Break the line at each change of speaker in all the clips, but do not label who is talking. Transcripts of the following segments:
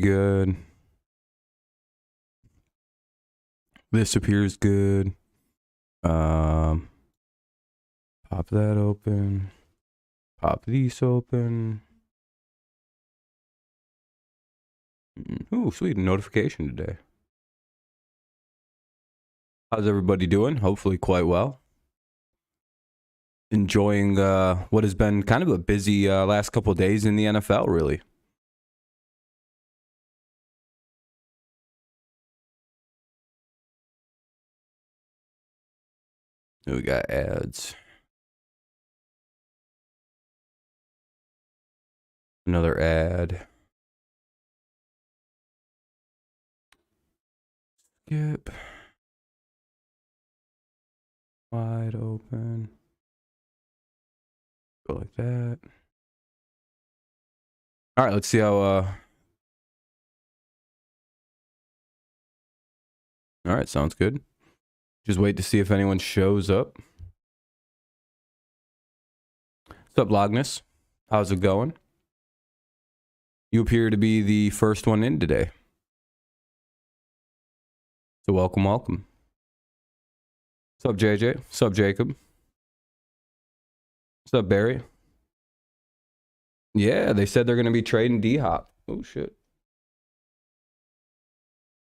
Good. This appears good. Pop that open. Pop these open. Ooh, sweet. Notification today. How's everybody doing? Hopefully quite well. Enjoying what has been kind of a busy last couple of days in the NFL, really. We got ads. Another ad. Skip. Wide open. Go like that. All right, let's see how all right, sounds good. Just wait to see if anyone shows up. What's up, Logness? How's it going? You appear to be the first one in today. So welcome. What's up, JJ? What's up, Jacob? What's up, Barry? Yeah, they said they're going to be trading D-Hop. Oh, shit.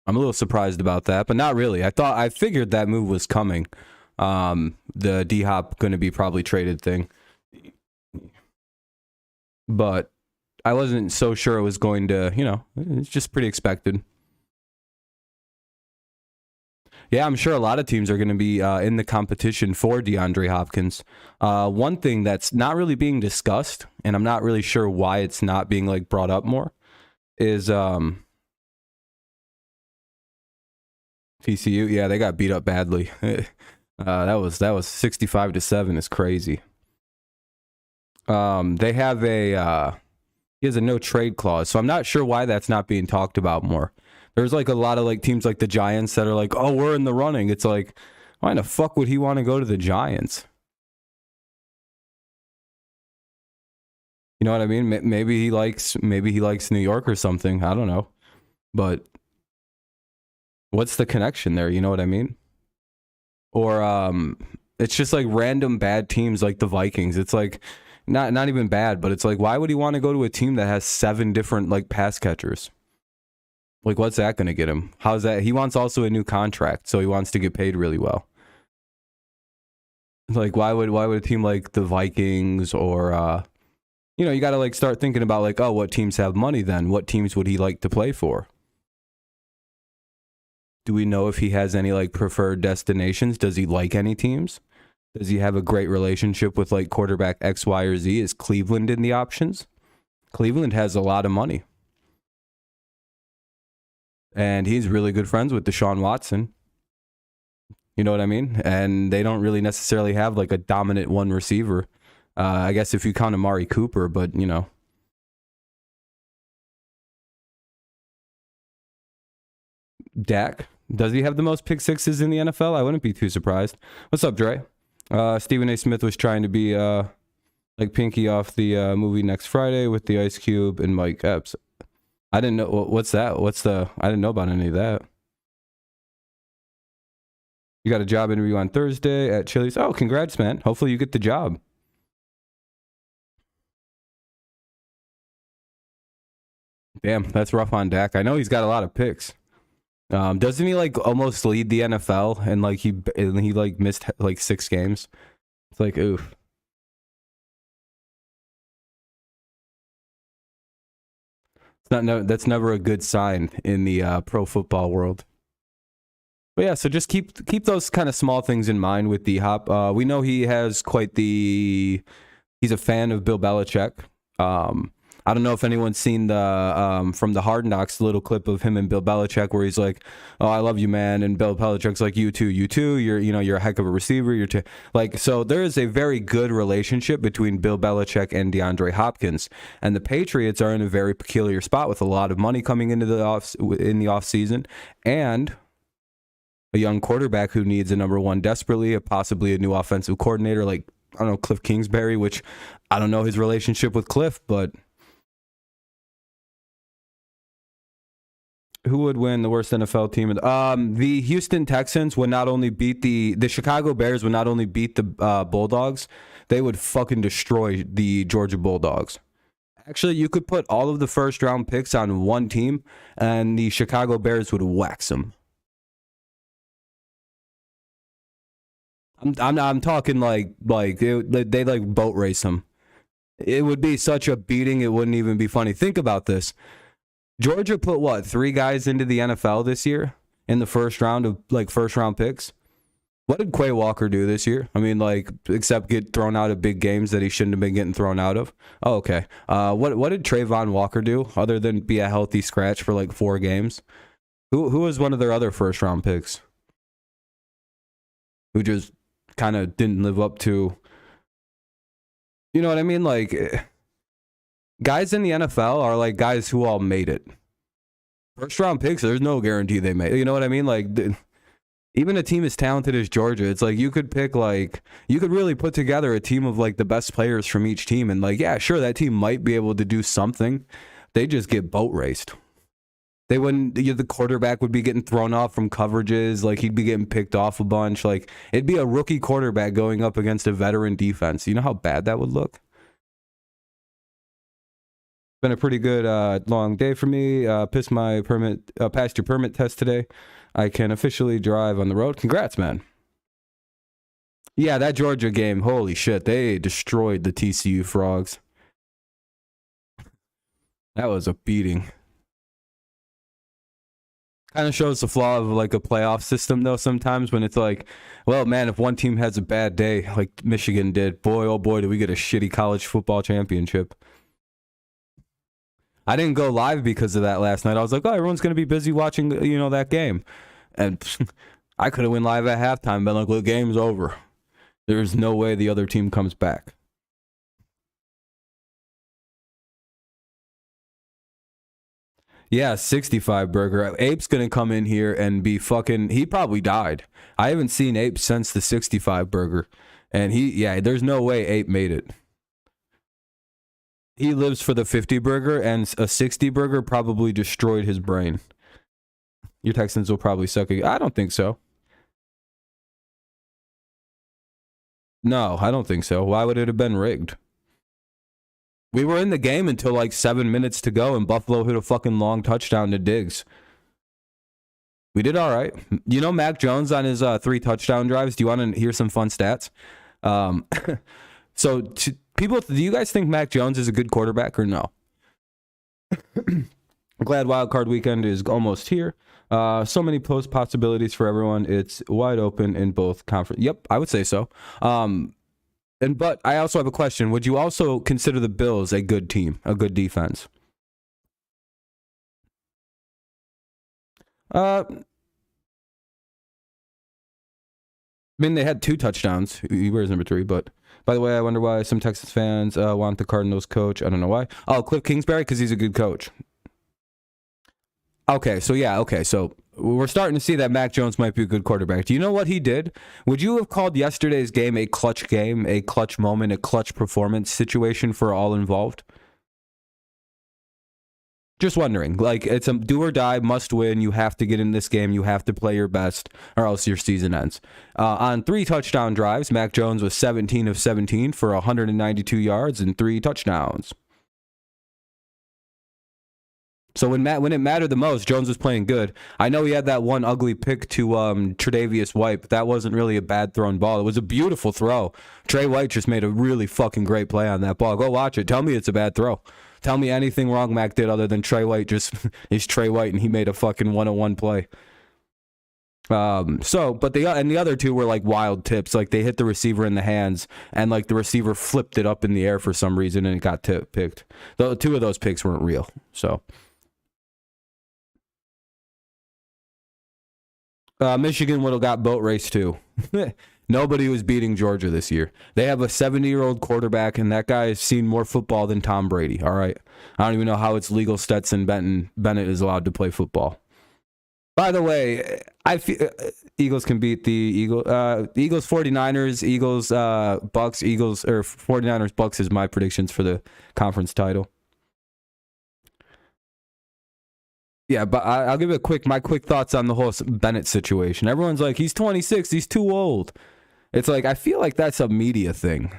I'm a little surprised about that, but not really. I figured that move was coming. The D-Hop going to be probably traded thing. But I wasn't so sure it was going to, it's just pretty expected. Yeah, I'm sure a lot of teams are going to be in the competition for DeAndre Hopkins. One thing that's not really being discussed, and I'm not really sure why it's not being brought up more, is TCU. Yeah, they got beat up badly. That was 65-7. Is crazy. They have he has a no trade clause, so I'm not sure why that's not being talked about more. There's a lot of teams like the Giants that are oh, we're in the running. It's why in the fuck would he want to go to the Giants? You know what I mean? Maybe he likes New York or something. I don't know. But what's the connection there? You know what I mean? Or it's just random bad teams like the Vikings. It's not even bad, but it's why would he want to go to a team that has 7 different pass catchers? What's that going to get him? How's that? He wants also a new contract, so he wants to get paid really well. Why would a team like the Vikings or you got to start thinking about oh, what teams have money then? What teams would he like to play for? Do we know if he has any preferred destinations? Does he like any teams? Does he have a great relationship with quarterback X, Y, or Z? Is Cleveland in the options? Cleveland has a lot of money. And he's really good friends with Deshaun Watson. You know what I mean? And they don't really necessarily have a dominant one receiver. I guess if you count Amari Cooper, but Dak, does he have the most pick sixes in the NFL? I wouldn't be too surprised. What's up, Dre? Stephen A. Smith was trying to be Pinky off the movie Next Friday with the Ice Cube and Mike Epps. I didn't know. What's that? I didn't know about any of that. You got a job interview on Thursday at Chili's. Oh, congrats, man. Hopefully you get the job. Damn, that's rough on Dak. I know he's got a lot of picks. Doesn't he almost lead the NFL and he missed 6 games? It's oof. That's never a good sign in the pro football world. But yeah, so just keep those kind of small things in mind with D-Hop. We know he has he's a fan of Bill Belichick. I don't know if anyone's seen the from the Hard Knocks little clip of him and Bill Belichick where he's "Oh, I love you, man," and Bill Belichick's "You too, you're a heck of a receiver, so there is a very good relationship between Bill Belichick and DeAndre Hopkins, and the Patriots are in a very peculiar spot with a lot of money coming into the off season and a young quarterback who needs a number one desperately, possibly a new offensive coordinator I don't know, Cliff Kingsbury, which I don't know his relationship with Cliff, but Who would win the worst NFL team? The Houston Texans would not only beat the Chicago Bears would not only beat the Bulldogs, they would fucking destroy the Georgia Bulldogs. Actually, you could put all of the first round picks on one team, and the Chicago Bears would wax them. I'm talking like they like boat race them. It would be such a beating, it wouldn't even be funny. Think about this. Georgia put what, 3 guys into the NFL this year in the first round of first round picks? What did Quay Walker do this year? I mean, except get thrown out of big games that he shouldn't have been getting thrown out of. Oh, okay. What did Trayvon Walker do other than be a healthy scratch for 4 games? Who was one of their other first round picks? Who just kind of didn't live up to, you know what I mean? Guys in the NFL are guys who all made it. First round picks, there's no guarantee they made it. You know what I mean? Even a team as talented as Georgia, it's you could pick you could really put together a team of the best players from each team, and yeah, sure, that team might be able to do something. They just get boat raced. They wouldn't. The quarterback would be getting thrown off from coverages. He'd be getting picked off a bunch. It'd be a rookie quarterback going up against a veteran defense. You know how bad that would look? Been a pretty good long day for me. Passed your permit test today. I can officially drive on the road. Congrats, man. Yeah, that Georgia game, holy shit, they destroyed the TCU Frogs. That was a beating. Kind of shows the flaw of a playoff system though sometimes, when it's well, man, if one team has a bad day like Michigan did, boy oh boy, do we get a shitty college football championship. I didn't go live because of that last night. I was oh, everyone's going to be busy watching, that game. And I could have went live at halftime, been the game's over. There's no way the other team comes back. Yeah, 65 burger. Ape's going to come in here and be he probably died. I haven't seen Ape since the 65 burger. And there's no way Ape made it. He lives for the 50 burger, and a 60 burger probably destroyed his brain. Your Texans will probably suck again. I don't think so. No, I don't think so. Why would it have been rigged? We were in the game until 7 minutes to go, and Buffalo hit a fucking long touchdown to Diggs. We did all right. Mac Jones on his 3 touchdown drives. Do you want to hear some fun stats? So, people, do you guys think Mac Jones is a good quarterback or no? I'm glad Wild Card Weekend is almost here. So many post possibilities for everyone. It's wide open in both conference. Yep, I would say so. But I also have a question. Would you also consider the Bills a good team, a good defense? I mean, they had 2 touchdowns. He wears number 3, but by the way, I wonder why some Texas fans want the Cardinals coach. I don't know why. Oh, Cliff Kingsbury, because he's a good coach. Okay, so we're starting to see that Mac Jones might be a good quarterback. Do you know what he did? Would you have called yesterday's game, a clutch moment, a clutch performance situation for all involved? Just wondering. It's a do or die, must win. You have to get in this game. You have to play your best, or else your season ends. On 3 touchdown drives, Mac Jones was 17 of 17 for 192 yards and 3 touchdowns. So when it mattered the most, Jones was playing good. I know he had that one ugly pick to Tre'Davious White, but that wasn't really a bad thrown ball. It was a beautiful throw. Trey White just made a really fucking great play on that ball. Go watch it. Tell me it's a bad throw. Tell me anything wrong Mac did other than Trey White just is Trey White and he made a fucking 101 play. But the other 2 were wild tips. They hit the receiver in the hands and the receiver flipped it up in the air for some reason and it got picked. The 2 of those picks weren't real. So Michigan would have got boat race too. Nobody was beating Georgia this year. They have a 70-year-old quarterback, and that guy has seen more football than Tom Brady, all right? I don't even know how it's legal Stetson Bennett is allowed to play football. By the way, I feel Eagles can beat the Eagles 49ers, Eagles Bucks, Eagles, or 49ers Bucks is my predictions for the conference title. Yeah, but I'll give you my quick thoughts on the whole Bennett situation. Everyone's like, he's 26, he's too old. It's like, I feel like that's a media thing.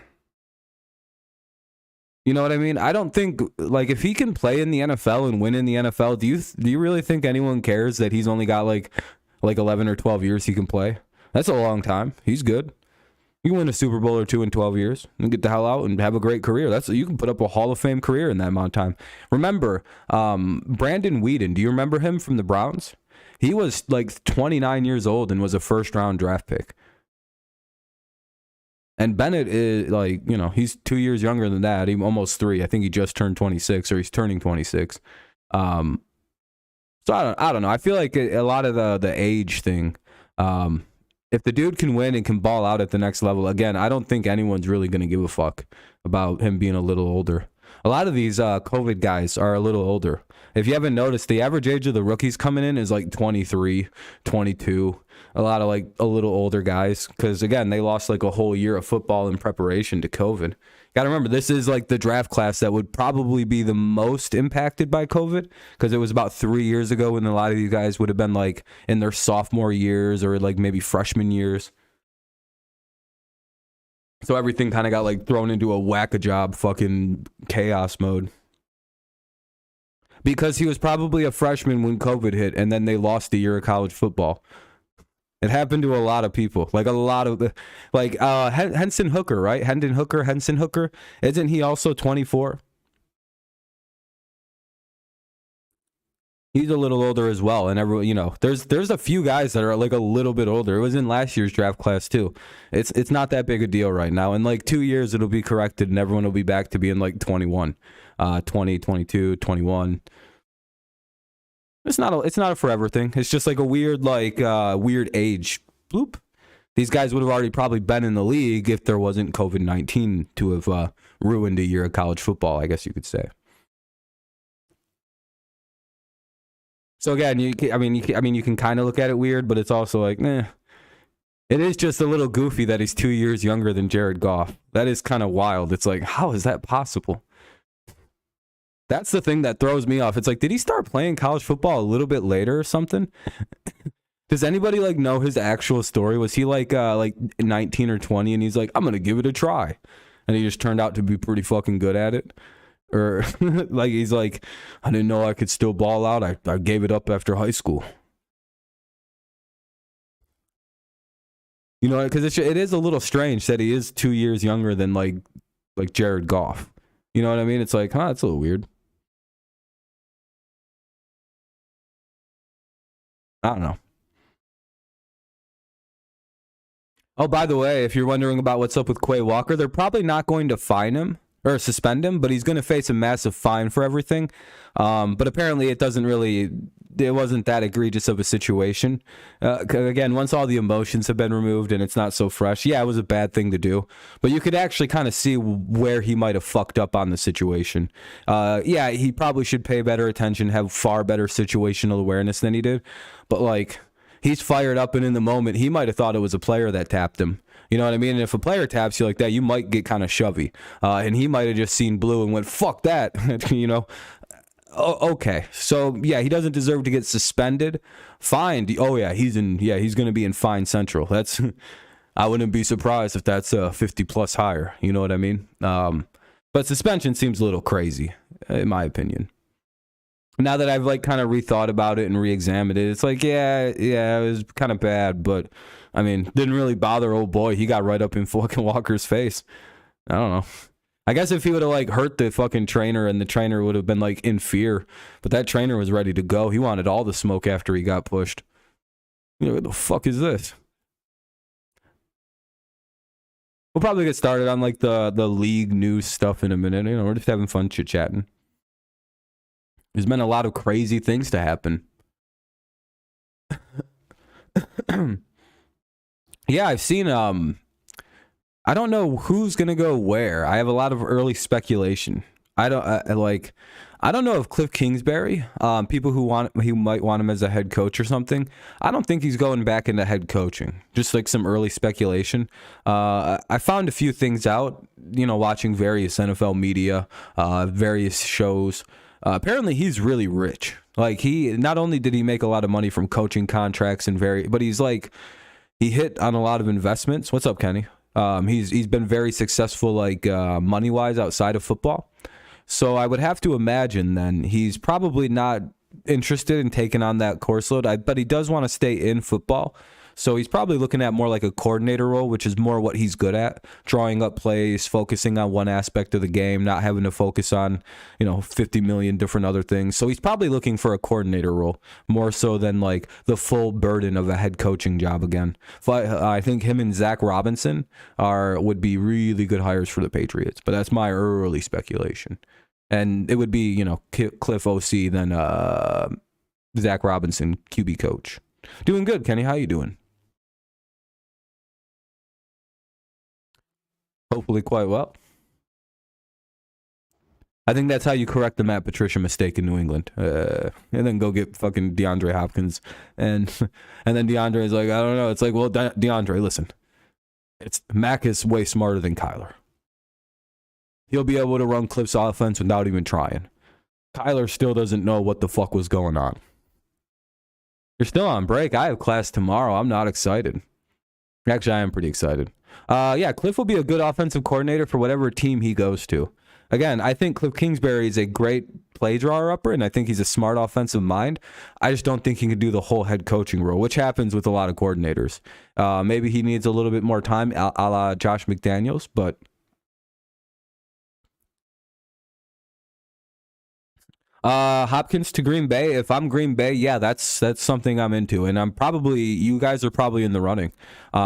You know what I mean? I don't think, like, if he can play in the NFL and win in the NFL, do you really think anyone cares that he's only got like 11 or 12 years he can play? That's a long time. He's good. You can win a Super Bowl or two in 12 years and get the hell out and have a great career. You can put up a Hall of Fame career in that amount of time. Remember, Brandon Weeden, do you remember him from the Browns? He was like 29 years old and was a first-round draft pick. And Bennett is like, he's 2 years younger than that. He almost 3. I think he just turned 26, or he's turning 26. So I don't know. I feel like a lot of the age thing. If the dude can win and can ball out at the next level, again, I don't think anyone's really going to give a fuck about him being a little older. A lot of these COVID guys are a little older. If you haven't noticed, the average age of the rookies coming in is like 23, 22. A lot of like a little older guys because, again, they lost like a whole year of football in preparation to COVID. Got to remember, this is like the draft class that would probably be the most impacted by COVID because it was about 3 years ago when a lot of these guys would have been like in their sophomore years or like maybe freshman years. So everything kind of got like thrown into a whack-a-job fucking chaos mode. Because he was probably a freshman when COVID hit and then they lost a year of college football. It happened to a lot of people, like a lot of Henson Hooker, right? Henson Hooker. Isn't he also 24? He's a little older as well. And everyone, there's a few guys that are like a little bit older. It was in last year's draft class too. It's not that big a deal right now. In like 2 years, it'll be corrected and everyone will be back to being like 21, 20, 22, 21. It's not a forever thing. It's just like a weird age bloop. These guys would have already probably been in the league if there wasn't COVID-19 to have ruined a year of college football, I guess you could say. So again, you can kind of look at it weird, but it's also like, it is just a little goofy that he's 2 years younger than Jared Goff. That is kind of wild. It's like, how is that possible? That's the thing that throws me off. It's like, did he start playing college football a little bit later or something? Does anybody like know his actual story? Was he like 19 or 20 and he's like, I'm going to give it a try. And he just turned out to be pretty fucking good at it? Or like he's like, I didn't know I could still ball out. I gave it up after high school. Because it is a little strange that he is 2 years younger than like Jared Goff. You know what I mean? It's like, it's a little weird. I don't know. Oh, by the way, if you're wondering about what's up with Quay Walker, they're probably not going to fine him or suspend him, but he's going to face a massive fine for everything. But apparently it wasn't that egregious of a situation. Again, once all the emotions have been removed and it's not so fresh, yeah, it was a bad thing to do. But you could actually kind of see where he might have fucked up on the situation. Yeah, he probably should pay better attention, have far better situational awareness than he did. But like, he's fired up and in the moment, he might have thought it was a player that tapped him. You know what I mean? And if a player taps you like that, you might get kind of shovey. And he might have just seen blue and went, fuck that, Okay, so yeah, he doesn't deserve to get suspended, fined. Oh yeah, he's going to be in fine central. That's, I wouldn't be surprised if that's 50 plus higher. You know what I mean? But suspension seems a little crazy, in my opinion. Now that I've like kind of rethought about it and re-examined it, it's like, yeah, it was kind of bad, but I mean, didn't really bother old boy. He got right up in fucking Walker's face. I don't know. I guess if he would have like hurt the fucking trainer and the trainer would have been like in fear, but that trainer was ready to go. He wanted all the smoke after he got pushed. What the fuck is this? We'll probably get started on like the league news stuff in a minute. We're just having fun chit-chatting. There's been a lot of crazy things to happen. Yeah, I've seen I don't know who's gonna go where. I have a lot of early speculation. I don't know if Cliff Kingsbury, people who might want him as a head coach or something. I don't think he's going back into head coaching. Just like some early speculation. I found a few things out, watching various NFL media, various shows. Apparently he's really rich. Like, he not only did he make a lot of money from coaching contracts but he's like, he hit on a lot of investments. What's up, Kenny? He's been very successful, like, money wise outside of football. So I would have to imagine then he's probably not interested in taking on that course load. But he does want to stay in football. So he's probably looking at more like a coordinator role, which is more what he's good at, drawing up plays, focusing on one aspect of the game, not having to focus on, 50 million different other things. So he's probably looking for a coordinator role more so than like the full burden of a head coaching job again. But I think him and Zach Robinson would be really good hires for the Patriots. But that's my early speculation. And it would be, Cliff OC, then Zach Robinson, QB coach. Doing good, Kenny. How you doing? Hopefully quite well. I think that's how you correct the Matt Patricia mistake in New England. And then go get fucking DeAndre Hopkins. And then DeAndre is like, I don't know. It's like, well, DeAndre, listen. Mac is way smarter than Kyler. He'll be able to run Cliff's offense without even trying. Kyler still doesn't know what the fuck was going on. You're still on break. I have class tomorrow. I'm not excited. Actually, I am pretty excited. Cliff will be a good offensive coordinator for whatever team he goes to. Again, I think Cliff Kingsbury is a great play drawer upper, and I think he's a smart offensive mind. I just don't think he can do the whole head coaching role, which happens with a lot of coordinators. Maybe he needs a little bit more time, a la Josh McDaniels, but Hopkins to Green Bay. If I'm Green Bay, yeah, that's something I'm into, and you guys are probably in the running.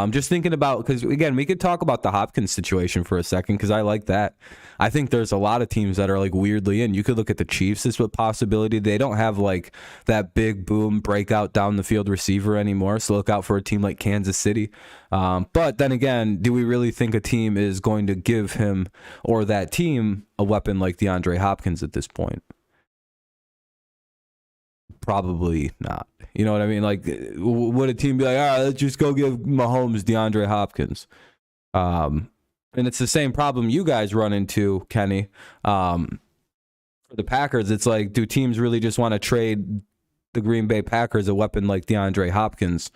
Just thinking about, because again, we could talk about the Hopkins situation for a second, because I like that. I think there's a lot of teams that are like weirdly in. You could look at the Chiefs as a possibility. They don't have like that big boom breakout down the field receiver anymore, so look out for a team like Kansas City. But then again, do we really think a team is going to give him or that team a weapon like DeAndre Hopkins at this point? Probably not. You know what I mean? Like, would a team be like, all right, let's just go give Mahomes DeAndre Hopkins? And it's the same problem you guys run into, Kenny. For the Packers, it's like, do teams really just want to trade the Green Bay Packers a weapon like DeAndre Hopkins?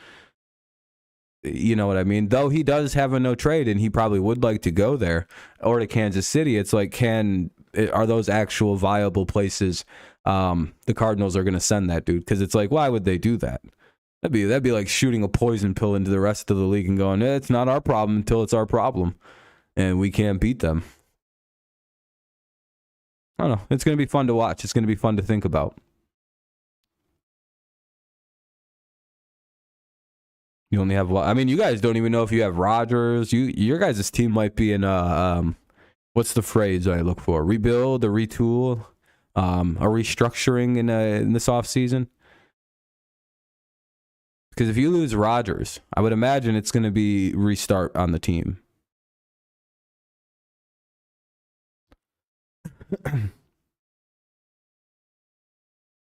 You know what I mean? Though he does have a no trade, and he probably would like to go there or to Kansas City. It's like, are those actual viable places the Cardinals are going to send that dude? Because it's like, why would they do that? That'd be like shooting a poison pill into the rest of the league and going, it's not our problem until it's our problem, and we can't beat them. I don't know. It's going to be fun to watch. It's going to be fun to think about. You only have, you guys don't even know if you have Rodgers. Your guys' team might be in what's the phrase I look for? Rebuild, a retool, a restructuring in this offseason. Because if you lose Rodgers, I would imagine it's going to be restart on the team.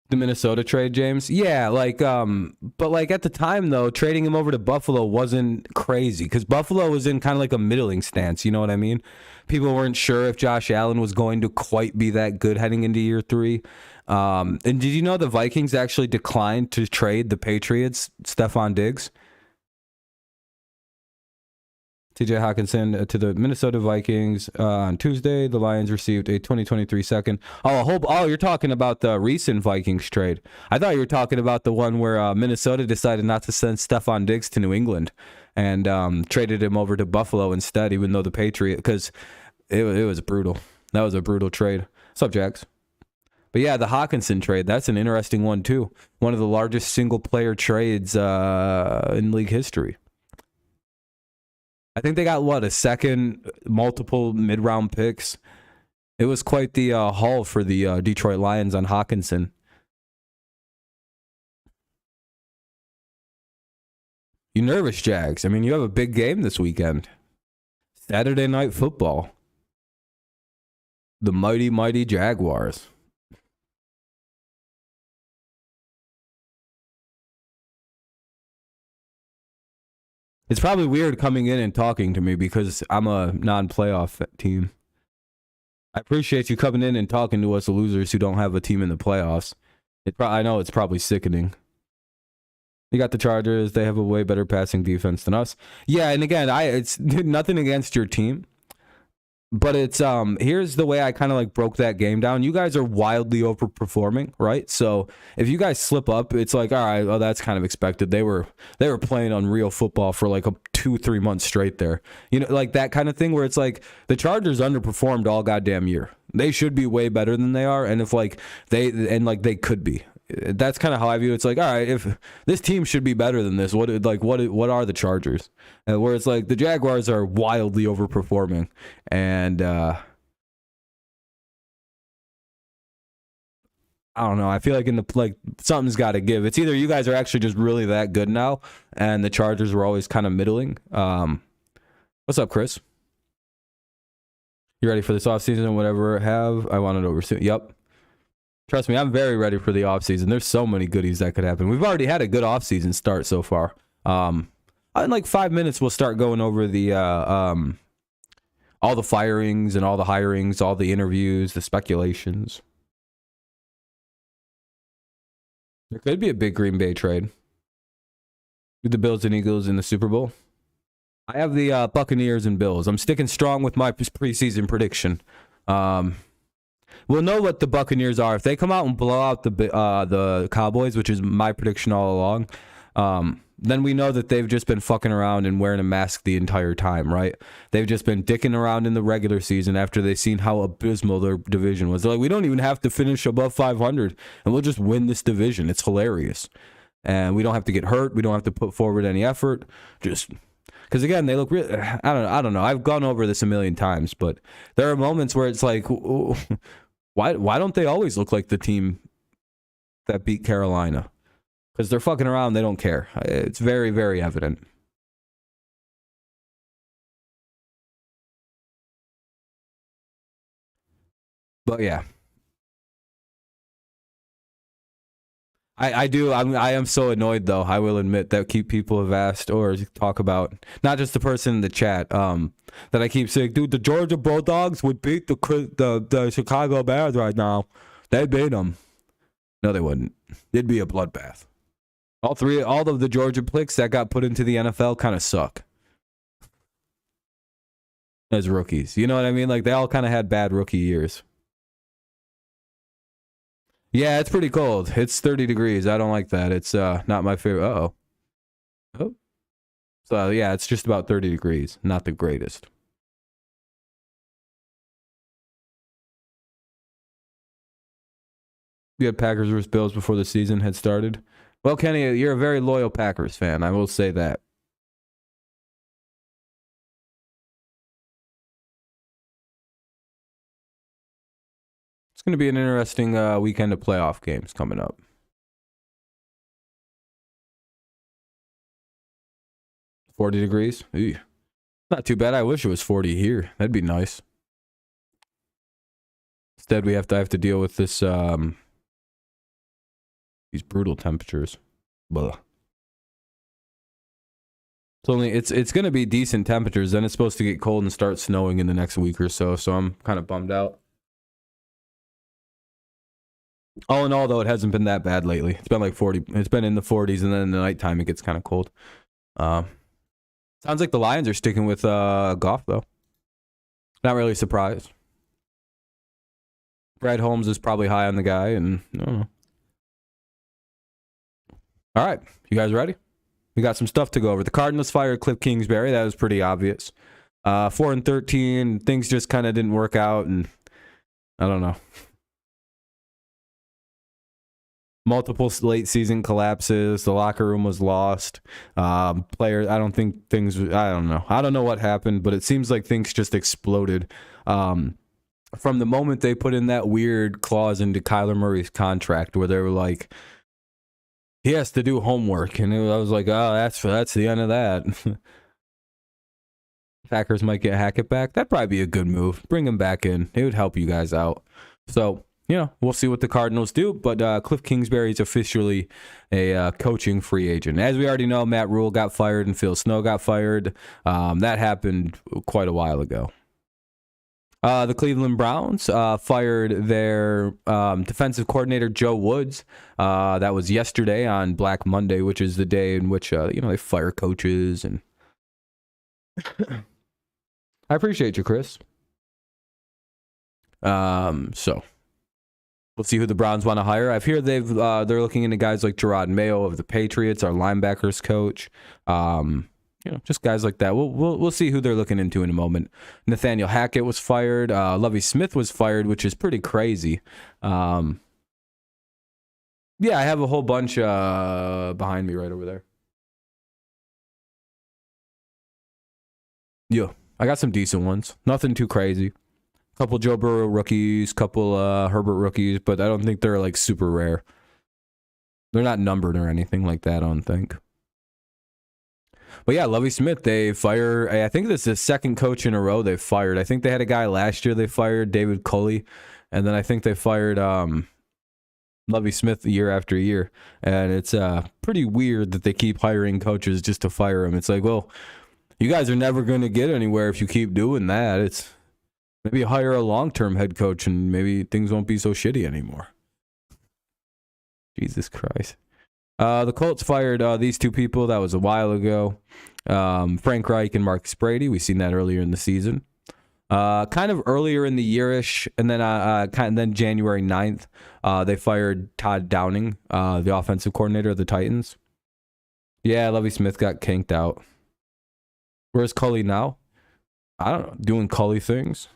The Minnesota trade, James? Yeah, but at the time, though, trading him over to Buffalo wasn't crazy because Buffalo was in kind of like a middling stance, you know what I mean? People weren't sure if Josh Allen was going to quite be that good heading into year 3. And did you know the Vikings actually declined to trade the Patriots, Stephon Diggs? TJ Hawkinson to the Minnesota Vikings on Tuesday. The Lions received a 2023 second. Oh, you're talking about the recent Vikings trade. I thought you were talking about the one where Minnesota decided not to send Stephon Diggs to New England and traded him over to Buffalo instead, even though the Patriots, because it was brutal. That was a brutal trade. What's up, Jax? But yeah, the Hawkinson trade, that's an interesting one too. One of the largest single-player trades in league history. I think they got, a second, multiple mid-round picks. It was quite the haul for the Detroit Lions on Hawkinson. You nervous, Jags? You have a big game this weekend. Saturday Night Football. The mighty, mighty Jaguars. It's probably weird coming in and talking to me because I'm a non-playoff team. I appreciate you coming in and talking to us losers who don't have a team in the playoffs. I know it's probably sickening. You got the Chargers. They have a way better passing defense than us. Yeah, and again, it's nothing against your team. But it's here's the way I kind of like broke that game down. You guys are wildly overperforming, right? So if you guys slip up, it's like, all right, well, that's kind of expected. They were playing unreal football for like 2-3 months straight there. You know, like that kind of thing where it's like the Chargers underperformed all goddamn year. They should be way better than they are, and if like they could be. That's kind of how I view it. It's like, all right, if this team should be better than this, what are the Chargers? Where it's like the Jaguars are wildly overperforming, and I don't know. I feel like something's got to give. It's either you guys are actually just really that good now, and the Chargers were always kind of middling. What's up, Chris? You ready for this offseason? Whatever I want it over soon. Yep. Trust me, I'm very ready for the offseason. There's so many goodies that could happen. We've already had a good offseason start so far. In like 5 minutes, we'll start going over the all the firings and all the hirings, all the interviews, the speculations. There could be a big Green Bay trade with the Bills and Eagles in the Super Bowl. I have the Buccaneers and Bills. I'm sticking strong with my preseason prediction. We'll know what the Buccaneers are. If they come out and blow out the Cowboys, which is my prediction all along, then we know that they've just been fucking around and wearing a mask the entire time, right? They've just been dicking around in the regular season after they've seen how abysmal their division was. They're like, we don't even have to finish above 500, and we'll just win this division. It's hilarious. And we don't have to get hurt. We don't have to put forward any effort. Just... Because again, they look really. I don't know. I've gone over this a million times, but there are moments where it's like, why don't they always look like the team that beat Carolina? Because they're fucking around. They don't care. It's very, very evident. But yeah. I do. I am so annoyed, though. I will admit that people have asked or talk about, not just the person in the chat, that I keep saying, dude, the Georgia Bulldogs would beat the Chicago Bears right now. They'd beat them. No, they wouldn't. It'd be a bloodbath. All of the Georgia picks that got put into the NFL kind of suck as rookies. You know what I mean? Like, they all kind of had bad rookie years. Yeah, it's pretty cold. It's 30 degrees. I don't like that. It's not my favorite. Uh-oh. Oh. So, yeah, it's just about 30 degrees. Not the greatest. You had Packers versus Bills before the season had started. Well, Kenny, you're a very loyal Packers fan. I will say that. It's going to be an interesting weekend of playoff games coming up. $40 degrees? Ew. Not too bad. I wish it was 40 here. That'd be nice. Instead, I have to deal with this these brutal temperatures. Blah. It's going to be decent temperatures. Then it's supposed to get cold and start snowing in the next week or so. So I'm kind of bummed out. All in all, though, it hasn't been that bad lately. It's been like 40. It's been in the 40s, and then in the nighttime it gets kind of cold. Sounds like the Lions are sticking with Goff, though. Not really surprised. Brad Holmes is probably high on the guy, and I don't know. All right, you guys ready? We got some stuff to go over. The Cardinals fired Cliff Kingsbury. That was pretty obvious. 4-13. Things just kind of didn't work out, and I don't know. Multiple late season collapses. The locker room was lost. Players, I don't know. I don't know what happened, but it seems like things just exploded. From the moment they put in that weird clause into Kyler Murray's contract where they were like, he has to do homework. And I was like, oh, that's the end of that. Packers might get Hackett back. That'd probably be a good move. Bring him back in. It would help you guys out. So, we'll see what the Cardinals do, but Cliff Kingsbury is officially a coaching free agent. As we already know, Matt Rule got fired and Phil Snow got fired. That happened quite a while ago. The Cleveland Browns fired their defensive coordinator, Joe Woods. That was yesterday on Black Monday, which is the day in which they fire coaches. And I appreciate you, Chris. So we'll see who the Browns want to hire. I've heard they're looking into guys like Gerard Mayo of the Patriots, our linebackers coach. Just guys like that. We'll see who they're looking into in a moment. Nathaniel Hackett was fired. Lovie Smith was fired, which is pretty crazy. Yeah, I have a whole bunch behind me right over there. Yeah, I got some decent ones. Nothing too crazy. Couple Joe Burrow rookies, couple Herbert rookies, but I don't think they're like super rare. They're not numbered or anything like that, I don't think. But yeah, Lovie Smith, they fire. I think this is the second coach in a row they've fired. I think they had a guy last year they fired, David Culley, and then I think they fired Lovie Smith year after year. And it's pretty weird that they keep hiring coaches just to fire them. It's like, well, you guys are never going to get anywhere if you keep doing that. It's maybe hire a long-term head coach and maybe things won't be so shitty anymore. Jesus Christ. The Colts fired these two people. That was a while ago. Frank Reich and Marcus Brady. We've seen that earlier in the season. Kind of earlier in the year-ish, and then January 9th, they fired Todd Downing, the offensive coordinator of the Titans. Yeah, Lovie Smith got kinked out. Where's Culley now? I don't know, doing Culley things.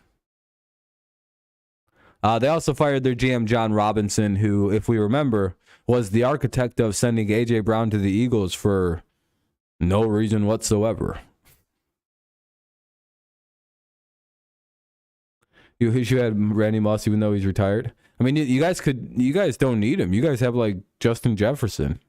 They also fired their GM, John Robinson, who, if we remember, was the architect of sending A.J. Brown to the Eagles for no reason whatsoever. You had Randy Moss even though he's retired. I mean, you guys don't need him. You guys have like Justin Jefferson.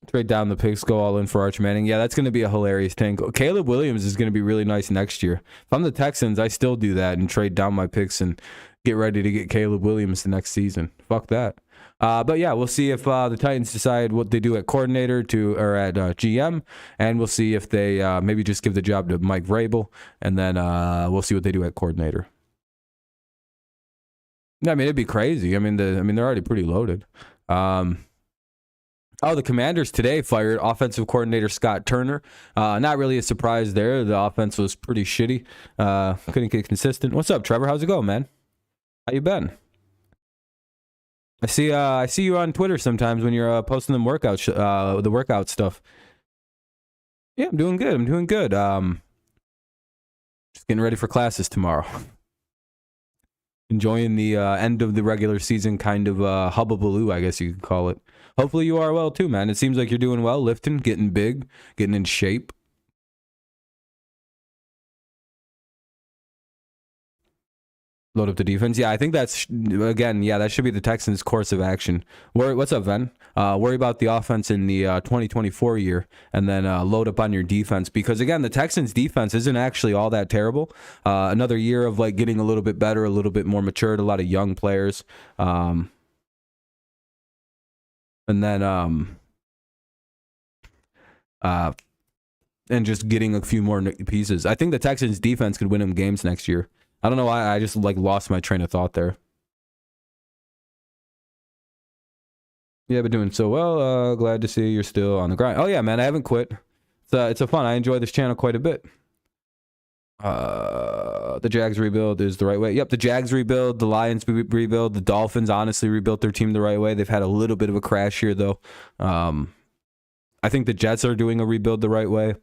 Trade down the picks, go all in for Arch Manning. Yeah, that's going to be a hilarious tank. Caleb Williams is going to be really nice next year. If I'm the Texans, I still do that and trade down my picks and get ready to get Caleb Williams the next season. Fuck that. But yeah, we'll see if the Titans decide what they do at coordinator or at GM, and we'll see if they maybe just give the job to Mike Vrabel, and then we'll see what they do at coordinator. Yeah, I mean, it'd be crazy. I mean, they're already pretty loaded. The Commanders today fired offensive coordinator Scott Turner. Not really a surprise there. The offense was pretty shitty. Couldn't get consistent. What's up, Trevor? How's it going, man? How you been? I see you on Twitter sometimes when you're posting them workouts, the workout stuff. Yeah, I'm doing good. Just getting ready for classes tomorrow. Enjoying the end of the regular season kind of hubbubaloo, I guess you could call it. Hopefully you are well too, man. It seems like you're doing well, lifting, getting big, getting in shape. Load up the defense. Yeah, I think that should be the Texans' course of action. What's up, Ven? Worry about the offense in the 2024 year, and then load up on your defense. Because, again, the Texans' defense isn't actually all that terrible. Another year of, like, getting a little bit better, a little bit more matured, a lot of young players. And then and just getting a few more pieces. I think the Texans defense could win them games next year. I don't know why I just like lost my train of thought there. Yeah, but doing so well. Glad to see you're still on the grind. Oh yeah, man, I haven't quit. It's a fun. I enjoy this channel quite a bit. The Jags rebuild is the right way. Yep, the Jags rebuild, the Lions rebuild, the Dolphins honestly rebuilt their team the right way. They've had a little bit of a crash here though. I think the Jets are doing a rebuild the right way.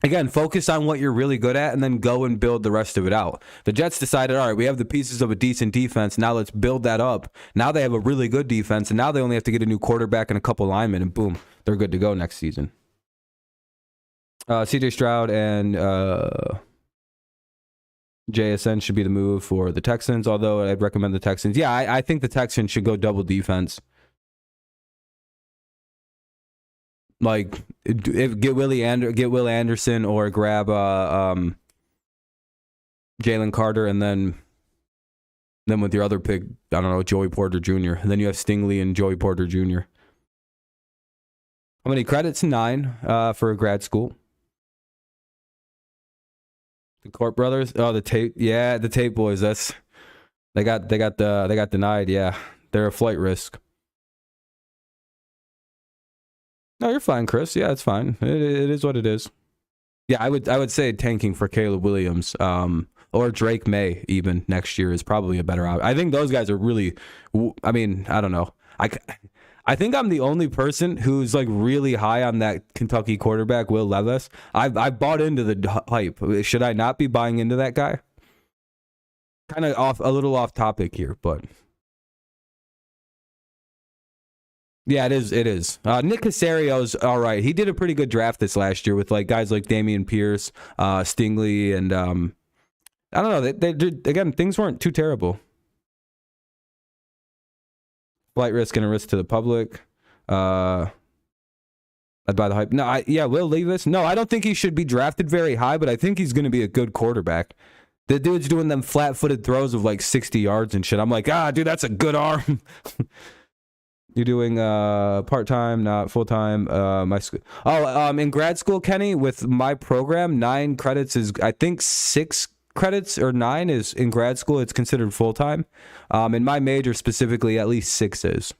Again, focus on what you're really good at and then go and build the rest of it out. The Jets decided, all right, we have the pieces of a decent defense. Now let's build that up. Now they have a really good defense, and now they only have to get a new quarterback and a couple linemen, and boom, they're good to go next season. CJ Stroud and JSN should be the move for the Texans, although I'd recommend the Texans. Yeah, I think the Texans should go double defense. Like, get Will Anderson or grab Jalen Carter, and then with your other pick, I don't know, Joey Porter Jr. And then you have Stingley and Joey Porter Jr. How many credits? 9 for a grad school. The Court brothers. Oh, the Tate. Yeah, the Tate boys. They got denied. Yeah, they're a flight risk. No, you're fine, Chris. Yeah, it's fine. It is what it is. Yeah, I would say tanking for Caleb Williams, or Drake May even next year is probably a better option. I think those guys are really. I mean, I don't know. I think I'm the only person who's like really high on that Kentucky quarterback, Will Levis. I bought into the hype. Should I not be buying into that guy? Kind of a little off topic here, but yeah, it is. It is. Nick Casario's all right. He did a pretty good draft this last year with like guys like Dameon Pierce, Stingley, and I don't know. Again, things weren't too terrible. Flight risk and a risk to the public. I'd buy the hype. No, Will Levis. No, I don't think he should be drafted very high, but I think he's going to be a good quarterback. The dude's doing them flat-footed throws of like 60 yards and shit. I'm like, dude, that's a good arm. You're doing part-time, not full-time. In grad school, Kenny, with my program, 9 credits is, I think 6 credits or 9 is in grad school. It's considered full-time. In my major specifically, at least 6 is.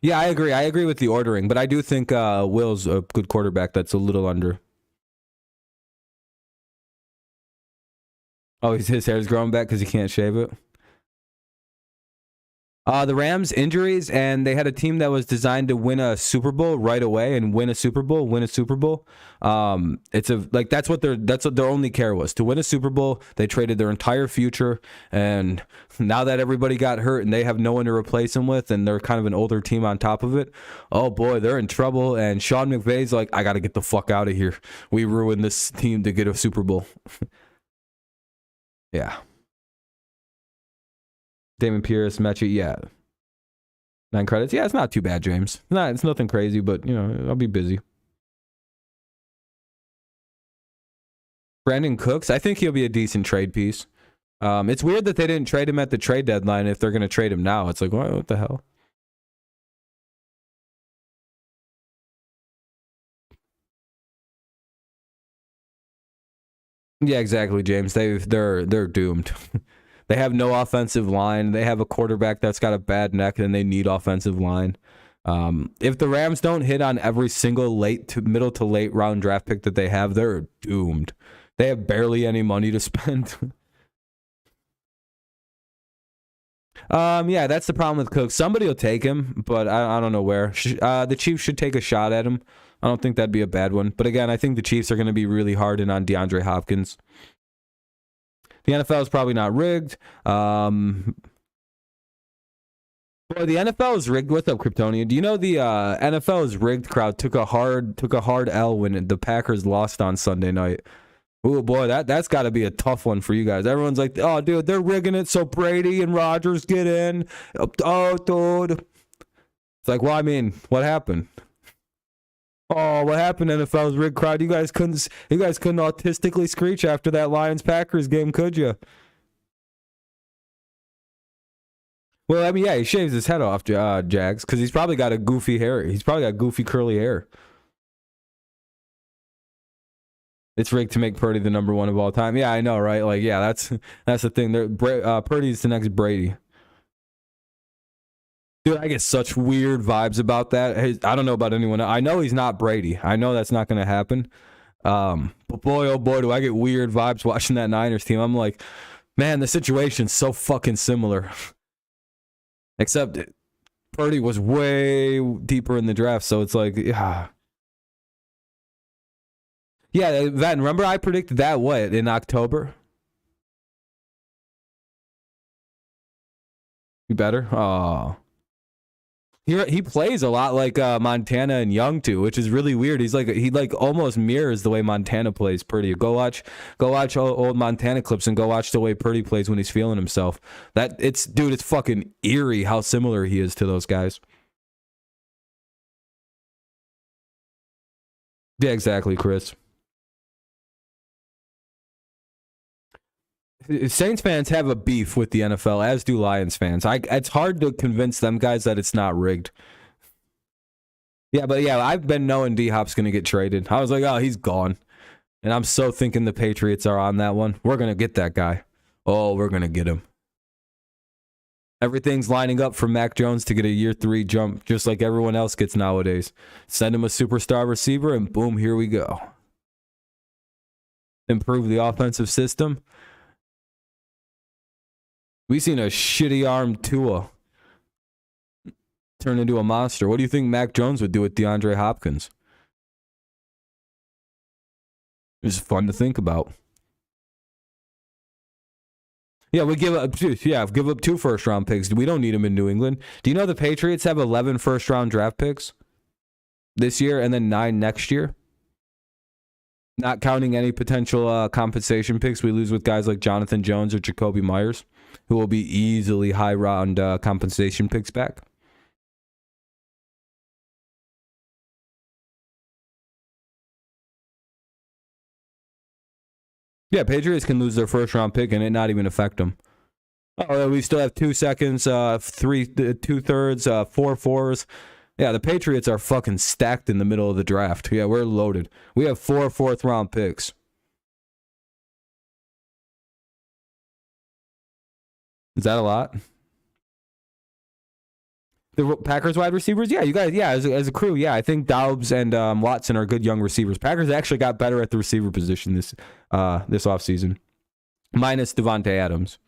Yeah, I agree. I agree with the ordering, but I do think Will's a good quarterback that's a little under. Oh, his hair's growing back because he can't shave it. The Rams injuries, and they had a team that was designed to win a Super Bowl right away and win a Super Bowl. That's what their only care was, to win a Super Bowl. They traded their entire future, and now that everybody got hurt and they have no one to replace them with, and they're kind of an older team on top of it. Oh boy, they're in trouble. And Sean McVay's like, I got to get the fuck out of here. We ruined this team to get a Super Bowl. Yeah. Damon Pierce, Mechie, yeah. 9 credits. Yeah, it's not too bad, James. It's nothing crazy, but, I'll be busy. Brandon Cooks, I think he'll be a decent trade piece. It's weird that they didn't trade him at the trade deadline if they're going to trade him now. It's like, what the hell? Yeah, exactly, James. They're doomed. They have no offensive line. They have a quarterback that's got a bad neck, and they need offensive line. If the Rams don't hit on every single middle to late round draft pick that they have, they're doomed. They have barely any money to spend. Yeah, that's the problem with Cook. Somebody will take him, but I don't know where. The Chiefs should take a shot at him. I don't think that'd be a bad one. But again, I think the Chiefs are going to be really hard in on DeAndre Hopkins. The NFL is probably not rigged. Boy, the NFL is rigged. What's up, Kryptonian? Do you know the NFL is rigged crowd took a hard L when the Packers lost on Sunday night? Oh boy, that's got to be a tough one for you guys. Everyone's like, oh dude, they're rigging it so Brady and Rodgers get in. Oh dude, it's like, well, I mean, what happened? Oh, what happened? NFL's rigged crowd. You guys couldn't autistically screech after that Lions Packers game, could you? Well, I mean, yeah, he shaves his head off, Jags, because he's probably got a goofy hair. He's probably got goofy curly hair. It's rigged to make Purdy the number 1 of all time. Yeah, I know, right? Like, yeah, that's the thing. Purdy's the next Brady. Dude, I get such weird vibes about that. I don't know about anyone else. I know he's not Brady. I know that's not going to happen. But boy, oh boy, do I get weird vibes watching that Niners team. I'm like, man, the situation's so fucking similar. Except Purdy was way deeper in the draft, so it's like, yeah. Yeah, Van, remember I predicted that, in October? You better? Oh. He plays a lot like Montana and Young too, which is really weird. He almost mirrors the way Montana plays Purdy. Go watch old Montana clips and go watch the way Purdy plays when he's feeling himself. It's fucking eerie how similar he is to those guys. Yeah, exactly, Chris. Saints fans have a beef with the NFL, as do Lions fans. It's hard to convince them guys that it's not rigged. Yeah, but yeah, I've been knowing D-Hop's going to get traded. I was like, oh, he's gone. And I'm so thinking the Patriots are on that one. We're going to get that guy. Oh, we're going to get him. Everything's lining up for Mac Jones to get a year 3 jump, just like everyone else gets nowadays. Send him a superstar receiver, and boom, here we go. Improve the offensive system. We've seen a shitty arm Tua turn into a monster. What do you think Mac Jones would do with DeAndre Hopkins? It's fun to think about. Yeah, we give up 2 first-round picks. We don't need them in New England. Do you know the Patriots have 11 first-round draft picks this year and then 9 next year? Not counting any potential compensation picks we lose with guys like Jonathan Jones or Jacoby Myers, who will be easily high-round compensation picks back. Yeah, Patriots can lose their first-round pick and it not even affect them. Oh, we still have 2 seconds, 3 2/3, 4 fours. Yeah, the Patriots are fucking stacked in the middle of the draft. Yeah, we're loaded. We have 4 fourth-round picks. Is that a lot? The Packers wide receivers? Yeah, you guys, yeah, as a crew, yeah, I think Doubs and Watson are good young receivers. Packers actually got better at the receiver position this offseason, minus Devontae Adams.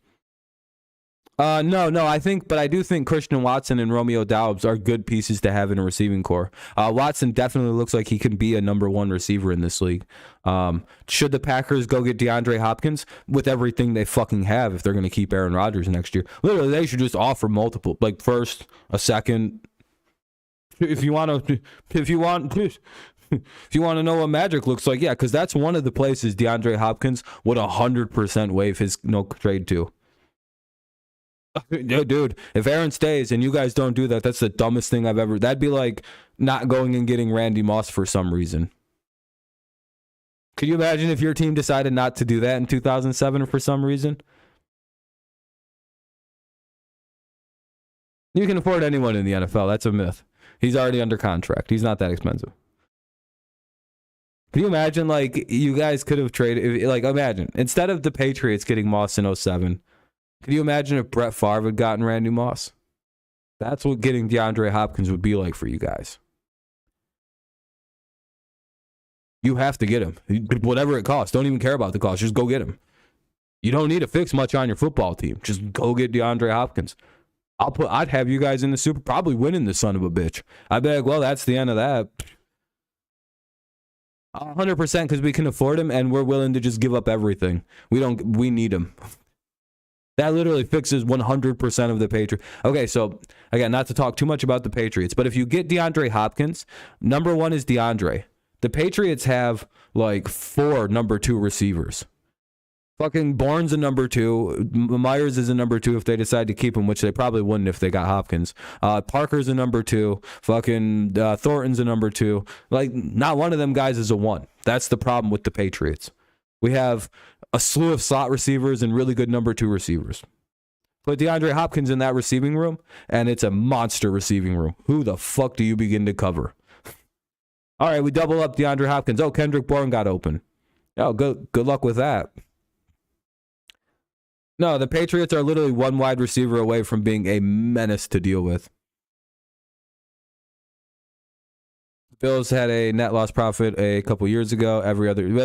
No, I do think Christian Watson and Romeo Doubs are good pieces to have in a receiving core. Watson definitely looks like he can be a number 1 receiver in this league. Should the Packers go get DeAndre Hopkins with everything they fucking have if they're going to keep Aaron Rodgers next year? Literally, they should just offer multiple, like first, a second. If you want to know what magic looks like, yeah, because that's one of the places DeAndre Hopkins would 100% waive his no trade to. Dude, if Aaron stays and you guys don't do that, that's the dumbest thing I've ever. That'd be like not going and getting Randy Moss for some reason. Could you imagine if your team decided not to do that in 2007 for some reason? You can afford anyone in the NFL. That's a myth. He's already under contract. He's not that expensive. Can you imagine, like, you guys could have traded, like, imagine, instead of the Patriots getting Moss in 07, could you imagine if Brett Favre had gotten Randy Moss? That's what getting DeAndre Hopkins would be like for you guys. You have to get him. Whatever it costs. Don't even care about the cost. Just go get him. You don't need to fix much on your football team. Just go get DeAndre Hopkins. I'd have you guys in the Super, probably winning the son of a bitch. I'd be like, well, that's the end of that. 100% because we can afford him and we're willing to just give up everything. We need him. That literally fixes 100% of the Patriots. Okay, so again, not to talk too much about the Patriots, but if you get DeAndre Hopkins, number 1 is DeAndre. The Patriots have like 4 number 2 receivers. Fucking Bourne's a number 2. Myers is a number 2 if they decide to keep him, which they probably wouldn't if they got Hopkins. Parker's a number 2. Fucking Thornton's a number 2. Like, not one of them guys is a 1. That's the problem with the Patriots. We have a slew of slot receivers and really good number 2 receivers. Put DeAndre Hopkins in that receiving room, and it's a monster receiving room. Who the fuck do you begin to cover? All right, we double up DeAndre Hopkins. Oh, Kendrick Bourne got open. Oh, good luck with that. No, the Patriots are literally 1 wide receiver away from being a menace to deal with. Bills had a net loss profit a couple years ago.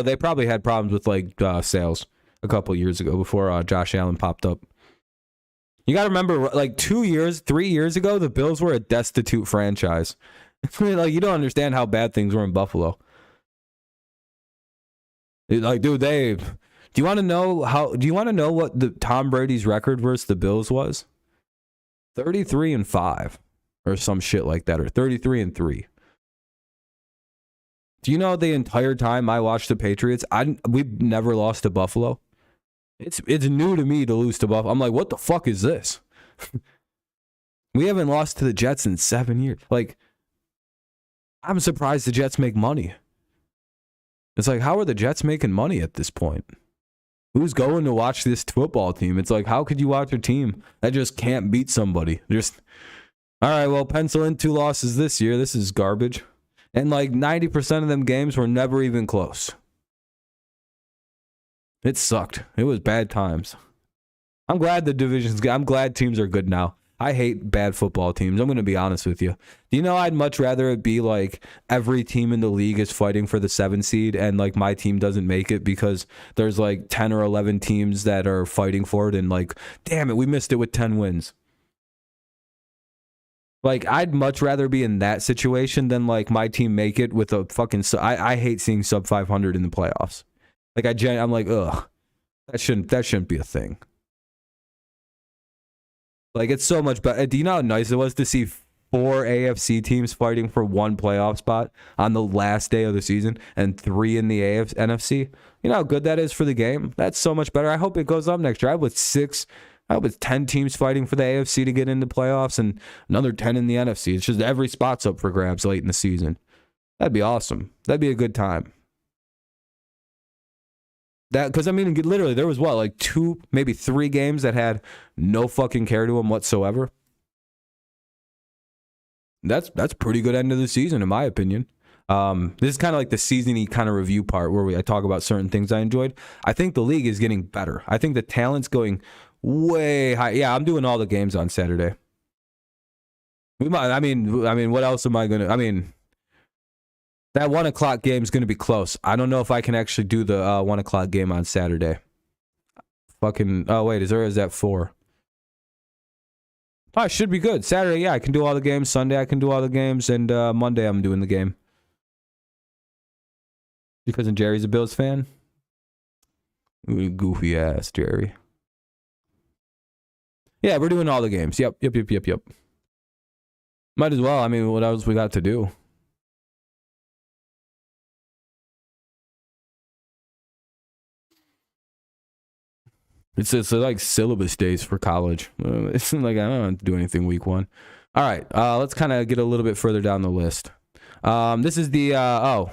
They probably had problems with like sales a couple years ago before Josh Allen popped up. You got to remember, like 3 years ago, the Bills were a destitute franchise. Like, you don't understand how bad things were in Buffalo. Like, dude, do you want to know what the Tom Brady's record versus the Bills was? 33-5 or some shit like that, or 33-3. Do you know the entire time I watched the Patriots, we've never lost to Buffalo? It's new to me to lose to Buffalo. I'm like, what the fuck is this? We haven't lost to the Jets in 7 years. Like, I'm surprised the Jets make money. It's like, how are the Jets making money at this point? Who's going to watch this football team? It's like, how could you watch a team that just can't beat somebody? All right, well, pencil in 2 losses this year. This is garbage. And like 90% of them games were never even close. It sucked. It was bad times. I'm glad the division's good. I'm glad teams are good now. I hate bad football teams. I'm going to be honest with you. Do you know I'd much rather it be like every team in the league is fighting for the 7 seed and like my team doesn't make it because there's like 10 or 11 teams that are fighting for it and like, damn it, we missed it with 10 wins. Like, I'd much rather be in that situation than like my team make it with a fucking. I hate seeing sub 500 in the playoffs. Like I'm like, ugh, that shouldn't be a thing. Like, it's so much better. Do you know how nice it was to see 4 AFC teams fighting for 1 playoff spot on the last day of the season and 3 in the NFC? You know how good that is for the game? That's so much better. I hope it goes up next year. I hope it's 10 teams fighting for the AFC to get into playoffs and another 10 in the NFC. It's just every spot's up for grabs late in the season. That'd be awesome. That'd be a good time. Because I mean, literally, there was what, like 2, maybe 3 games that had no fucking care to them whatsoever. That's pretty good end of the season, in my opinion. This is kind of like the season-y kind of review part where I talk about certain things I enjoyed. I think the league is getting better. I think the talent's going way high. Yeah, I'm doing all the games on Saturday. We might. I mean, what else am I gonna? I mean, that 1 o'clock game is gonna be close. I don't know if I can actually do the 1 o'clock game on Saturday. Fucking. Oh wait, is that 4? Oh, it should be good. Saturday, yeah, I can do all the games. Sunday, I can do all the games, and Monday, I'm doing the game. Because Jerry's a Bills fan. Goofy ass Jerry. Yeah, we're doing all the games. Yep. Might as well. I mean, what else we got to do? It's like syllabus days for college. It's like I don't have to do anything week 1. All right, let's kind of get a little bit further down the list. This is the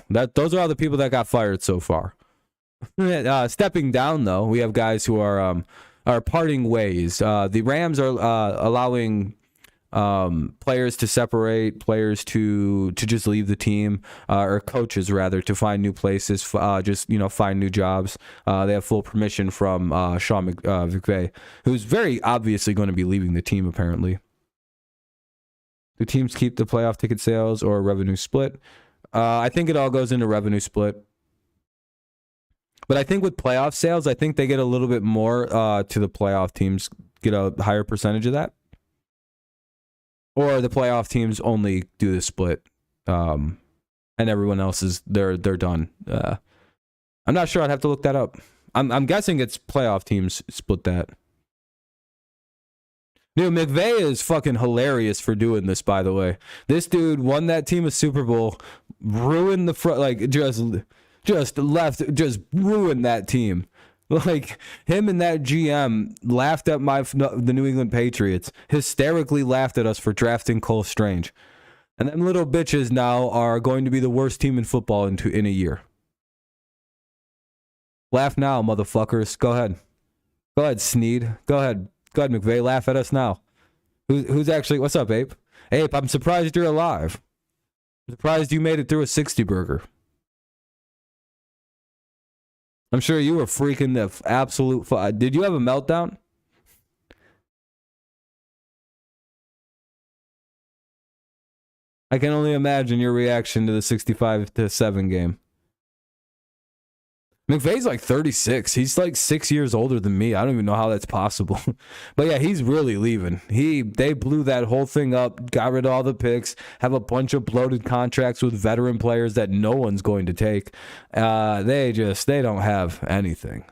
those are all the people that got fired so far. Stepping down though, we have guys who are parting ways. The Rams are allowing players to separate, players to just leave the team, or coaches rather, to find new places, just find new jobs. They have full permission from Sean McVay, who's very obviously going to be leaving the team apparently. Do teams keep the playoff ticket sales or revenue split? I think it all goes into revenue split. But I think with playoff sales, I think they get a little bit more to the playoff teams, get a higher percentage of that. Or the playoff teams only do the split, and everyone else they're done. I'm not sure. I'd have to look that up. I'm guessing it's playoff teams split that. Dude, McVay is fucking hilarious for doing this, by the way. This dude won that team a Super Bowl, ruined the front, like just ruined that team. Like, him and that GM laughed at the New England Patriots, hysterically laughed at us for drafting Cole Strange. And them little bitches now are going to be the worst team in football in a year. Laugh now, motherfuckers. Go ahead. Go ahead, Sneed. Go ahead, McVay. Laugh at us now. Who's actually... What's up, Ape? Ape, I'm surprised you're alive. I'm surprised you made it through a 60 burger. I'm sure you were freaking the absolute... Did you have a meltdown? I can only imagine your reaction to the 65-7 game. McVay's like 36. He's like 6 years older than me. I don't even know how that's possible. But yeah, he's really leaving. They blew that whole thing up, got rid of all the picks, have a bunch of bloated contracts with veteran players that no one's going to take. They don't have anything.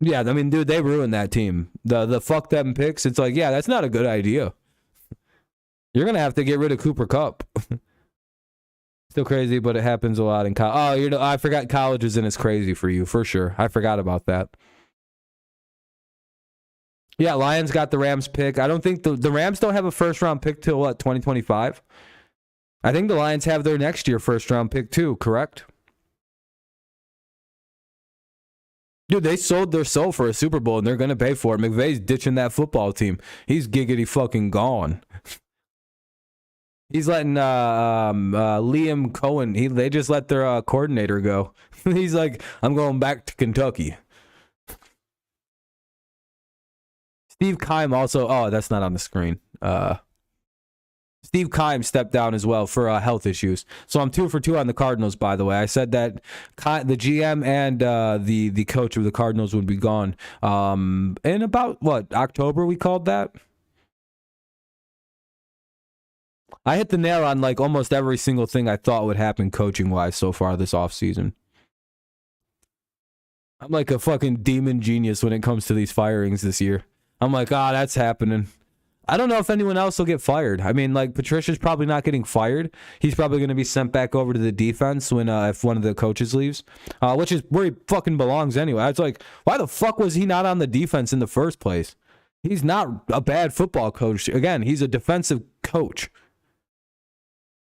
Yeah, I mean, dude, they ruined that team. The fuck them picks. It's like, yeah, that's not a good idea. You're gonna have to get rid of Cooper Kupp. Still crazy, but it happens a lot in college. Oh, I forgot college isn't as crazy for you, for sure. I forgot about that. Yeah, Lions got the Rams pick. I don't think the Rams don't have a first-round pick till, 2025? I think the Lions have their next year first-round pick too, correct? Dude, they sold their soul for a Super Bowl, and they're gonna pay for it. McVay's ditching that football team. He's giggity fucking gone. He's letting Liam Cohen. They just let their coordinator go. He's like, I'm going back to Kentucky. Steve Keim also. Oh, that's not on the screen. Steve Keim stepped down as well for health issues. So I'm 2 for 2 on the Cardinals, by the way. I said that the GM and the coach of the Cardinals would be gone in about, October we called that? I hit the nail on like almost every single thing I thought would happen coaching-wise so far this offseason. I'm like a fucking demon genius when it comes to these firings this year. I'm like, that's happening. I don't know if anyone else will get fired. I mean, like, Patricia's probably not getting fired. He's probably going to be sent back over to the defense when if one of the coaches leaves, which is where he fucking belongs anyway. It's like, why the fuck was he not on the defense in the first place? He's not a bad football coach. Again, he's a defensive coach.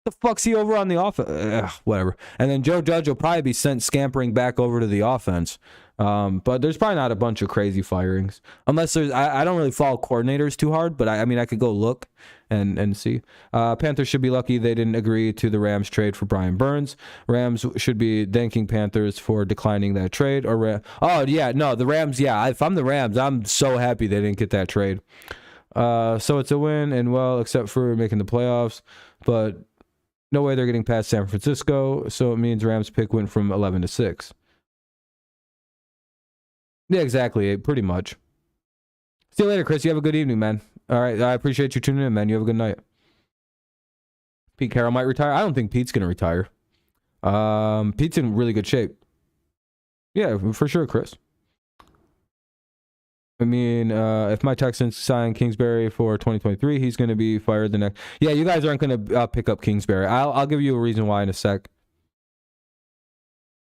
The fuck's he over on the offense? Whatever. And then Joe Judge will probably be sent scampering back over to the offense. But there's probably not a bunch of crazy firings. Unless there's, I don't really follow coordinators too hard, but I mean, I could go look and see. Panthers should be lucky they didn't agree to the Rams trade for Brian Burns. Rams should be thanking Panthers for declining that trade. The Rams, if I'm the Rams, I'm so happy they didn't get that trade. So it's a win, and except for making the playoffs, but no way they're getting past San Francisco, so it means Rams pick went from 11 to 6. Yeah, exactly. Pretty much. See you later, Chris. You have a good evening, man. All right. I appreciate you tuning in, man. You have a good night. Pete Carroll might retire. I don't think Pete's going to retire. Pete's in really good shape. Yeah, for sure, Chris. I mean, if my Texans sign Kingsbury for 2023, he's going to be fired the next. Yeah, you guys aren't going to pick up Kingsbury. I'll give you a reason why in a sec.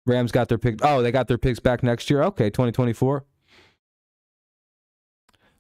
Rams got their pick. Oh, they got their picks back next year. Okay, 2024.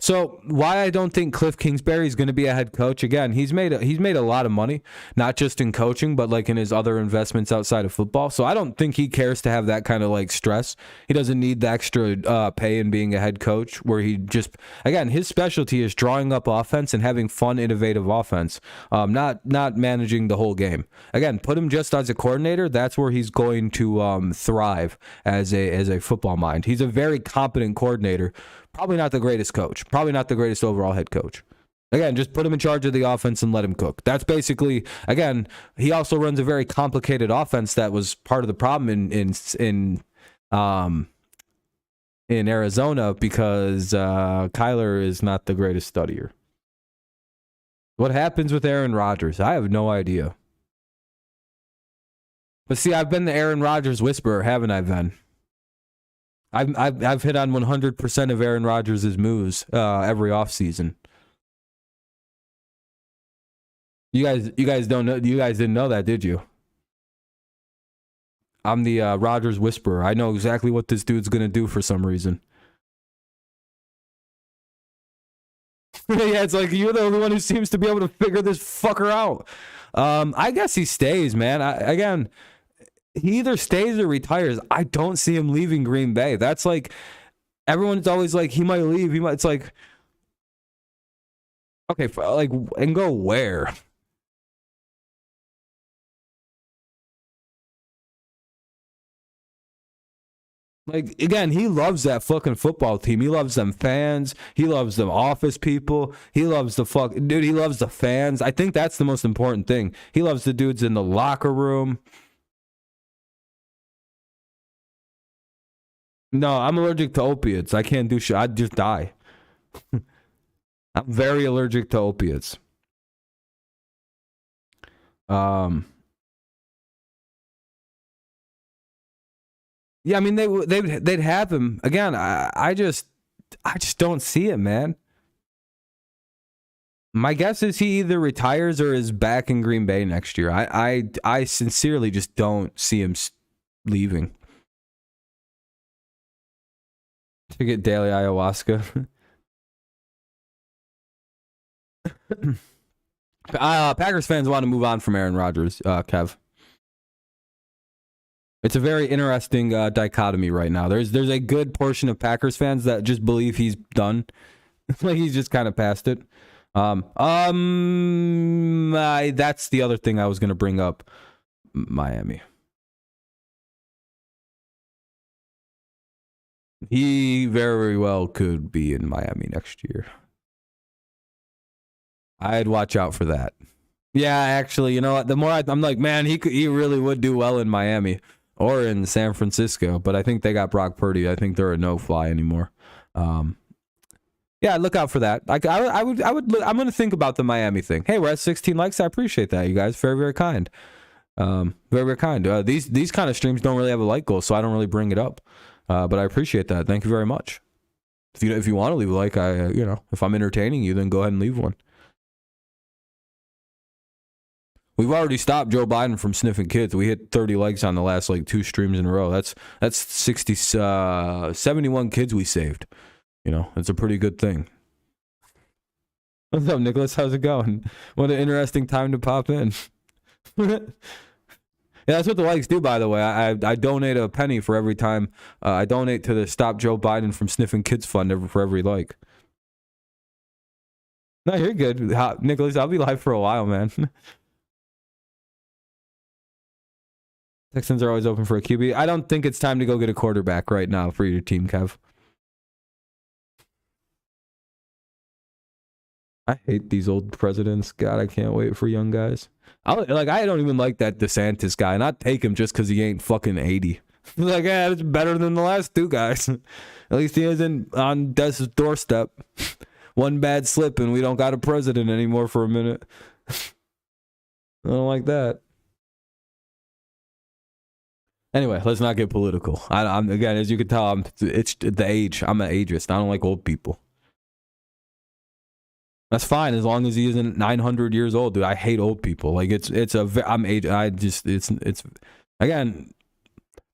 So why I don't think Cliff Kingsbury is going to be a head coach again? He's made a lot of money, not just in coaching, but like in his other investments outside of football. So I don't think he cares to have that kind of like stress. He doesn't need the extra pay in being a head coach. Where he just his specialty is drawing up offense and having fun, innovative offense. Not managing the whole game. Again, put him just as a coordinator. That's where he's going to thrive as a football mind. He's a very competent coordinator. Probably not the greatest coach. Probably not the greatest overall head coach. Again, just put him in charge of the offense and let him cook. That's basically, again, he also runs a very complicated offense that was part of the problem in Arizona because Kyler is not the greatest studier. What happens with Aaron Rodgers? I have no idea. But see, I've been the Aaron Rodgers whisperer, haven't I, Ben? I've hit on 100% of Aaron Rodgers' moves every offseason. You guys don't know. You guys didn't know that, did you? I'm the Rodgers whisperer. I know exactly what this dude's gonna do for some reason. Yeah, it's like you're the only one who seems to be able to figure this fucker out. I guess he stays, man. He either stays or retires. I don't see him leaving Green Bay. That's like, everyone's always like, he might leave. It's like, okay, like, and go where? Like, again, he loves that fucking football team. He loves them fans. He loves them office people. He loves he loves the fans. I think that's the most important thing. He loves the dudes in the locker room. No, I'm allergic to opiates. I can't do shit. I'd just die. I'm very allergic to opiates. Yeah, I mean they'd have him again. I just don't see it, man. My guess is he either retires or is back in Green Bay next year. I sincerely just don't see him leaving. To get daily ayahuasca. Packers fans want to move on from Aaron Rodgers, Kev. It's a very interesting dichotomy right now. There's a good portion of Packers fans that just believe he's done, like he's just kind of past it. That's the other thing I was gonna bring up. Miami. He very well could be in Miami next year. I'd watch out for that. Yeah, actually, you know what? The more I'm like, man, he really would do well in Miami or in San Francisco. But I think they got Brock Purdy. I think they're a no fly anymore. Yeah, look out for that. I would. I'm gonna think about the Miami thing. Hey, we're at 16 likes. I appreciate that, you guys. Very, very kind. Very, very kind. These kind of streams don't really have a like goal, so I don't really bring it up. But I appreciate that. Thank you very much. If you want to leave a like, if I'm entertaining you, then go ahead and leave one. We've already stopped Joe Biden from sniffing kids. We hit 30 likes on the last 2 streams in a row. That's 71 kids we saved. It's a pretty good thing. What's up, Nicholas? How's it going? What an interesting time to pop in. Yeah, that's what the likes do, by the way. I donate a penny for every time I donate to the Stop Joe Biden from Sniffing Kids Fund for every like. No, you're good, Nicholas. I'll be live for a while, man. Texans are always open for a QB. I don't think it's time to go get a quarterback right now for your team, Kev. I hate these old presidents. God, I can't wait for young guys. I don't even like that DeSantis guy, and I'd take him just because he ain't fucking 80. It's better than the last 2 guys. At least he isn't on death's doorstep. One bad slip, and we don't got a president anymore for a minute. I don't like that. Anyway, let's not get political. I'm again, as you can tell, it's the age. I'm an ageist. I don't like old people. That's fine as long as he isn't 900 years old, dude. I hate old people. I'm age. It's again,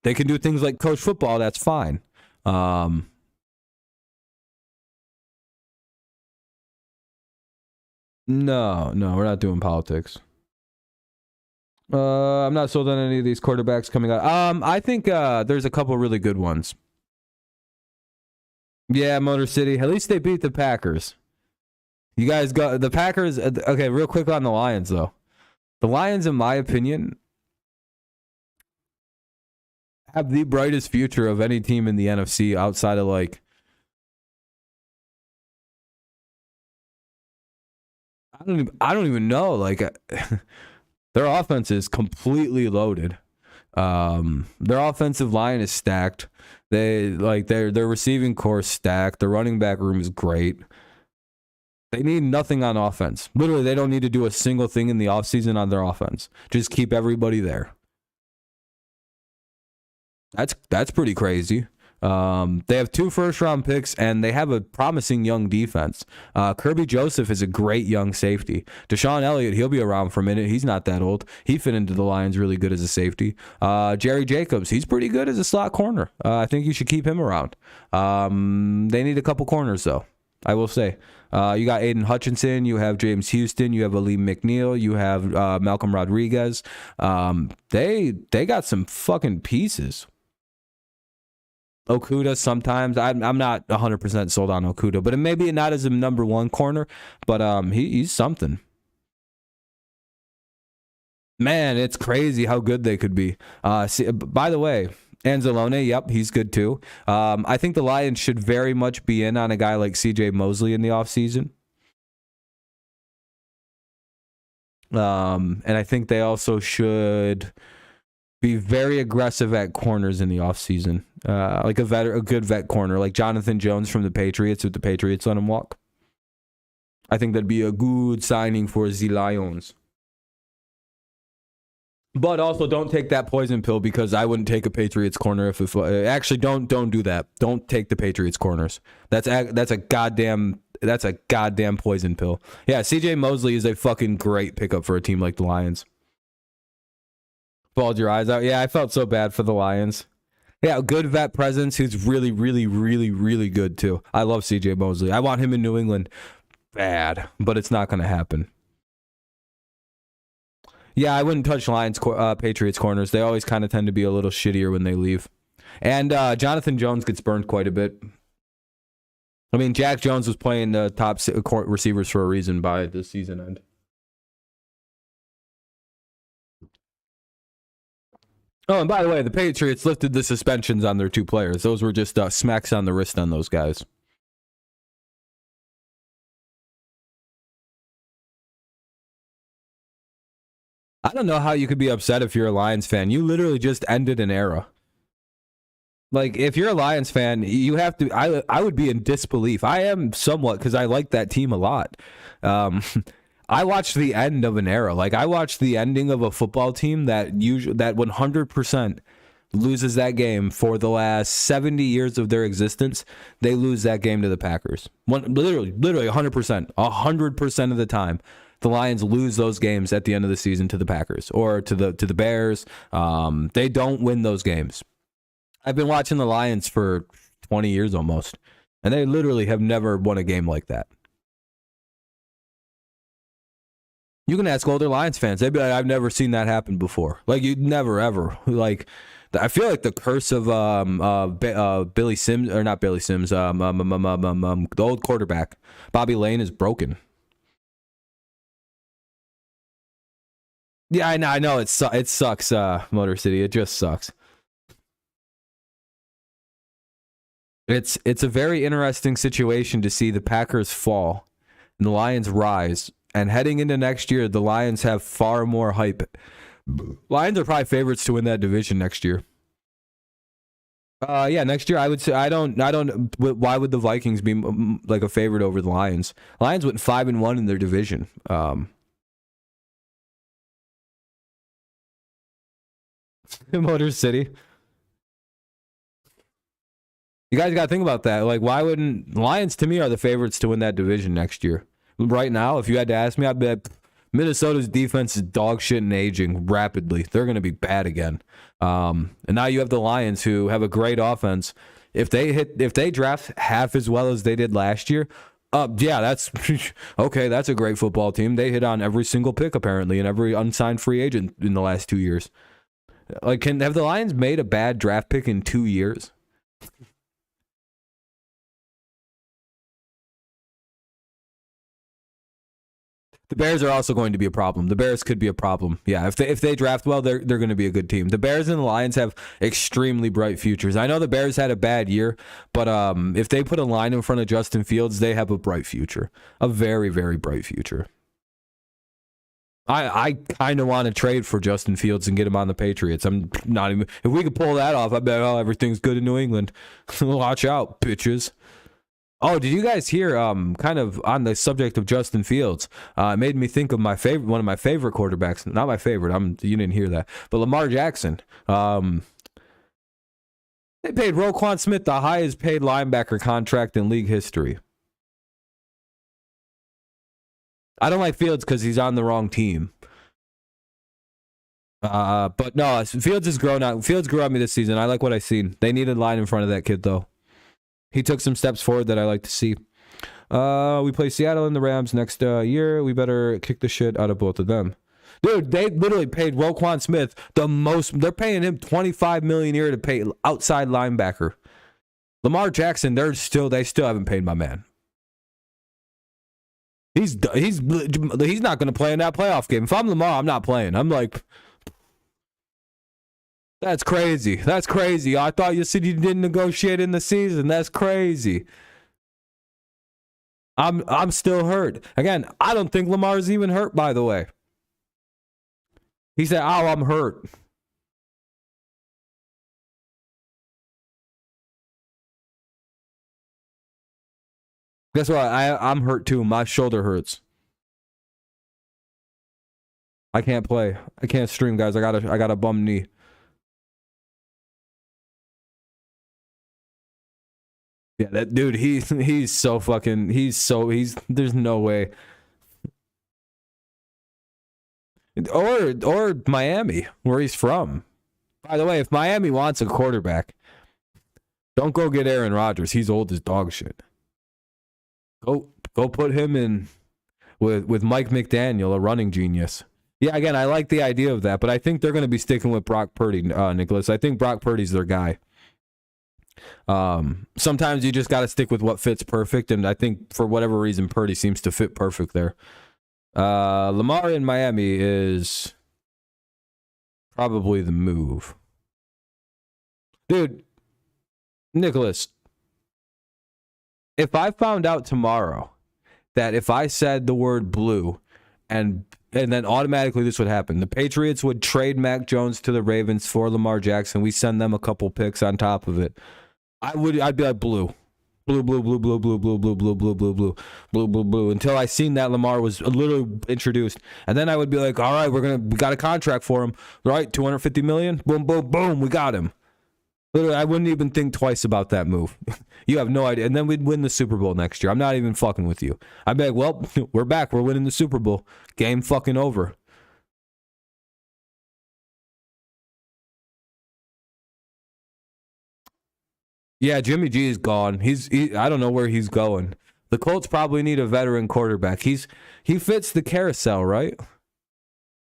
they can do things like coach football. That's fine. No, we're not doing politics. I'm not sold on any of these quarterbacks coming out. I think there's a couple really good ones. Yeah, Motor City. At least they beat the Packers. You guys got the Packers. Okay, real quick on the Lions, though. The Lions, in my opinion, have the brightest future of any team in the NFC outside of I don't even know. Their offense is completely loaded. Their offensive line is stacked. Their receiving core is stacked. The running back room is great. They need nothing on offense. Literally, they don't need to do a single thing in the offseason on their offense. Just keep everybody there. That's pretty crazy. They have 2 first-round picks, and they have a promising young defense. Kirby Joseph is a great young safety. Deshaun Elliott, he'll be around for a minute. He's not that old. He fit into the Lions really good as a safety. Jerry Jacobs, he's pretty good as a slot corner. I think you should keep him around. They need a couple corners, though, I will say. You got Aiden Hutchinson. You have James Houston. You have Aleem McNeil. You have Malcolm Rodriguez. They got some fucking pieces. Okuda sometimes. I'm not 100% sold on Okuda, but maybe not as a number 1 corner, but he's something. Man, it's crazy how good they could be. By the way, Anzalone, yep, he's good too. I think the Lions should very much be in on a guy like CJ Mosley in the offseason. And I think they also should be very aggressive at corners in the offseason. Like a good vet corner, like Jonathan Jones from the Patriots, if the Patriots let him walk. I think that'd be a good signing for the Lions. But also, don't take that poison pill, because I wouldn't take a Patriots corner actually don't do that. Don't take the Patriots corners. That's a goddamn poison pill. Yeah, CJ Mosley is a fucking great pickup for a team like the Lions. Balled your eyes out. Yeah, I felt so bad for the Lions. Yeah, good vet presence who's really, really, really, really good too. I love CJ Mosley. I want him in New England bad, but it's not going to happen. Yeah, I wouldn't touch Patriots corners. They always kind of tend to be a little shittier when they leave. And Jonathan Jones gets burned quite a bit. I mean, Jack Jones was playing the top receivers for a reason by the season end. Oh, and by the way, the Patriots lifted the suspensions on their 2 players. Those were just smacks on the wrist on those guys. I don't know how you could be upset if you're a Lions fan. You literally just ended an era. Like, if you're a Lions fan, you have to. I would be in disbelief. I am somewhat, because I like that team a lot. I watched the end of an era. Like, I watched the ending of a football team that 100% loses that game for the last 70 years of their existence. They lose that game to the Packers. Literally 100%. 100% of the time, the Lions lose those games at the end of the season to the Packers or to the Bears. They don't win those games. I've been watching the Lions for 20 years almost, and they literally have never won a game like that. You can ask older Lions fans. They'd be like, I've never seen that happen before. Like, you'd never, ever. Like, I feel like the curse of Billy Sims, or not Billy Sims, the old quarterback, Bobby Lane, is broken. Yeah, I know. It sucks, Motor City. It just sucks. It's a very interesting situation to see the Packers fall and the Lions rise. And heading into next year, the Lions have far more hype. Lions are probably favorites to win that division next year. Yeah, next year I would say I don't. Why would the Vikings be like a favorite over the Lions? Lions went 5-1 in their division. Motor City. You guys got to think about that. Like, why wouldn't Lions, to me, are the favorites to win that division next year? Right now, if you had to ask me, I'd bet Minnesota's defense is dog shit and aging rapidly. They're going to be bad again. And now you have the Lions, who have a great offense. If they draft half as well as they did last year, yeah, that's okay. That's a great football team. They hit on every single pick apparently, and every unsigned free agent in the last 2 years. Like, have the Lions made a bad draft pick in 2 years? The Bears are also going to be a problem. The Bears could be a problem. Yeah, if they draft well, they're going to be a good team. The Bears and the Lions have extremely bright futures. I know the Bears had a bad year, but if they put a line in front of Justin Fields, they have a bright future. A very, very bright future. I kind of want to trade for Justin Fields and get him on the Patriots. I'm not even. If we could pull that off, I bet everything's good in New England. Watch out, bitches. Oh, did you guys hear? Kind of on the subject of Justin Fields, it made me think of one of my favorite quarterbacks. Not my favorite. You didn't hear that, but Lamar Jackson. They paid Roquan Smith the highest paid linebacker contract in league history. I don't like Fields because he's on the wrong team. But no, Fields has grown out. Fields grew on me this season. I like what I've seen. They needed a line in front of that kid, though. He took some steps forward that I like to see. We play Seattle and the Rams next year. We better kick the shit out of both of them. Dude, they literally paid Roquan Smith the most. They're paying him $25 million a year to pay outside linebacker. Lamar Jackson, they still haven't paid my man. He's not going to play in that playoff game. If I'm Lamar, I'm not playing. I'm like, that's crazy. That's crazy. I thought you said you didn't negotiate in the season. That's crazy. I'm still hurt. Again, I don't think Lamar's even hurt, by the way. He said, "Oh, I'm hurt." Guess what? I'm hurt too. My shoulder hurts. I can't play. I can't stream, guys. I got a bum knee. Yeah, that dude, he's so fucking there's no way. Or Miami, where he's from. By the way, if Miami wants a quarterback, don't go get Aaron Rodgers. He's old as dog shit. Go put him in with Mike McDaniel, a running genius. Yeah, again, I like the idea of that, but I think they're going to be sticking with Brock Purdy, Nicholas. I think Brock Purdy's their guy. Sometimes you just got to stick with what fits perfect, and I think for whatever reason, Purdy seems to fit perfect there. Lamar in Miami is probably the move. Dude, Nicholas, if I found out tomorrow that if I said the word blue and then automatically this would happen, the Patriots would trade Mac Jones to the Ravens for Lamar Jackson, we send them a couple picks on top of it, I'd be like blue. Blue, blue, blue, blue, blue, blue, blue, blue, blue, blue, blue, blue, blue, blue, until I seen that Lamar was literally introduced. And then I would be like, all right, we got a contract for him. Right? $250 million? Boom, boom, boom, we got him. Literally, I wouldn't even think twice about that move. You have no idea. And then we'd win the Super Bowl next year. I'm not even fucking with you. I'd be like, well, we're back. We're winning the Super Bowl. Game fucking over. Yeah, Jimmy G is gone. I don't know where he's going. The Colts probably need a veteran quarterback. He fits the carousel, right?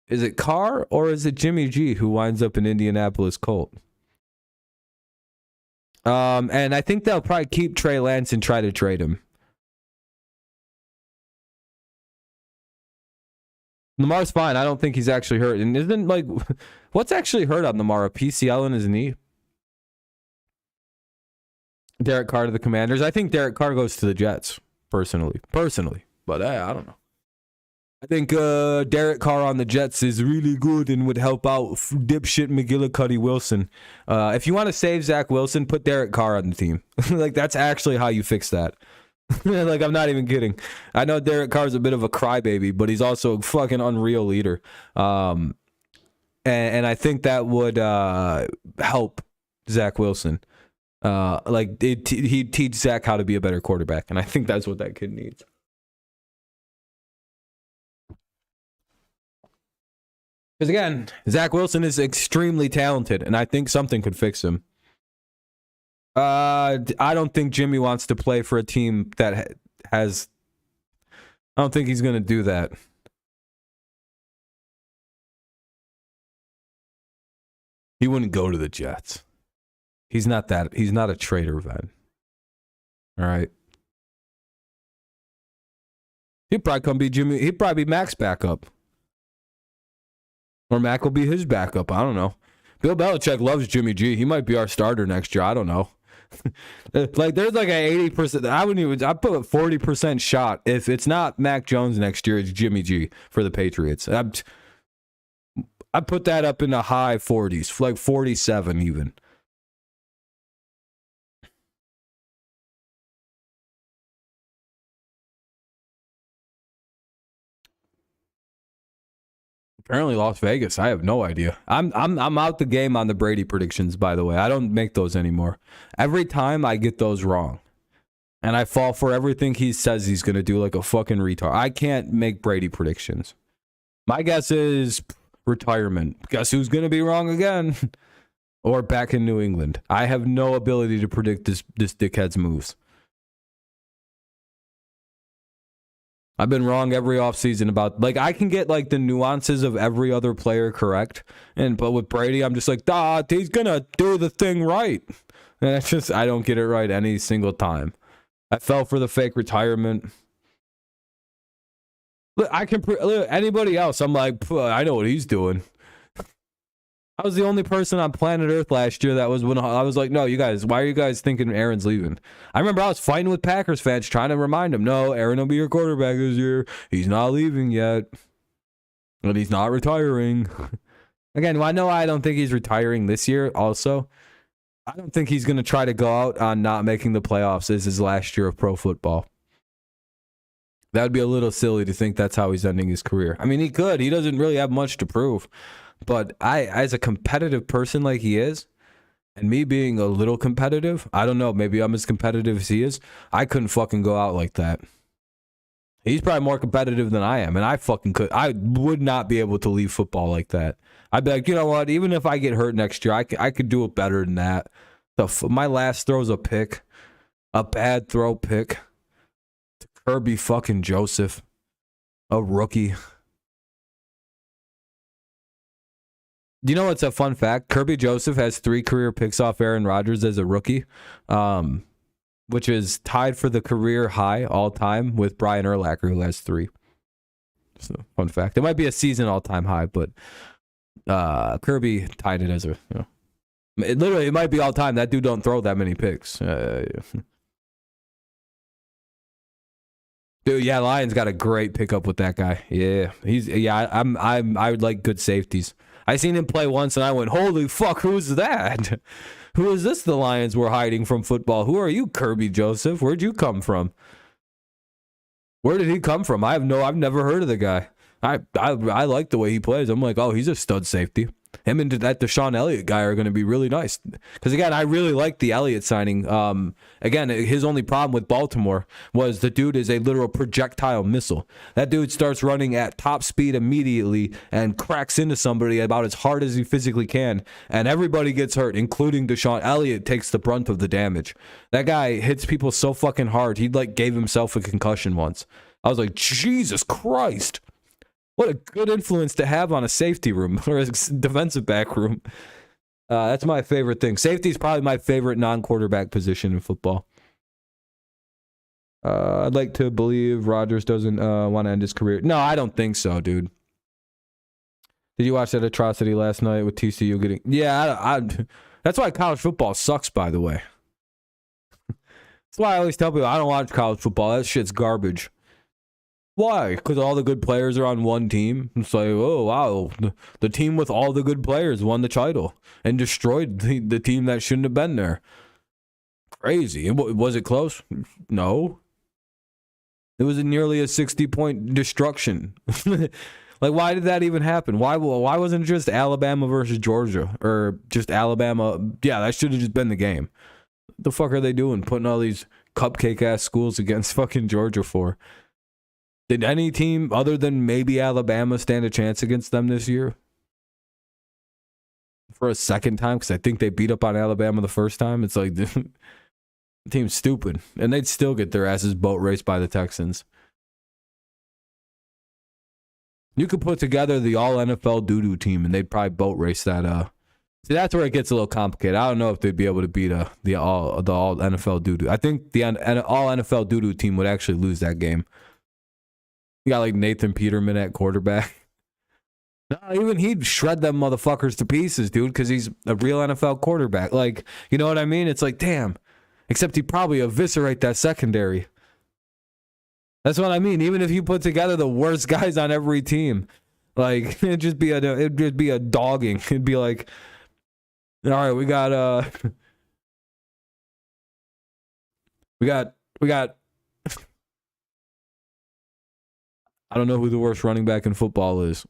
Is it Carr or is it Jimmy G who winds up in Indianapolis Colt? And I think they'll probably keep Trey Lance and try to trade him. Lamar's fine. I don't think he's actually hurt. And isn't like, what's actually hurt on Lamar? A PCL in his knee? Derek Carr to the Commanders. I think Derek Carr goes to the Jets, personally. But I don't know. I think Derek Carr on the Jets is really good and would help out dipshit McGillicuddy Wilson. If you want to save Zach Wilson, put Derek Carr on the team. Like, that's actually how you fix that. Like, I'm not even kidding. I know Derek Carr's a bit of a crybaby, but he's also a fucking unreal leader. And I think that would help Zach Wilson. He'd teach Zach how to be a better quarterback, and I think that's what that kid needs. Because again, Zach Wilson is extremely talented, and I think something could fix him. I don't think Jimmy wants to play for a team that has. I don't think he's going to do that. He wouldn't go to the Jets. He's not a traitor, Ven. All right. He'd probably come be Jimmy. He'd probably be Mac's backup. Or Mac will be his backup. I don't know. Bill Belichick loves Jimmy G. He might be our starter next year. I don't know. Like, there's like a 80%. I put a 40% shot. If it's not Mac Jones next year, it's Jimmy G for the Patriots. I put that up in the high 40s, like 47 even. Apparently Las Vegas. I have no idea. I'm out the game on the Brady predictions, by the way. I don't make those anymore. Every time I get those wrong. And I fall for everything he says he's going to do like a fucking retard. I can't make Brady predictions. My guess is retirement. Guess who's going to be wrong again? Or back in New England. I have no ability to predict this dickhead's moves. I've been wrong every offseason about, like, I can get like the nuances of every other player correct, but with Brady, I'm just like, he's gonna do the thing right. And it's just, I don't get it right any single time. I fell for the fake retirement. Look, anybody else, I'm like, I know what he's doing. I was the only person on planet Earth last year that was when I was like, no, you guys, why are you guys thinking Aaron's leaving? I remember I was fighting with Packers fans trying to remind them, no, Aaron will be your quarterback this year. He's not leaving yet. And he's not retiring. Again, I know I don't think he's retiring this year also. I don't think he's going to try to go out on not making the playoffs as his last year of pro football. That would be a little silly to think that's how he's ending his career. I mean, he could. He doesn't really have much to prove. But as a competitive person like he is, and me being a little competitive, I don't know, maybe I'm as competitive as he is, I couldn't fucking go out like that. He's probably more competitive than I am, and I would not be able to leave football like that. I'd be like, you know what, even if I get hurt next year, I could do it better than that. My last throw's a pick, a bad throw pick to Kirby fucking Joseph, a rookie. You know what's a fun fact? Kirby Joseph has 3 career picks off Aaron Rodgers as a rookie, which is tied for the career high all time with Brian Urlacher, who has 3. So, fun fact. It might be a season all time high, but Kirby tied it as a, it might be all time. That dude don't throw that many picks. Dude, yeah, Lions got a great pickup with that guy. Yeah, I would like good safeties. I seen him play once and I went, holy fuck, who's that? Who is this the Lions were hiding from football? Who are you, Kirby Joseph? Where'd you come from? Where did he come from? I've never heard of the guy. I like the way he plays. I'm like, oh, he's a stud safety. Him and that Deshaun Elliott guy are going to be really nice. Because, again, I really like the Elliott signing. Again, his only problem with Baltimore was the dude is a literal projectile missile. That dude starts running at top speed immediately and cracks into somebody about as hard as he physically can. And everybody gets hurt, including Deshaun. Elliott takes the brunt of the damage. That guy hits people so fucking hard, he gave himself a concussion once. I was like, Jesus Christ. What a good influence to have on a safety room or a defensive back room. That's my favorite thing. Safety is probably my favorite non-quarterback position in football. I'd like to believe Rodgers doesn't want to end his career. No, I don't think so, dude. Did you watch that atrocity last night with TCU getting... Yeah, that's why college football sucks, by the way. That's why I always tell people I don't watch college football. That shit's garbage. Why? Because all the good players are on one team. It's like, oh, wow. The team with all the good players won the title and destroyed the team that shouldn't have been there. Crazy. Was it close? No. It was nearly a 60-point destruction. Like, why did that even happen? Why wasn't it just Alabama versus Georgia? Or just Alabama? Yeah, that should have just been the game. What the fuck are they doing? Putting all these cupcake-ass schools against fucking Georgia for? Did any team other than maybe Alabama stand a chance against them this year? For a second time? Because I think they beat up on Alabama the first time. It's like, the team's stupid. And they'd still get their asses boat raced by the Texans. You could put together the all-NFL doo-doo team, and they'd probably boat race that. See, that's where it gets a little complicated. I don't know if they'd be able to beat the all-NFL doo-doo. I think the all-NFL doo-doo team would actually lose that game. You got like Nathan Peterman at quarterback. No, even he'd shred them motherfuckers to pieces, dude, because he's a real NFL quarterback. Like, you know what I mean? It's like, damn. Except he'd probably eviscerate that secondary. That's what I mean. Even if you put together the worst guys on every team, like it'd just be a dogging. It'd be like, all right, we got I don't know who the worst running back in football is.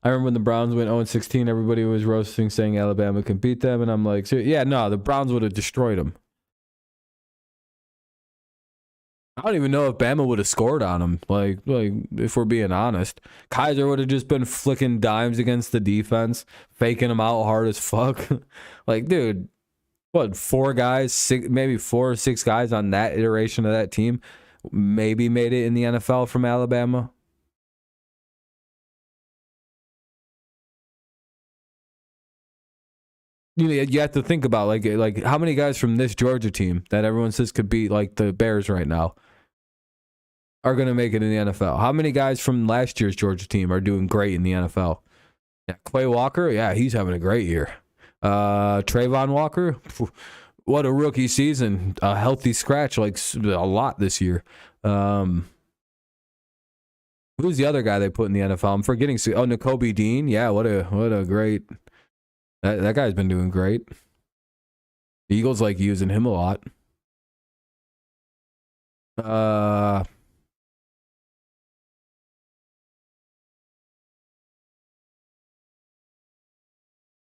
I remember when the Browns went 0-16, everybody was roasting, saying Alabama can beat them, and I'm like, yeah, no, the Browns would have destroyed them. I don't even know if Bama would have scored on them. Like if we're being honest, Kaiser would have just been flicking dimes against the defense, faking them out hard as fuck. Like, dude. What, 4 guys, maybe 4 or 6 guys on that iteration of that team maybe made it in the NFL from Alabama? You have to think about like how many guys from this Georgia team that everyone says could beat like the Bears right now are going to make it in the NFL. How many guys from last year's Georgia team are doing great in the NFL? Yeah, Quay Walker, yeah, he's having a great year. Trayvon Walker, what a rookie season. A healthy scratch, like a lot this year. Who's the other guy they put in the NFL? I'm forgetting. Oh, Nakobe Dean. Yeah, what a great. That guy's been doing great. The Eagles like using him a lot.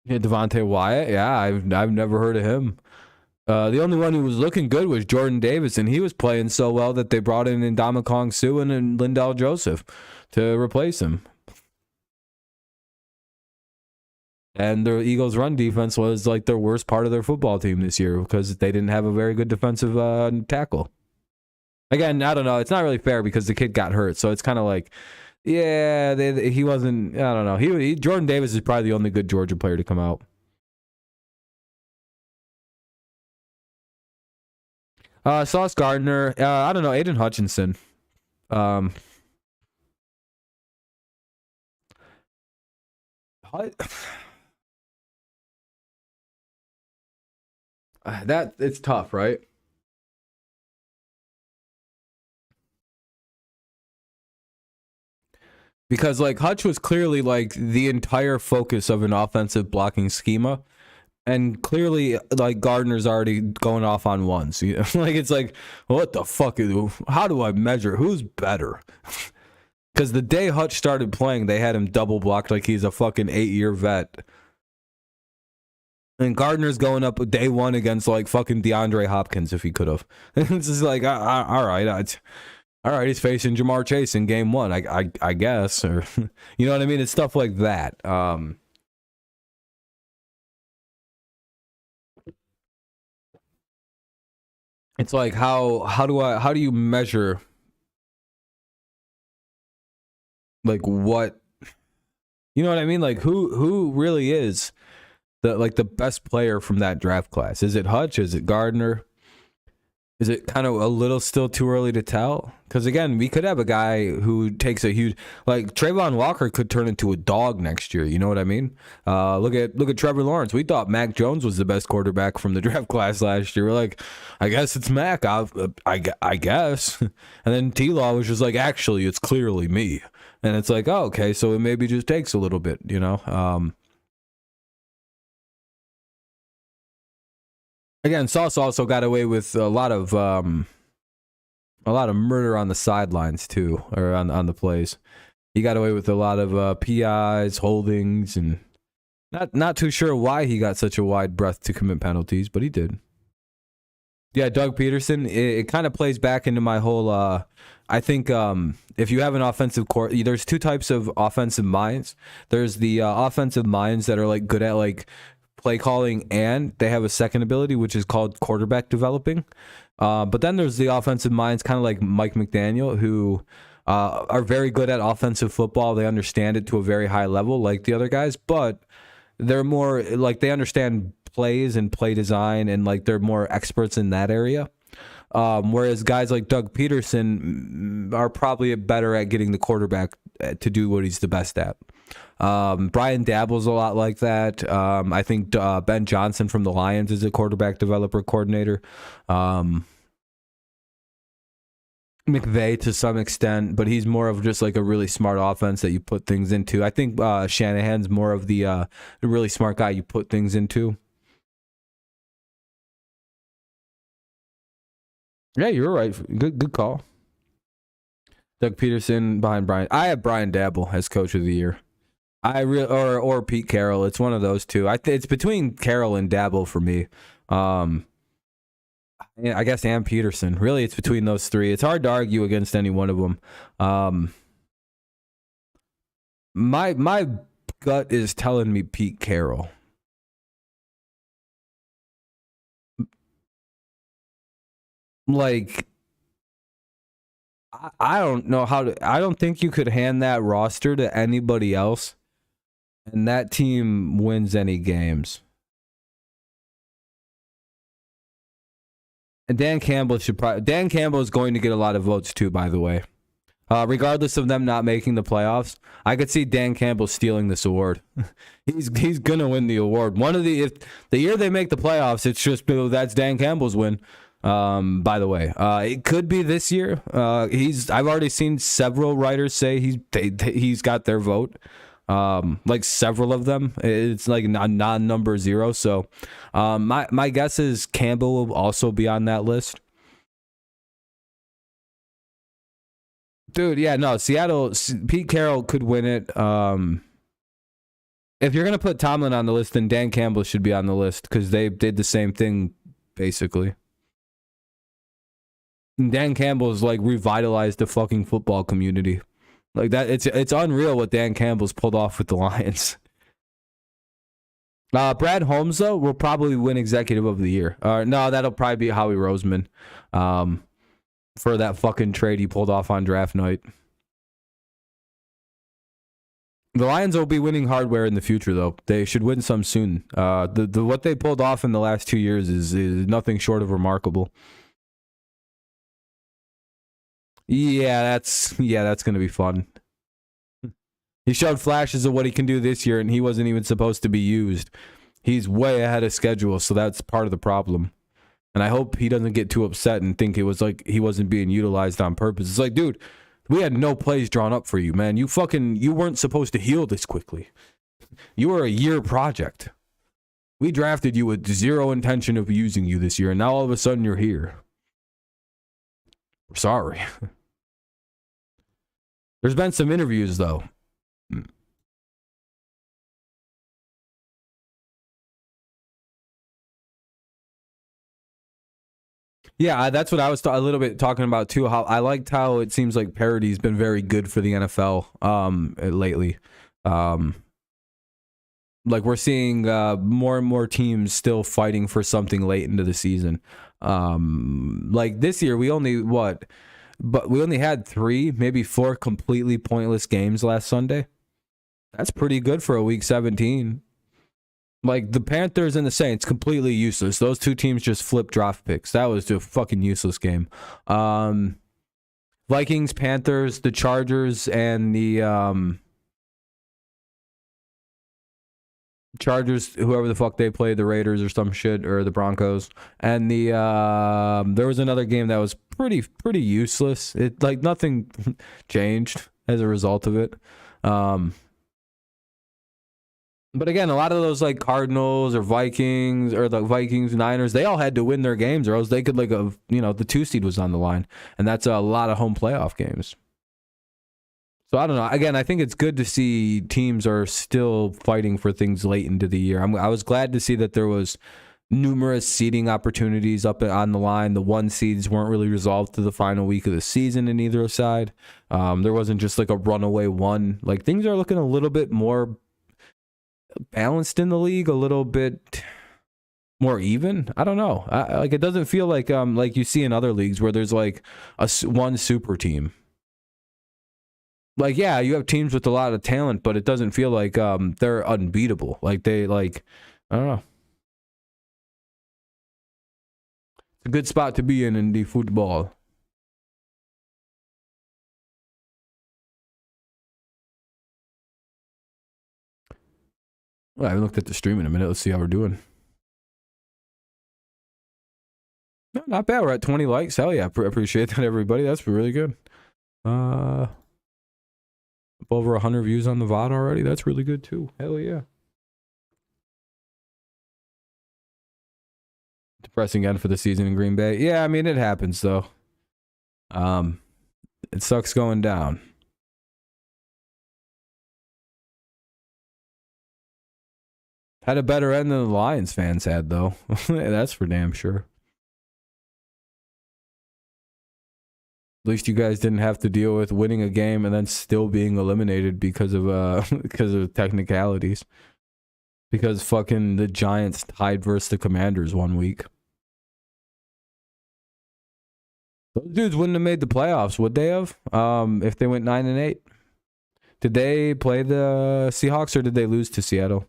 Yeah, Devontae Wyatt. Yeah, I've never heard of him. The only one who was looking good was Jordan Davis, and he was playing so well that they brought in Ndamukong Suh and Lindell Joseph to replace him. And the Eagles' run defense was like their worst part of their football team this year because they didn't have a very good defensive tackle. Again, I don't know. It's not really fair because the kid got hurt, so it's kind of like Yeah, he wasn't. I don't know. Jordan Davis is probably the only good Georgia player to come out. Sauce Gardner. I don't know. Aiden Hutchinson. Um, that it's tough, right? Because like Hutch was clearly like the entire focus of an offensive blocking schema. And clearly, like Gardner's already going off on ones. You know? Like it's like, what the fuck? How do I measure who's better? Because the day Hutch started playing, they had him double blocked like he's a fucking 8-year vet. And Gardner's going up day one against like fucking DeAndre Hopkins if he could have. It's just like, all right, all right. He's facing Jamar Chase in game one, I guess, or you know what I mean. It's stuff like that. It's like how do you measure like what you know what I mean? Like who really is the best player from that draft class? Is it Hutch? Is it Gardner? Is it kind of a little still too early to tell? Because again, we could have a guy who takes a huge like Trayvon Walker could turn into a dog next year. You know what I mean? Look at Trevor Lawrence. We thought Mac Jones was the best quarterback from the draft class last year. We're like, I guess it's Mac. I guess. And then T-Law was just like, actually, it's clearly me. And it's like, oh, okay, so it maybe just takes a little bit, you know. Again, Sauce also got away with a lot of murder on the sidelines too, or on the plays. He got away with a lot of PIs, holdings, and not too sure why he got such a wide breadth to commit penalties, but he did. Yeah, Doug Peterson. It kind of plays back into my whole. I think if you have an offensive court, there's two types of offensive minds. There's the offensive minds that are like good at like play calling, and they have a second ability which is called quarterback developing. But then there's the offensive minds, kind of like Mike McDaniel, who are very good at offensive football. They understand it to a very high level, like the other guys, but they're more like they understand plays and play design, and like they're more experts in that area. Whereas guys like Doug Peterson are probably better at getting the quarterback to do what he's the best at. Brian Dabble's a lot like that. I think Ben Johnson from the Lions is a quarterback developer coordinator. McVay to some extent, but he's more of just like a really smart offense that you put things into. I think Shanahan's more of the really smart guy you put things into. Yeah, you're right. Good call. Doug Peterson behind Brian. I have Brian Dabble as coach of the year. Or Pete Carroll. It's one of those two. It's between Carroll and Dabble for me. I guess and Peterson. Really, it's between those three. It's hard to argue against any one of them. My gut is telling me Pete Carroll. Like, I don't know how to. I don't think you could hand that roster to anybody else, and that team wins any games. And Dan Campbell is going to get a lot of votes too, by the way. Regardless of them not making the playoffs, I could see Dan Campbell stealing this award. he's gonna win the award. If the year they make the playoffs, it's just that's Dan Campbell's win. By the way, it could be this year. I've already seen several writers say he's got their vote. Like several of them, it's like a non-number zero. So, my guess is Campbell will also be on that list. Dude, yeah, no, Pete Carroll could win it. If you're gonna put Tomlin on the list, then Dan Campbell should be on the list because they did the same thing, basically. Dan Campbell's like revitalized the fucking football community. Like that, it's unreal what Dan Campbell's pulled off with the Lions. Brad Holmes though will probably win Executive of the Year. No, that'll probably be Howie Roseman. For that fucking trade he pulled off on draft night. The Lions will be winning hardware in the future, though. They should win some soon. The what they pulled off in the last 2 years is nothing short of remarkable. Yeah, that's gonna be fun. He showed flashes of what he can do this year, and he wasn't even supposed to be used. He's way ahead of schedule, so that's part of the problem. And I hope he doesn't get too upset and think it was like he wasn't being utilized on purpose. It's like, dude, we had no plays drawn up for you, man. You weren't supposed to heal this quickly. You were a year project. We drafted you with zero intention of using you this year, and now all of a sudden you're here. We're sorry. There's been some interviews, though. Yeah, that's what I was a little bit talking about too. How I liked how it seems like parody's been very good for the NFL lately. Like we're seeing more and more teams still fighting for something late into the season. Like this year, we only had 3, maybe 4 completely pointless games last Sunday. That's pretty good for a week 17. Like the Panthers and the Saints, completely useless. Those 2 teams just flipped draft picks. That was a fucking useless game. Vikings, Panthers, the Chargers, and the Chargers, whoever the fuck they played, the Raiders or some shit, or the Broncos. And the there was another game that was pretty useless. It like nothing changed as a result of it. But again, a lot of those like Cardinals or Vikings or the Vikings, Niners, they all had to win their games or else they could the 2 seed was on the line. And that's a lot of home playoff games. So I don't know. Again, I think it's good to see teams are still fighting for things late into the year. I was glad to see that there was numerous seeding opportunities up on the line. The 1 seeds weren't really resolved to the final week of the season in either side. There wasn't just like a runaway one. Like things are looking a little bit more balanced in the league, a little bit more even. I don't know. Like it doesn't feel like you see in other leagues where there's like one super team. Like yeah, you have teams with a lot of talent, but it doesn't feel like they're unbeatable. Like I don't know. It's a good spot to be in the football. Well, I haven't looked at the stream in a minute. Let's see how we're doing. No, not bad. We're at 20 likes. Hell yeah. Appreciate that, everybody. That's really good. Over 100 views on the VOD already. That's really good, too. Hell yeah. Depressing end for the season in Green Bay. Yeah, I mean, it happens, though. It sucks going down. Had a better end than the Lions fans had, though. That's for damn sure. At least you guys didn't have to deal with winning a game and then still being eliminated because of technicalities. Because fucking the Giants tied versus the Commanders 1 week. Those dudes wouldn't have made the playoffs, would they have? If they went 9-8. Did they play the Seahawks or did they lose to Seattle?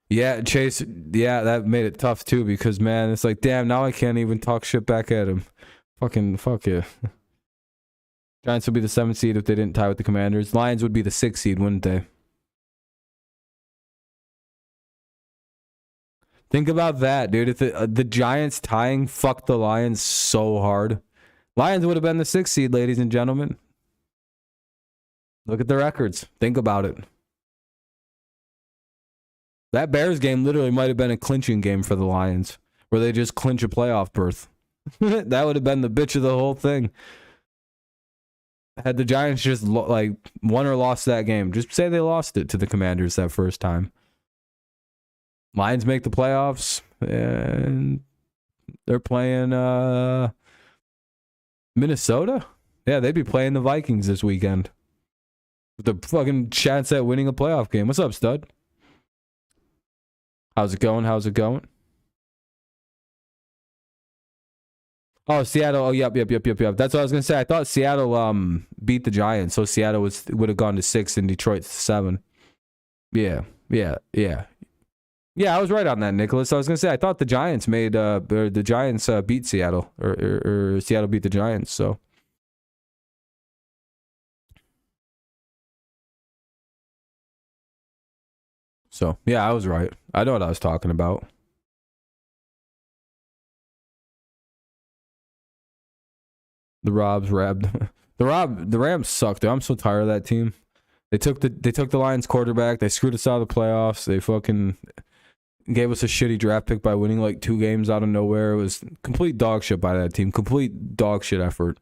Yeah, Chase. Yeah, that made it tough too because man, it's like damn. Now I can't even talk shit back at him. Fucking fuck yeah. Giants would be the 7th seed if they didn't tie with the Commanders. Lions would be the 6th seed, wouldn't they? Think about that, dude. If the Giants tying fucked the Lions so hard, Lions would have been the 6th seed, ladies and gentlemen. Look at the records. Think about it. That Bears game literally might have been a clinching game for the Lions, where they just clinch a playoff berth. That would have been the bitch of the whole thing. Had the Giants just won or lost that game, just say they lost it to the Commanders that first time. Lions make the playoffs, and they're playing Minnesota. Yeah, they'd be playing the Vikings this weekend. With the fucking chance at winning a playoff game. What's up, stud? How's it going? Oh, Seattle. Oh, yep. That's what I was gonna say. I thought Seattle beat the Giants, so Seattle would have gone to 6 and Detroit to 7. Yeah, yeah. Yeah, I was right on that, Nicholas. I was gonna say I thought the Giants beat Seattle, or Seattle beat the Giants. So yeah, I was right. I know what I was talking about. The Robs rabbed. The Rams sucked. Dude. I'm so tired of that team. They took the Lions quarterback. They screwed us out of the playoffs. They fucking gave us a shitty draft pick by winning like 2 games out of nowhere. It was complete dog shit by that team. Complete dog shit effort.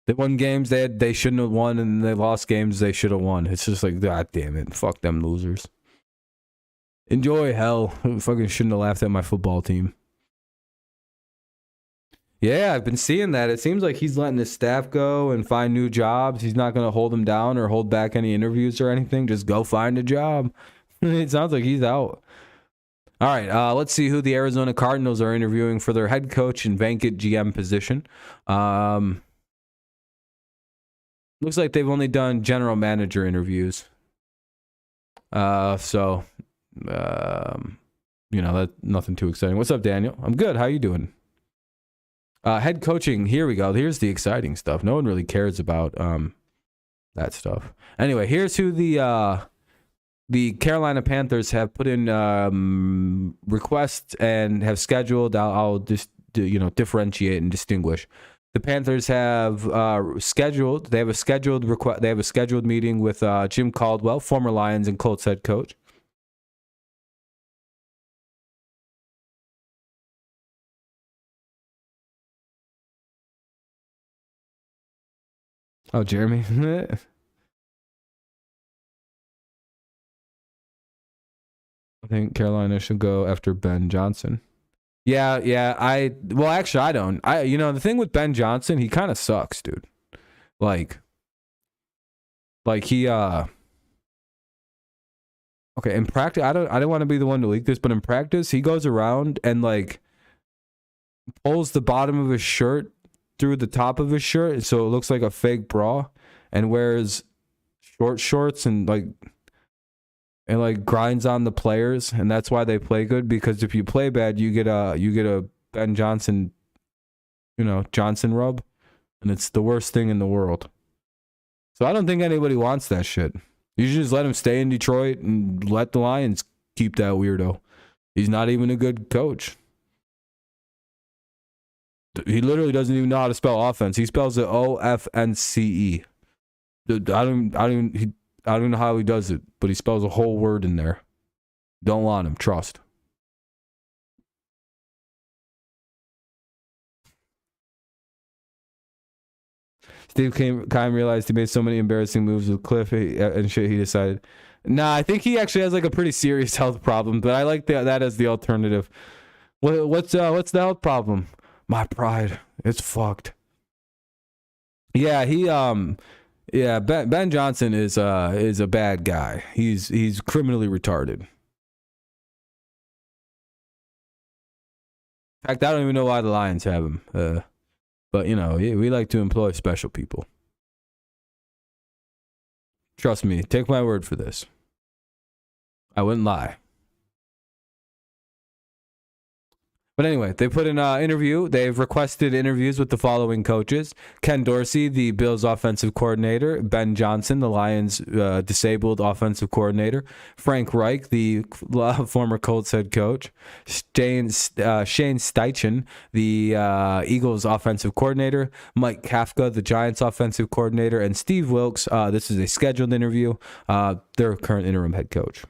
They won games they shouldn't have won, and they lost games they should have won. It's just like, God damn it. Fuck them losers. Enjoy hell. Fucking shouldn't have laughed at my football team. Yeah, I've been seeing that. It seems like he's letting his staff go and find new jobs. He's not going to hold them down or hold back any interviews or anything. Just go find a job. It sounds like he's out. All right, let's see who the Arizona Cardinals are interviewing for their head coach and vacant GM position. Looks like they've only done general manager interviews. So, that's nothing too exciting. What's up, Daniel? I'm good. How you doing? Head coaching. Here we go. Here's the exciting stuff. No one really cares about that stuff. Anyway, here's who the Carolina Panthers have put in requests and have scheduled. I'll just differentiate and distinguish. The Panthers have scheduled. They have a scheduled request. They have a scheduled meeting with Jim Caldwell, former Lions and Colts head coach. Oh, Jeremy. I think Carolina should go after Ben Johnson. Yeah. Actually, I don't. The thing with Ben Johnson, he kind of sucks, dude. Like he okay, in practice, I don't want to be the one to leak this, but in practice, he goes around and like pulls the bottom of his shirt through the top of his shirt so it looks like a fake bra, and wears short shorts and grinds on the players, and that's why they play good, because if you play bad, you get a Ben Johnson, Johnson rub, and it's the worst thing in the world. So I don't think anybody wants that shit. You should just let him stay in Detroit and let the Lions keep that weirdo. He's not even a good coach. He literally doesn't even know how to spell offense. He spells it OFNCE. I don't know how he does it, but he spells a whole word in there. Don't want him. Trust. Steve Keim realized he made so many embarrassing moves with Cliff and shit. He decided, nah, I think he actually has like a pretty serious health problem, but I like that as the alternative. What's the health problem? My pride. It's fucked. Yeah, Ben Johnson is a bad guy. He's criminally retarded. In fact, I don't even know why the Lions have him. But we like to employ special people. Trust me, take my word for this. I wouldn't lie. But anyway, they put in an interview. They've requested interviews with the following coaches: Ken Dorsey, the Bills offensive coordinator; Ben Johnson, the Lions disabled offensive coordinator; Frank Reich, the former Colts head coach; Shane Steichen, the Eagles offensive coordinator; Mike Kafka, the Giants offensive coordinator; and Steve Wilkes. This is a scheduled interview. Their current interim head coach.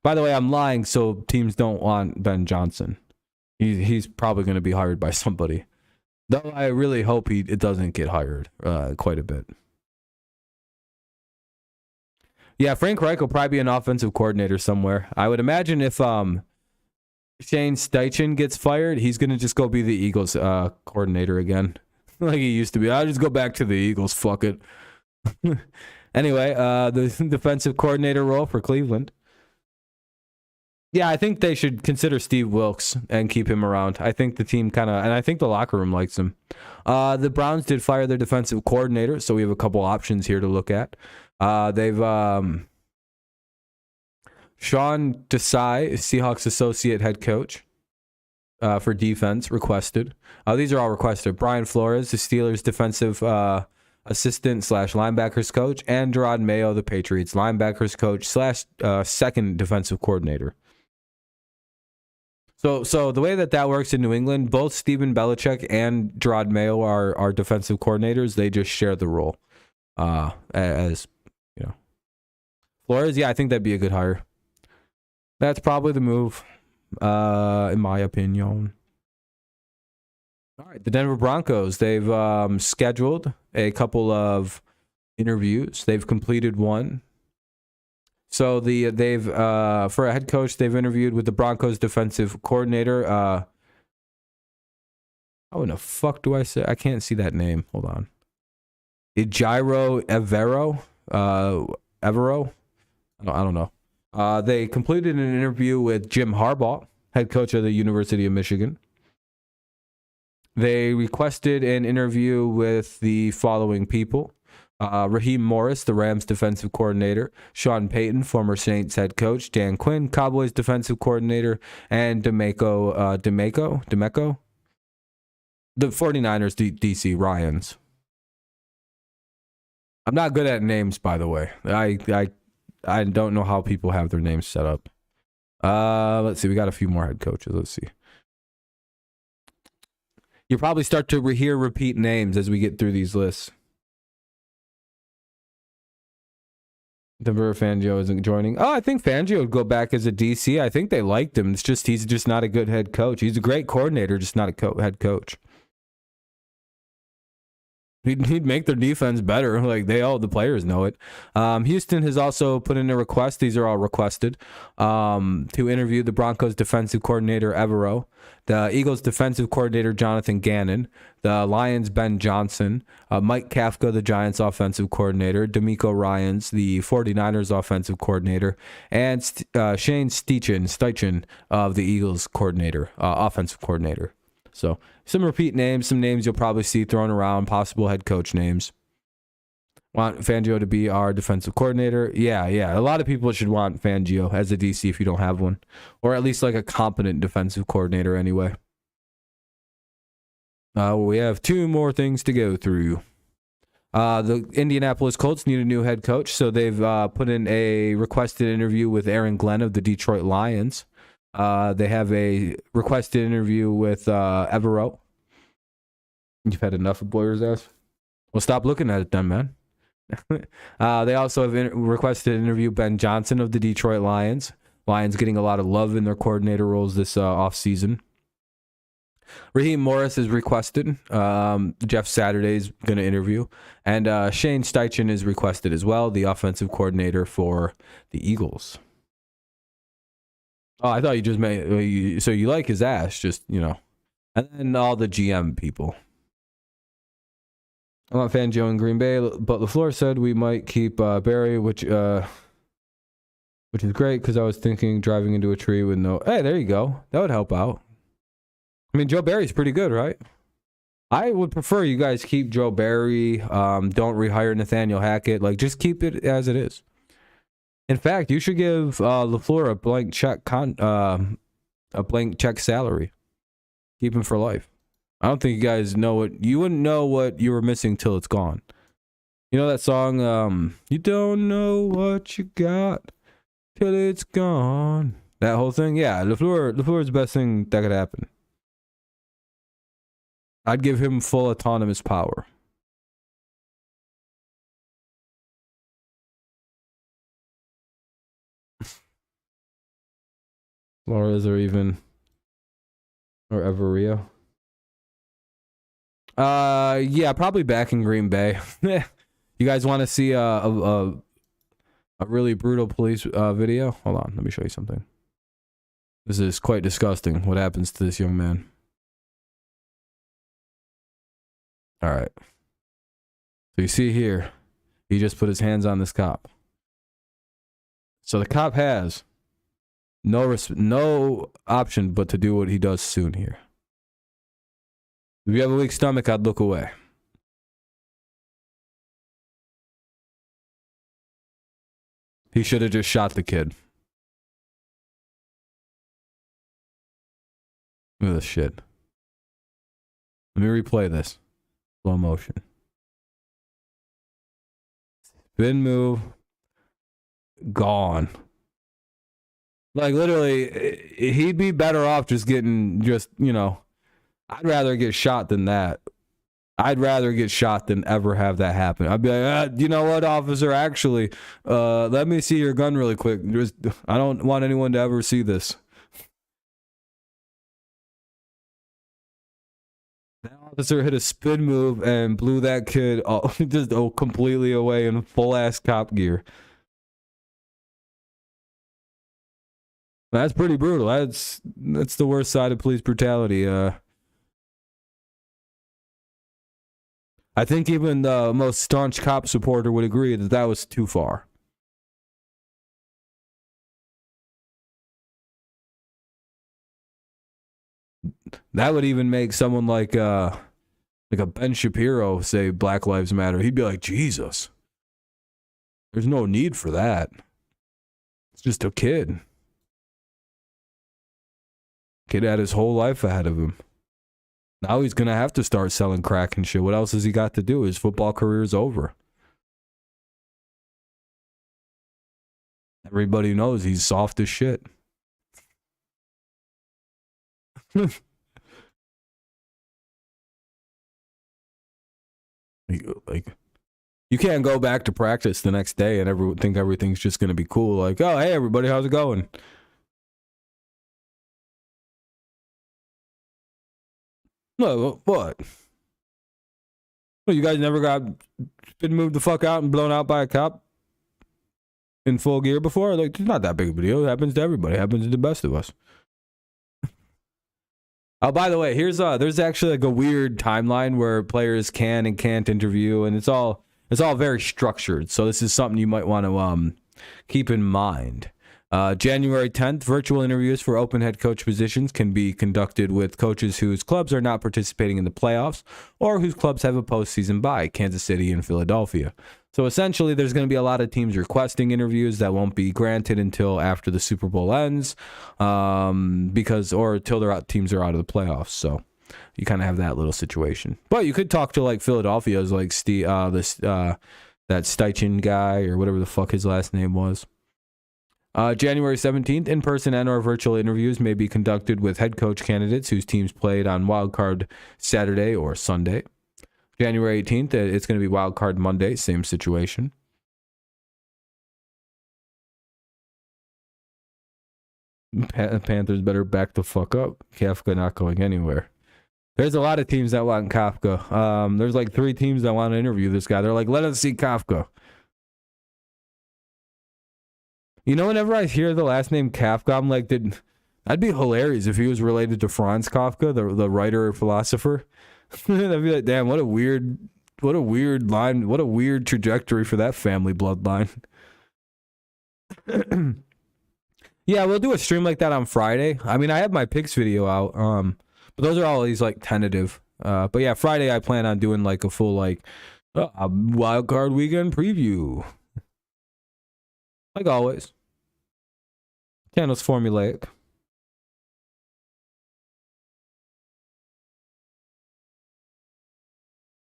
By the way, I'm lying so teams don't want Ben Johnson. He's probably going to be hired by somebody. Though I really hope it doesn't get hired quite a bit. Yeah, Frank Reich will probably be an offensive coordinator somewhere. I would imagine if Shane Steichen gets fired, he's going to just go be the Eagles coordinator again. Like he used to be. I'll just go back to the Eagles. Fuck it. Anyway, the defensive coordinator role for Cleveland. Yeah, I think they should consider Steve Wilkes and keep him around. I think the team kind of, and I think the locker room likes him. The Browns did fire their defensive coordinator, so we have a couple options here to look at. They've Sean Desai, Seahawks associate head coach for defense, requested. These are all requested. Brian Flores, the Steelers defensive assistant / linebackers coach, and Gerard Mayo, the Patriots linebackers coach / second defensive coordinator. So the way that works in New England, both Stephen Belichick and Gerard Mayo are defensive coordinators. They just share the role. As you know, Flores, yeah, I think that'd be a good hire. That's probably the move, in my opinion. All right, the Denver Broncos, they've scheduled a couple of interviews. They've completed one. So they've for a head coach, they've interviewed with the Broncos defensive coordinator. How in the fuck do I say? I can't see that name. Hold on. Ejiro Evero. Evero. I don't know. They completed an interview with Jim Harbaugh, head coach of the University of Michigan. They requested an interview with the following people. Raheem Morris, the Rams defensive coordinator, Sean Payton, former Saints head coach, Dan Quinn, Cowboys defensive coordinator, and Demeco, the 49ers DC Ryans. I'm not good at names, by the way. I don't know how people have their names set up. Let's see. We got a few more head coaches. Let's see. You'll probably start to hear repeat names as we get through these lists. Denver Fangio isn't joining. Oh, I think Fangio would go back as a DC. I think they liked him. It's just he's just not a good head coach. He's a great coordinator, just not a head coach. He'd make their defense better. Like the players know it. Houston has also put in a request. These are all requested to interview the Broncos defensive coordinator Evero, the Eagles defensive coordinator Jonathan Gannon, the Lions Ben Johnson, Mike Kafka, the Giants offensive coordinator, D'Amico Ryans, the 49ers offensive coordinator, and Shane Steichen of the Eagles coordinator, offensive coordinator. So some repeat names, some names you'll probably see thrown around, possible head coach names. Want Fangio to be our defensive coordinator? Yeah. A lot of people should want Fangio as a DC if you don't have one. Or at least like a competent defensive coordinator anyway. We have two more things to go through. The Indianapolis Colts need a new head coach, so they've put in a requested interview with Aaron Glenn of the Detroit Lions. They have a requested interview with Evero. You've had enough of Boyer's ass? Well, stop looking at it then, man. They also have requested interview Ben Johnson of the Detroit Lions. Lions getting a lot of love in their coordinator roles this offseason. Raheem Morris is requested. Jeff Saturday is going to interview. And Shane Steichen is requested as well, the offensive coordinator for the Eagles. Oh, I thought you just made... So you like his ass, just, And then all the GM people. I want Fangio in Green Bay, but LaFleur said we might keep Barry, which is great because I was thinking driving into a tree with no... Hey, there you go. That would help out. I mean, Joe Barry's pretty good, right? I would prefer you guys keep Joe Barry. Don't rehire Nathaniel Hackett. Like, just keep it as it is. In fact, you should give LaFleur a blank check salary. Keep him for life. I don't think you guys know what... You wouldn't know what you were missing till it's gone. You know that song, you don't know what you got till it's gone. That whole thing? Yeah, LaFleur's the best thing that could happen. I'd give him full autonomous power. Flores or Everio. Yeah, probably back in Green Bay. You guys want to see a really brutal police video? Hold on, let me show you something. This is quite disgusting. What happens to this young man? All right. So you see here, he just put his hands on this cop. So the cop has No option but to do what he does soon here. If you have a weak stomach, I'd look away. He should have just shot the kid. Look at this shit. Let me replay this. Slow motion. Spin move. Gone. Like, literally, he'd be better off just getting, I'd rather get shot than that. I'd rather get shot than ever have that happen. I'd be like, you know what, officer? Actually, let me see your gun really quick. I don't want anyone to ever see this. That officer hit a spin move and blew that kid just completely away in full ass cop gear. That's pretty brutal. That's the worst side of police brutality. I think even the most staunch cop supporter would agree that that was too far. That would even make someone like a Ben Shapiro say Black Lives Matter. He'd be like, Jesus, there's no need for that. It's just a kid. Kid had his whole life ahead of him. Now he's going to have to start selling crack and shit. What else has he got to do? His football career is over. Everybody knows he's soft as shit. Like, you can't go back to practice the next day and think everything's just going to be cool. Like, oh, hey, everybody, how's it going? No, what? Well, you guys never been moved the fuck out and blown out by a cop in full gear before? Like, it's not that big of a deal. It happens to everybody. It happens to the best of us. Oh, by the way, there's actually like a weird timeline where players can and can't interview, and it's all very structured. So this is something you might want to keep in mind. January 10th, virtual interviews for open head coach positions can be conducted with coaches whose clubs are not participating in the playoffs or whose clubs have a postseason bye, Kansas City and Philadelphia. So essentially, there's going to be a lot of teams requesting interviews that won't be granted until after the Super Bowl ends, or until teams are out of the playoffs. So you kind of have that little situation. But you could talk to like Philadelphia's like that Steichen guy or whatever the fuck his last name was. January 17th, in-person and/or virtual interviews may be conducted with head coach candidates whose teams played on wildcard Saturday or Sunday. January 18th, it's going to be wildcard Monday, same situation. Panthers better back the fuck up. Kafka not going anywhere. There's a lot of teams that want Kafka. There's like 3 teams that want to interview this guy. They're like, let us see Kafka. You know, whenever I hear the last name Kafka, I'm like, that'd be hilarious if he was related to Franz Kafka, the writer or philosopher. I'd be like, damn, what a weird line, what a weird trajectory for that family bloodline. Yeah, we'll do a stream like that on Friday. I mean, I have my picks video out, but those are all these like tentative. But yeah, Friday I plan on doing like a full wild card weekend preview. Like always. Channel's formulaic.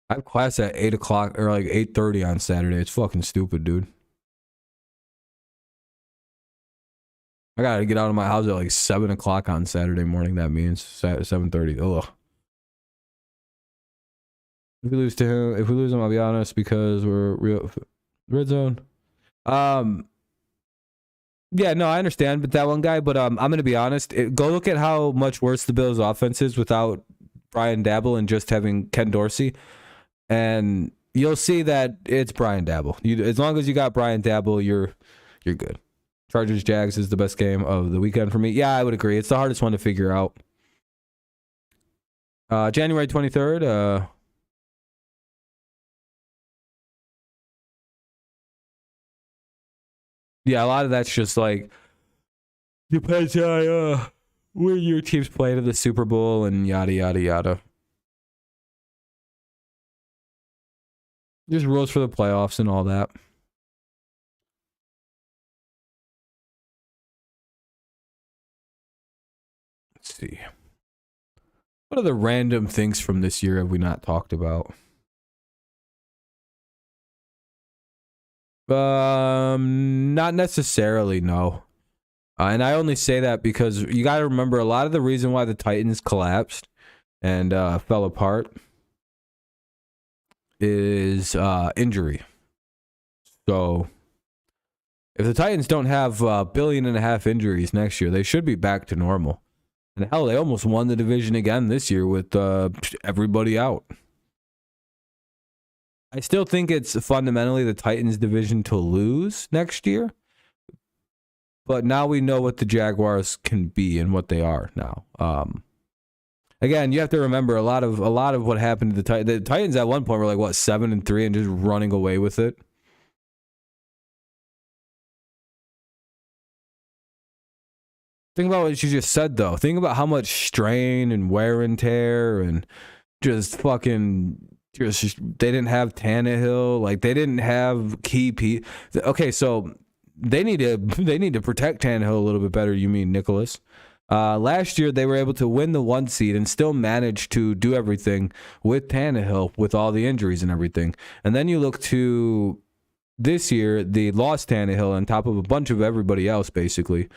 I have class at 8 o'clock or like 8:30 on Saturday. It's fucking stupid, dude. I gotta get out of my house at like 7 o'clock on Saturday morning. That means 7:30. Ugh. If we lose him, I'll be honest, because we're real red zone. Yeah, no, I understand, but that one guy. But I'm gonna be honest. Go look at how much worse the Bills' offense is without Brian Daboll and just having Ken Dorsey, and you'll see that it's Brian Daboll. As long as you got Brian Daboll, you're good. Chargers Jags is the best game of the weekend for me. Yeah, I would agree. It's the hardest one to figure out. January 23rd. Yeah, a lot of that's just like Depends on when your teams play to the Super Bowl and yada yada yada. There's rules for the playoffs and all that. Let's see. What other random things from this year have we not talked about? Not necessarily, no. And I only say that because you got to remember a lot of the reason why the Titans collapsed and fell apart is injury. So if the Titans don't have $1.5 billion injuries next year, they should be back to normal. And hell, they almost won the division again this year with everybody out. I still think it's fundamentally the Titans' division to lose next year. But now we know what the Jaguars can be and what they are now. Again, you have to remember a lot of what happened to the Titans. The Titans at one point were like 7-3 and just running away with it. Think about what you just said, though. Think about how much strain and wear and tear and just fucking. They didn't have Tannehill. Like they didn't have key pieces. Okay, so they need to protect Tannehill a little bit better. You mean Nicholas? Last year they were able to win the 1 seed and still manage to do everything with Tannehill with all the injuries and everything. And then you look to this year, they lost Tannehill on top of a bunch of everybody else, basically.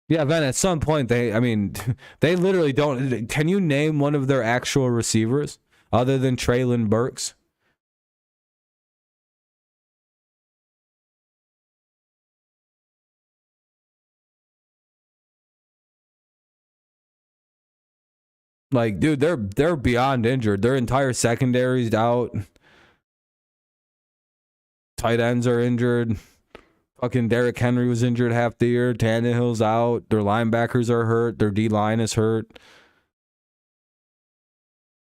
Yeah, Ben, at some point, they literally don't. Can you name one of their actual receivers other than Traylon Burks? Like, dude, they're beyond injured. Their entire secondary's out. Tight ends are injured. Fucking Derrick Henry was injured half the year. Tannehill's out. Their linebackers are hurt. Their D-line is hurt.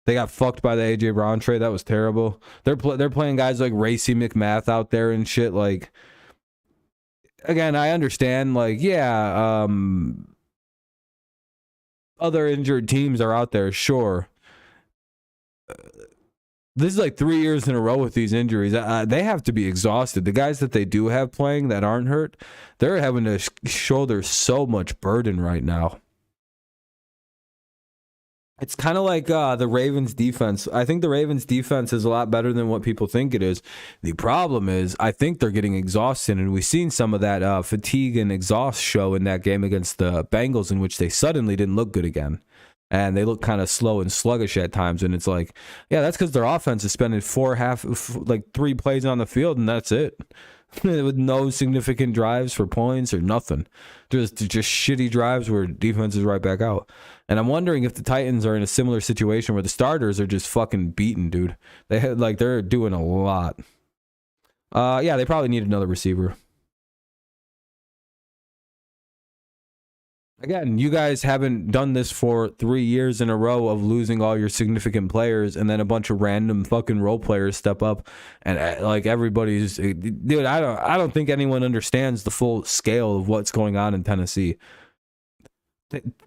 They got fucked by the AJ Brown trade. That was terrible. They're playing guys like Racey McMath out there and shit. Like, again, I understand. Like, yeah, other injured teams are out there, sure. This is like 3 years in a row with these injuries. They have to be exhausted. The guys that they do have playing that aren't hurt, they're having to shoulder so much burden right now. It's kind of like the Ravens defense. I think the Ravens defense is a lot better than what people think it is. The problem is, I think they're getting exhausted, and we've seen some of that fatigue and exhaust show in that game against the Bengals, in which they suddenly didn't look good again. And they look kind of slow and sluggish at times. And it's like, yeah, that's because their offense is spending 3 plays on the field, and that's it. With no significant drives for points or nothing. Just shitty drives where defense is right back out. And I'm wondering if the Titans are in a similar situation where the starters are just fucking beaten, dude. They're doing a lot. Yeah, they probably need another receiver. Again, you guys haven't done this for 3 years in a row of losing all your significant players, and then a bunch of random fucking role players step up, and like everybody's, dude. I don't think anyone understands the full scale of what's going on in Tennessee.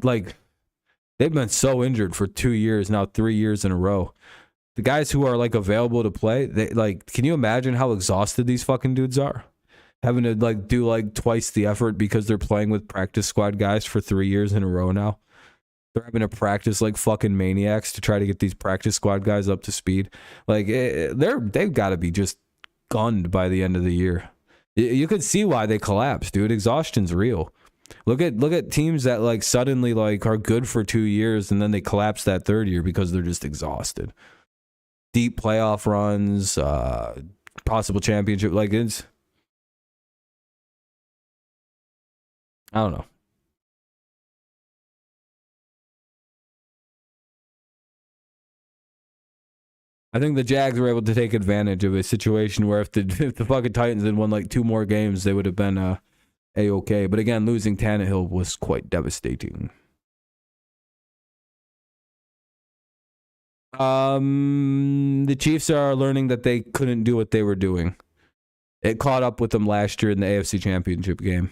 Like, they've been so injured for 2 years now, 3 years in a row. The guys who are like available to play, they like. Can you imagine how exhausted these fucking dudes are? Having to like do like twice the effort because they're playing with practice squad guys for 3 years in a row now. They're having to practice like fucking maniacs to try to get these practice squad guys up to speed. Like they've got to be just gunned by the end of the year. You could see why they collapsed, dude. Exhaustion's real. Look at teams that like suddenly like are good for 2 years and then they collapse that third year because they're just exhausted. Deep playoff runs, possible championship, like it's. I don't know. I think the Jags were able to take advantage of a situation where if the fucking Titans had won like 2 more games, they would have been A-okay. But again, losing Tannehill was quite devastating. The Chiefs are learning that they couldn't do what they were doing. It caught up with them last year in the AFC Championship game.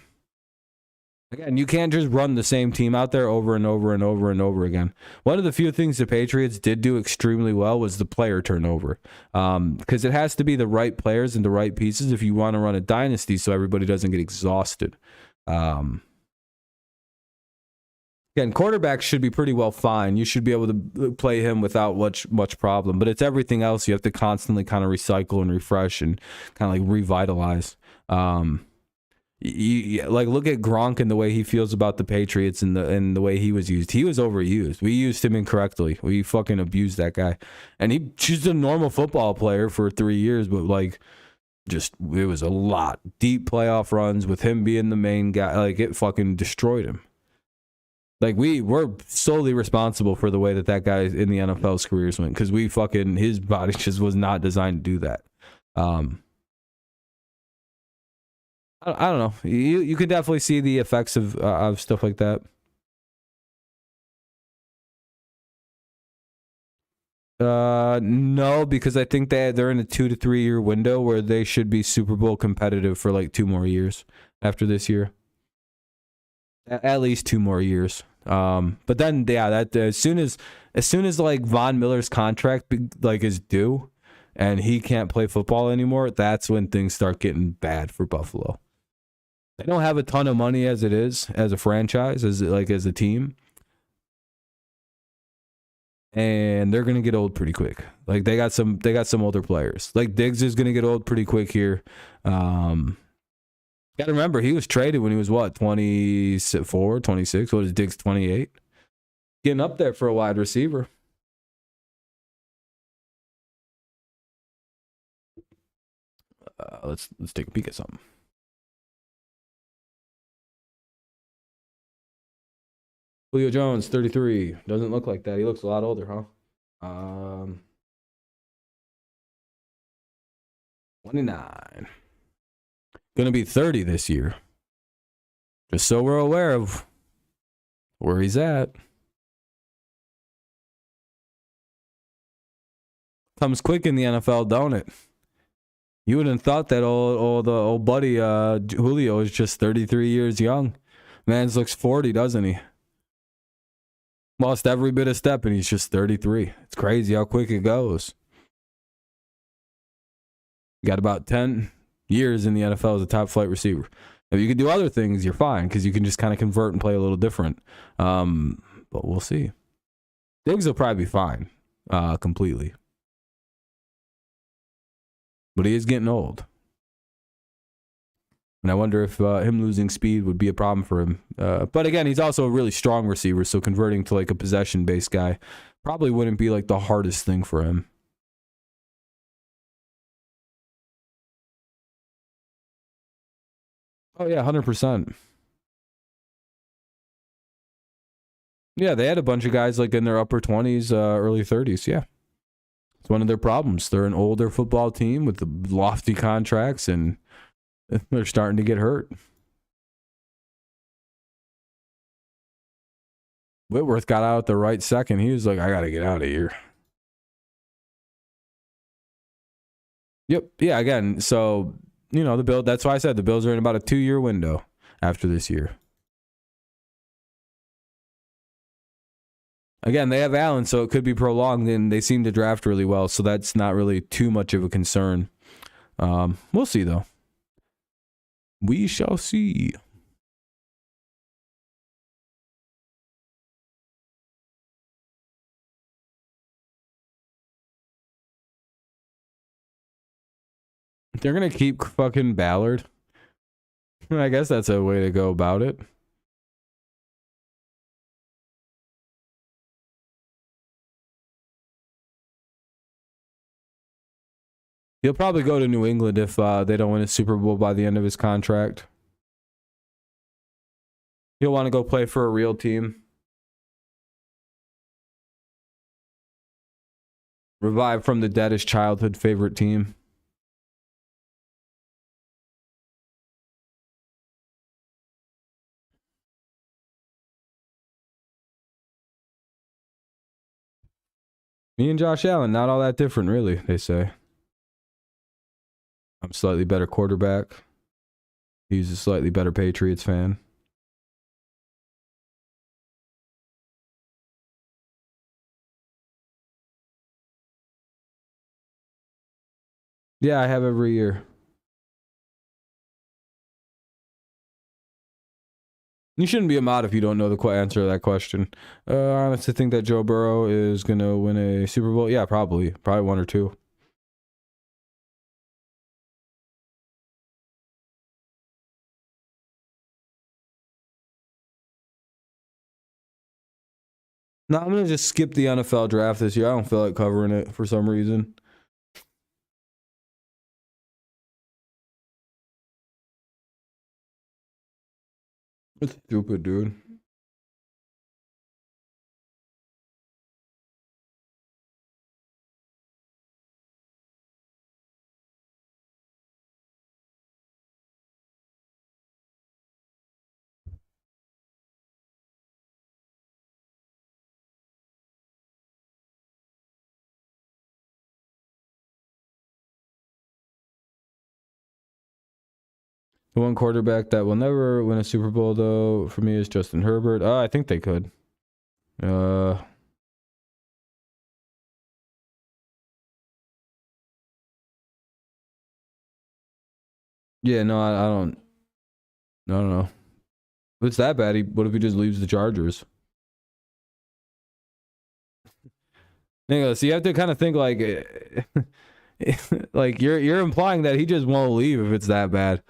Again, you can't just run the same team out there over and over and over and over again. One of the few things the Patriots did do extremely well was the player turnover. Because it has to be the right players and the right pieces if you want to run a dynasty so everybody doesn't get exhausted. Again, quarterbacks should be pretty well fine. You should be able to play him without much problem. But it's everything else you have to constantly kind of recycle and refresh and kind of like revitalize. You like look at Gronk and the way he feels about the Patriots and the way he was used. He was overused. We used him incorrectly. We fucking abused that guy. And he's just a normal football player for 3 years, but like just it was a lot. Deep playoff runs with him being the main guy. Like it fucking destroyed him. Like we're solely responsible for the way that guy in the NFL's careers went because his body just was not designed to do that. I don't know. You can definitely see the effects of stuff like that. No, because I think they're in a 2 to 3 year window where they should be Super Bowl competitive for like 2 more years after this year. At least 2 more years. But then that as soon as like Von Miller's contract like is due and he can't play football anymore, that's when things start getting bad for Buffalo. They don't have a ton of money as it is, as a franchise, as a team. And they're gonna get old pretty quick. Like they got some older players. Like Diggs is gonna get old pretty quick here. Gotta remember he was traded when he was 24, 26. What is Diggs 28? Getting up there for a wide receiver. Let's take a peek at something. Julio Jones, 33. Doesn't look like that. He looks a lot older, huh? 29. Gonna be 30 this year. Just so we're aware of where he's at. Comes quick in the NFL, don't it? You wouldn't have thought that old buddy Julio is just 33 years young. Man's looks 40, doesn't he? Lost every bit of step, and he's just 33. It's crazy how quick it goes. Got about 10 years in the NFL as a top flight receiver. If you can do other things, you're fine because you can just kind of convert and play a little different. But we'll see. Diggs will probably be fine completely. But he is getting old. And I wonder if him losing speed would be a problem for him. But again, he's also a really strong receiver, so converting to like a possession-based guy probably wouldn't be like the hardest thing for him. Oh, yeah, 100%. Yeah, they had a bunch of guys like in their upper 20s, early 30s, yeah. It's one of their problems. They're an older football team with the lofty contracts, and they're starting to get hurt. Whitworth got out at the right second. He was like, I got to get out of here. Yep. Yeah, again, so, the Bills, that's why I said the Bills are in about a 2-year window after this year. Again, they have Allen, so it could be prolonged, and they seem to draft really well, so that's not really too much of a concern. We'll see, though. We shall see. They're going to keep fucking Ballard. I guess that's a way to go about it. He'll probably go to New England if they don't win a Super Bowl by the end of his contract. He'll want to go play for a real team. Revive from the dead, his childhood favorite team. Me and Josh Allen, not all that different, really, they say. I'm a slightly better quarterback. He's a slightly better Patriots fan. Yeah, I have every year. You shouldn't be a mod if you don't know the answer to that question. I honestly think that Joe Burrow is going to win a Super Bowl. Yeah, probably. Probably one or two. No, I'm going to just skip the NFL draft this year. I don't feel like covering it for some reason. It's stupid, dude. The one quarterback that will never win a Super Bowl, though, for me is Justin Herbert. I think they could. Yeah, no, I don't. I don't know. If it's that bad, what if he just leaves the Chargers? So you have to kind of think like, like you're implying that he just won't leave if it's that bad.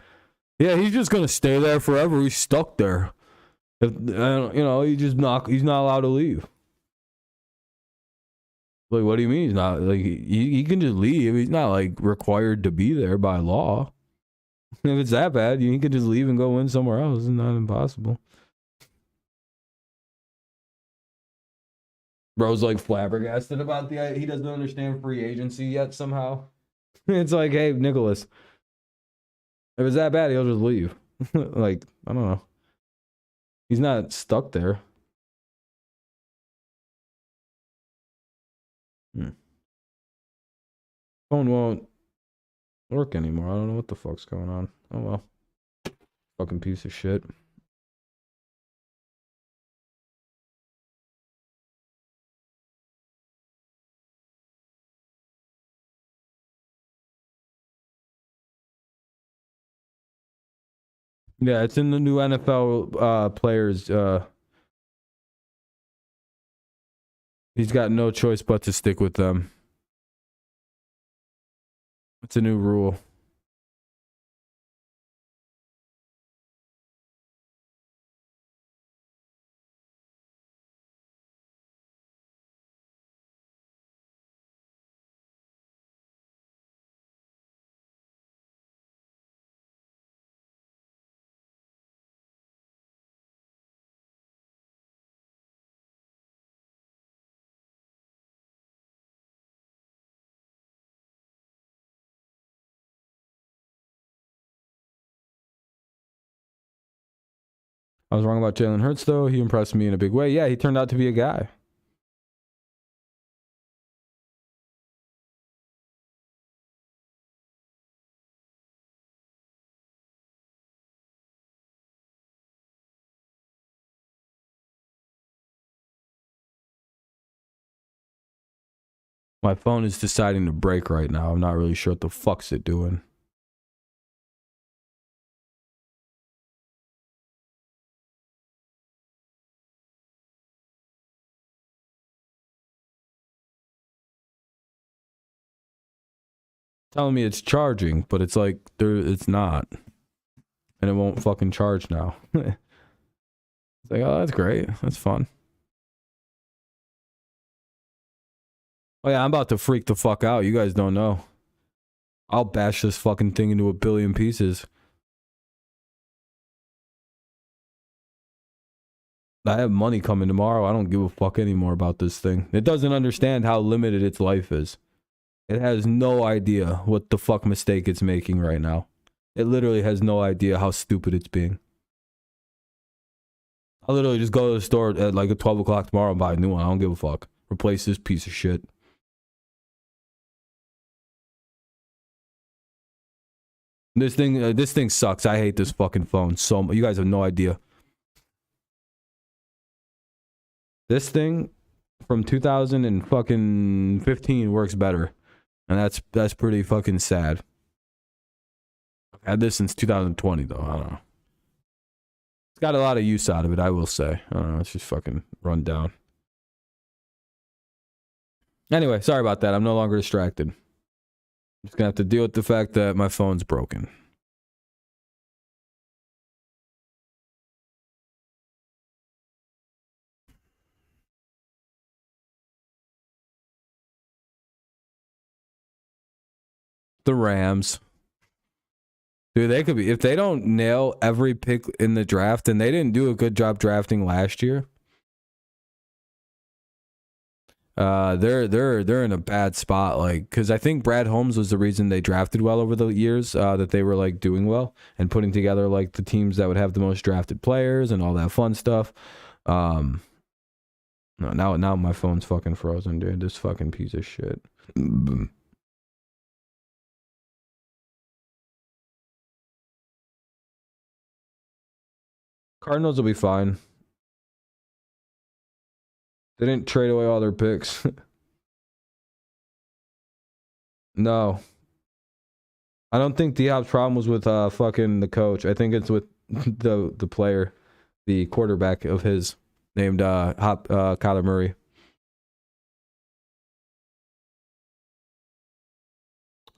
Yeah, he's just gonna stay there forever. He's stuck there. If, he's not allowed to leave. Like, what do you mean he's not? Like, he can just leave. He's not like required to be there by law. If it's that bad, he can just leave and go win somewhere else. It's not impossible. Bro's like flabbergasted about he doesn't understand free agency yet somehow. It's like, hey, Nicholas, if it's that bad, he'll just leave. Like, I don't know. He's not stuck there. Phone won't work anymore. I don't know what the fuck's going on. Oh well. Fucking piece of shit. Yeah, it's in the new NFL players. He's got no choice but to stick with them. It's a new rule. I was wrong about Jalen Hurts, though. He impressed me in a big way. Yeah, he turned out to be a guy. My phone is deciding to break right now. I'm not really sure what the fuck's it doing. Telling me it's charging, but it's like it's not. And it won't fucking charge now. It's like, oh, that's great. That's fun. Oh yeah, I'm about to freak the fuck out. You guys don't know. I'll bash this fucking thing into a billion pieces. I have money coming tomorrow. I don't give a fuck anymore about this thing. It doesn't understand how limited its life is. It has no idea what the fuck mistake it's making right now. It literally has no idea how stupid it's being. I'll literally just go to the store at like 12 o'clock tomorrow and buy a new one. I don't give a fuck. Replace this piece of shit. This thing sucks. I hate this fucking phone so much. You guys have no idea. This thing from 2015 works better, and that's pretty fucking sad. I've had this since 2020 though. I don't know. It's got a lot of use out of it, I will say. I don't know. It's just fucking run down. Anyway, sorry about that. I'm no longer distracted. I'm just gonna have to deal with the fact that my phone's broken. The Rams. Dude, they could be, if they don't nail every pick in the draft, and they didn't do a good job drafting last year. They're in a bad spot, like, because I think Brad Holmes was the reason they drafted well over the years, that they were like doing well and putting together like the teams that would have the most drafted players and all that fun stuff. No, now my phone's fucking frozen, dude. This fucking piece of shit. Cardinals will be fine. They didn't trade away all their picks. No. I don't think Diop's problem was with fucking the coach. I think it's with the player, the quarterback of his, named Kyler Murray.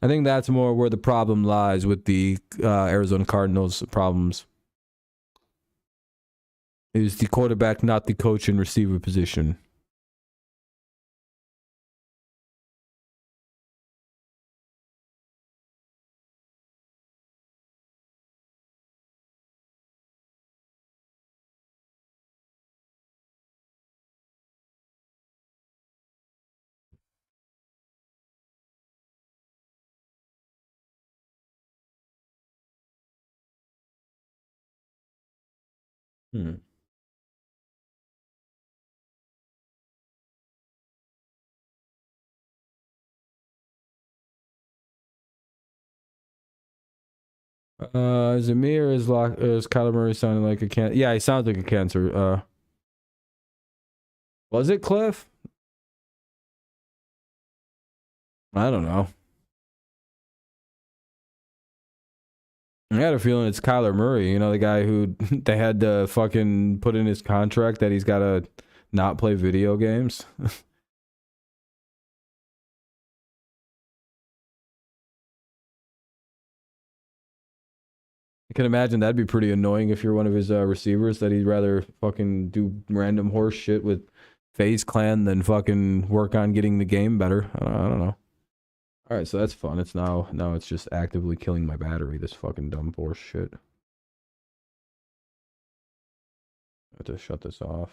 I think that's more where the problem lies with the Arizona Cardinals' problems. Is the quarterback, not the coach and receiver position. Is it me or is Kyler Murray sounding like a cancer? Yeah, he sounds like a cancer. Was it Cliff? I don't know. I had a feeling it's Kyler Murray, you know, the guy who they had to fucking put in his contract that he's got to not play video games. I can imagine that'd be pretty annoying if you're one of his receivers, that he'd rather fucking do random horse shit with FaZe Clan than fucking work on getting the game better. I don't know. All right, so that's fun. It's now it's just actively killing my battery, this fucking dumb horse shit. I have to shut this off.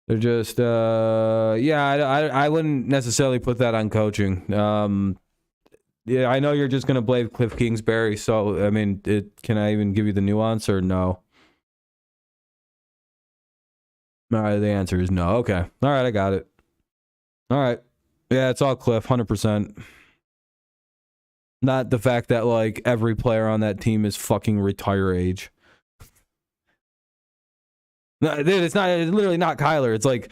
They're just yeah, I wouldn't necessarily put that on coaching. Yeah, I know you're just gonna blame Cliff Kingsbury, so I mean, can I even give you the nuance or no? All right, the answer is no. Okay. All right, I got it. All right. Yeah, it's all Cliff, 100%. Not the fact that like every player on that team is fucking retire age. No, dude, it's literally not Kyler. It's like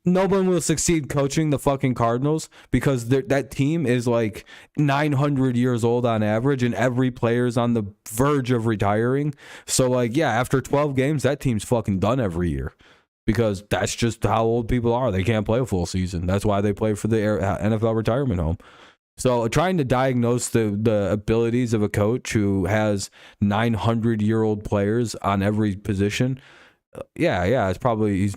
no one will succeed coaching the fucking Cardinals because that team is like 900 years old on average, and every player's on the verge of retiring. So like, yeah, after 12 games, that team's fucking done every year because that's just how old people are. They can't play a full season. That's why they play for the NFL retirement home. So trying to diagnose the abilities of a coach who has 900-year-old players on every position, yeah, it's probably he's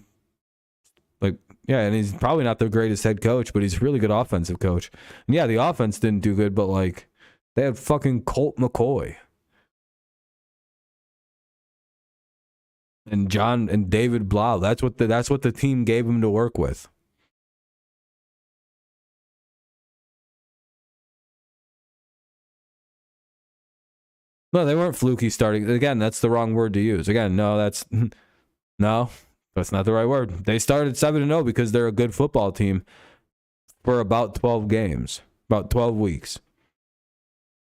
and he's probably not the greatest head coach, but he's a really good offensive coach. And yeah, the offense didn't do good, but like they had fucking Colt McCoy and John and David Blau. That's what the team gave him to work with. No, they weren't fluky starting. Again, that's the wrong word to use. Again, no, that's No, that's not the right word. They started 7-0 because they're a good football team for about 12 games, about 12 weeks.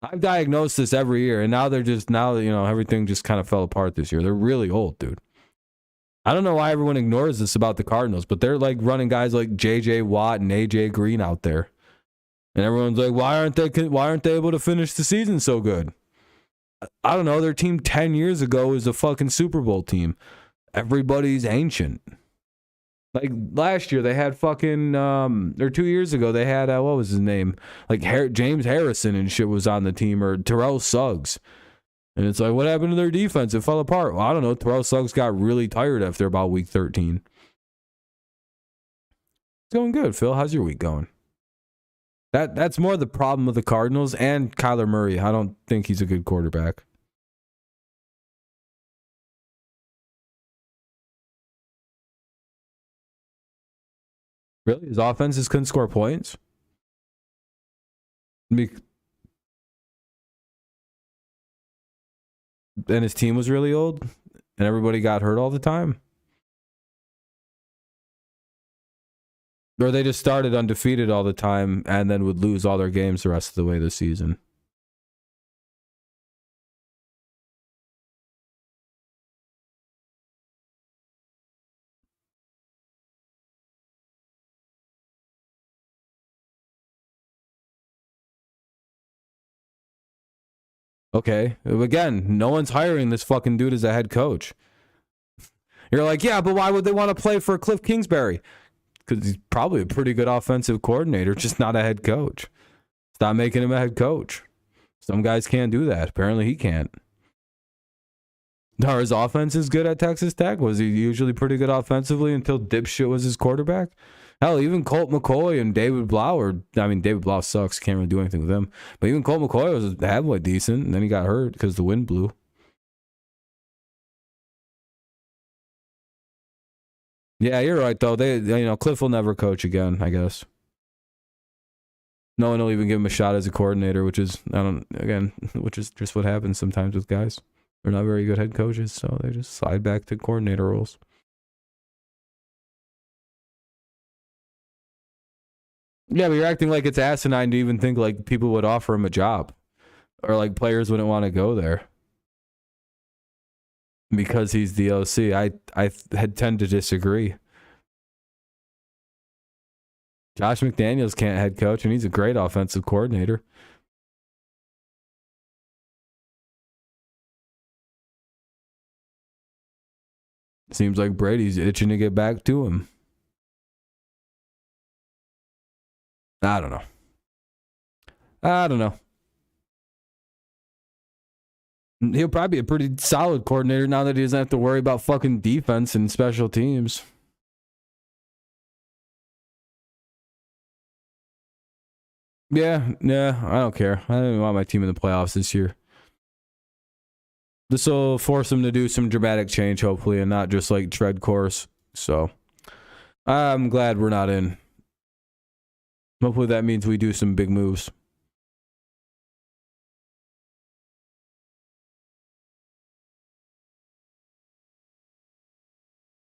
I've diagnosed this every year, and now everything just kind of fell apart this year. They're really old, dude. I don't know why everyone ignores this about the Cardinals, but they're like running guys like J.J. Watt and A.J. Green out there. And everyone's like, why aren't they able to finish the season so good? I don't know. Their team 10 years ago was a fucking Super Bowl team. Everybody's ancient. Like last year, they had fucking, or 2 years ago, they had, what was his name? Like James Harrison and shit was on the team, or Terrell Suggs. And it's like, what happened to their defense? It fell apart. Well, I don't know. Terrell Suggs got really tired after about week 13. It's going good, Phil. How's your week going? That's more the problem with the Cardinals and Kyler Murray. I don't think he's a good quarterback. Really? His offenses couldn't score points? And his team was really old? And everybody got hurt all the time? Or they just started undefeated all the time and then would lose all their games the rest of the way this season? Okay. Again, no one's hiring this fucking dude as a head coach. You're like, yeah, but why would they want to play for Cliff Kingsbury? Because he's probably a pretty good offensive coordinator, just not a head coach. Stop making him a head coach. Some guys can't do that. Apparently he can't. Are his offense is good at Texas Tech? Was he usually pretty good offensively until dipshit was his quarterback? Hell, even Colt McCoy and David Blau, David Blau sucks. Can't really do anything with him. But even Colt McCoy was halfway decent, and then he got hurt because the wind blew. Yeah, you're right, though. Cliff will never coach again, I guess. No one will even give him a shot as a coordinator, which is just what happens sometimes with guys. They're not very good head coaches, so they just slide back to coordinator roles. Yeah, but you're acting like it's asinine to even think like people would offer him a job, or like players wouldn't want to go there because he's the OC. I tend to disagree. Josh McDaniels can't head coach, and he's a great offensive coordinator. Seems like Brady's itching to get back to him. I don't know. He'll probably be a pretty solid coordinator now that he doesn't have to worry about fucking defense and special teams. Yeah, I don't care. I don't even want my team in the playoffs this year. This will force him to do some dramatic change, hopefully, and not just like tread course. So I'm glad we're not in. Hopefully that means we do some big moves.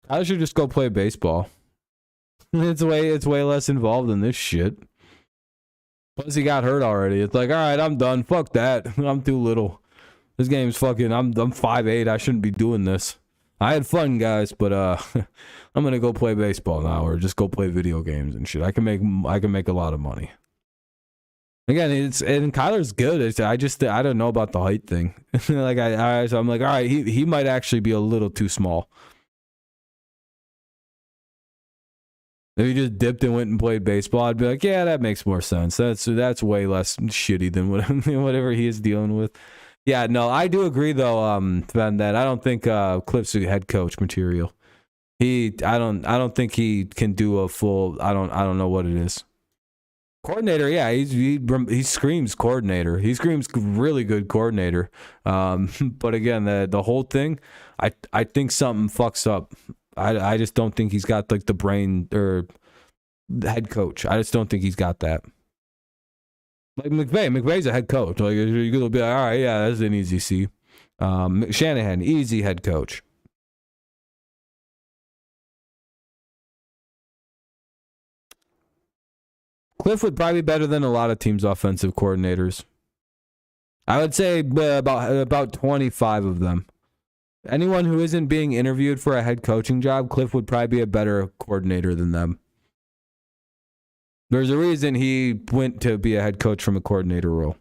I should just go play baseball. It's way less involved than this shit. Plus he got hurt already. It's like, all right, I'm done. Fuck that. I'm too little. This game's fucking. I'm 5'8". I shouldn't be doing this. I had fun, guys, but I'm gonna go play baseball now, or just go play video games and shit. I can make a lot of money. Again, and Kyler's good. I don't know about the height thing. Like so I'm like, all right, he might actually be a little too small. If he just dipped and went and played baseball, I'd be like, yeah, that makes more sense. That's way less shitty than whatever he is dealing with. Yeah, no, I do agree though, Ben, that I don't think Cliff's a head coach material. I don't think he can do a full. I don't know what it is. Coordinator, yeah, he screams coordinator. He screams really good coordinator. But again, the whole thing, I think something fucks up. I just don't think he's got like the brain or the head coach. I just don't think he's got that. Like McVay's a head coach. Like you're gonna be like, all right, yeah, that's an easy C. Shanahan, easy head coach. Cliff would probably be better than a lot of teams' offensive coordinators. I would say about 25 of them. Anyone who isn't being interviewed for a head coaching job, Cliff would probably be a better coordinator than them. There's a reason he went to be a head coach from a coordinator role.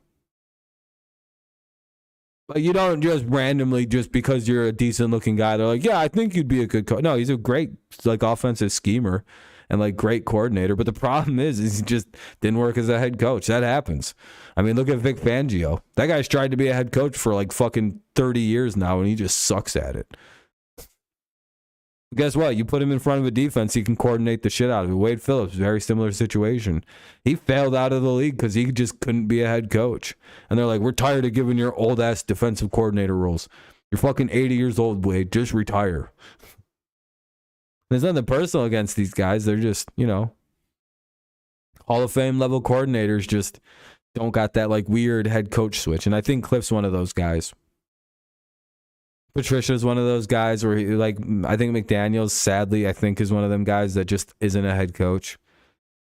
Like, you don't just randomly, just because you're a decent looking guy, they're like, yeah, I think you'd be a good coach. No, he's a great like offensive schemer and like great coordinator. But the problem is he just didn't work as a head coach. That happens. I mean, look at Vic Fangio. That guy's tried to be a head coach for like fucking 30 years now, and he just sucks at it. Guess what? You put him in front of a defense, he can coordinate the shit out of it. Wade Phillips, very similar situation. He failed out of the league because he just couldn't be a head coach. And they're like, we're tired of giving your old-ass defensive coordinator roles. You're fucking 80 years old, Wade. Just retire. There's nothing personal against these guys. They're just, Hall of Fame level coordinators just don't got that like weird head coach switch. And I think Cliff's one of those guys. Patricia's one of those guys where I think McDaniels, sadly, I think is one of them guys that just isn't a head coach.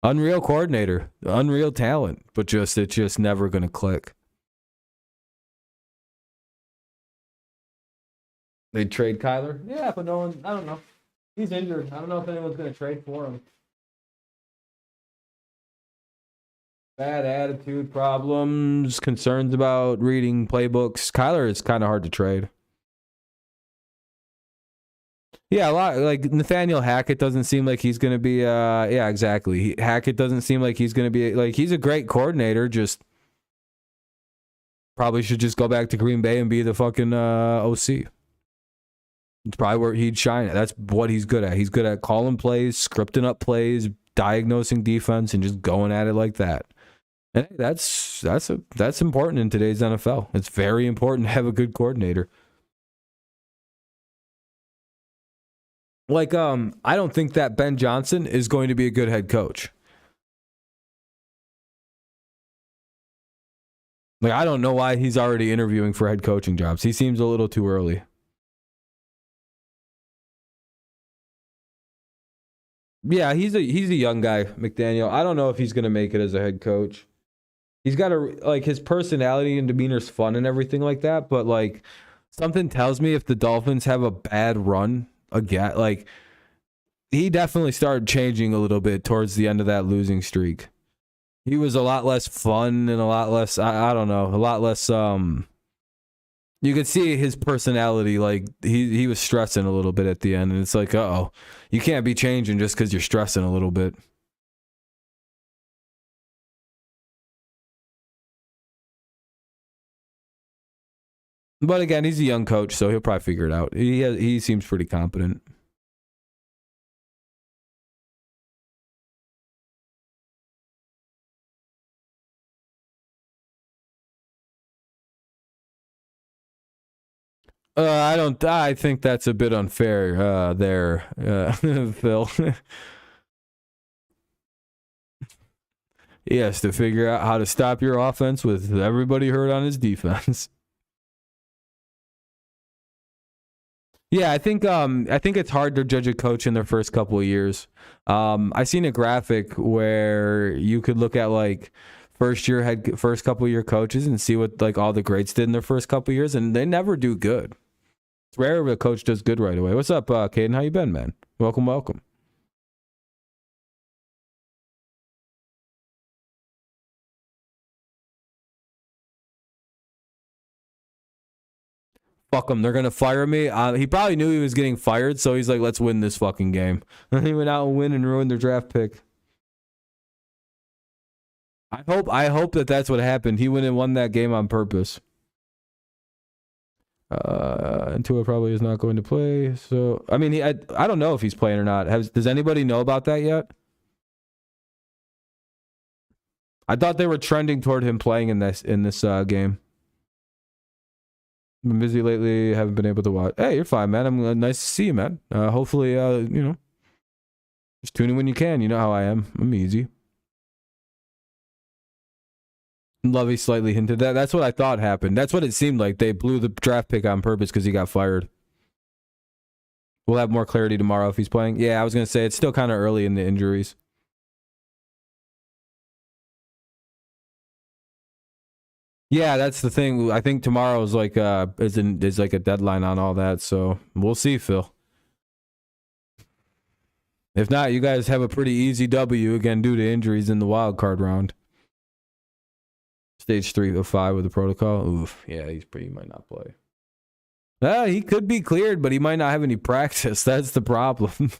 Unreal coordinator, unreal talent, but it's just never going to click. They'd trade Kyler? Yeah, but no one, I don't know. He's injured. I don't know if anyone's going to trade for him. Bad attitude problems, concerns about reading playbooks. Kyler is kind of hard to trade. Yeah, a lot. Like Nathaniel Hackett doesn't seem like he's going to be. Yeah, exactly. Hackett doesn't seem like he's going to be. Like, he's a great coordinator. Just probably should just go back to Green Bay and be the fucking OC. It's probably where he'd shine. That's what he's good at. He's good at calling plays, scripting up plays, diagnosing defense, and just going at it like that. And that's important in today's NFL. It's very important to have a good coordinator. Like, I don't think that Ben Johnson is going to be a good head coach. Like, I don't know why he's already interviewing for head coaching jobs. He seems a little too early. Yeah, he's a young guy, McDaniel. I don't know if he's going to make it as a head coach. He's got his personality and demeanor's fun and everything like that, but like something tells me if the Dolphins have a bad run again, like he definitely started changing a little bit towards the end of that losing streak. He was a lot less fun and a lot less, I don't know, a lot less, you could see his personality, like he was stressing a little bit at the end, and it's like, uh-oh, you can't be changing just because you're stressing a little bit. But again, he's a young coach, so he'll probably figure it out. He seems pretty competent. I think that's a bit unfair there, Phil. He has to figure out how to stop your offense with everybody hurt on his defense. Yeah, I think it's hard to judge a coach in their first couple of years. I seen a graphic where you could look at like first couple of year coaches and see what like all the greats did in their first couple of years, and they never do good. It's rare if a coach does good right away. What's up, Caden? How you been, man? Welcome. Fuck him. They're going to fire me. He probably knew he was getting fired, so he's like, let's win this fucking game. And he went out and win and ruined their draft pick. I hope that's what happened. He went and won that game on purpose. And Tua probably is not going to play. So, I mean, I don't know if he's playing or not. Does anybody know about that yet? I thought they were trending toward him playing in this game. Been busy lately, haven't been able to watch. Hey, you're fine, man. I'm nice to see you, man. Hopefully, just tune in when you can. You know how I am. I'm easy. Lovey slightly hinted that. That's what I thought happened. That's what it seemed like. They blew the draft pick on purpose because he got fired. We'll have more clarity tomorrow if he's playing. Yeah, I was going to say it's still kind of early in the injuries. Yeah, that's the thing. I think tomorrow is like is like a deadline on all that. So we'll see, Phil. If not, you guys have a pretty easy W again due to injuries in the wild card round. Stage 3 of 5 with the protocol. Oof. Yeah, he might not play. He could be cleared, but he might not have any practice. That's the problem.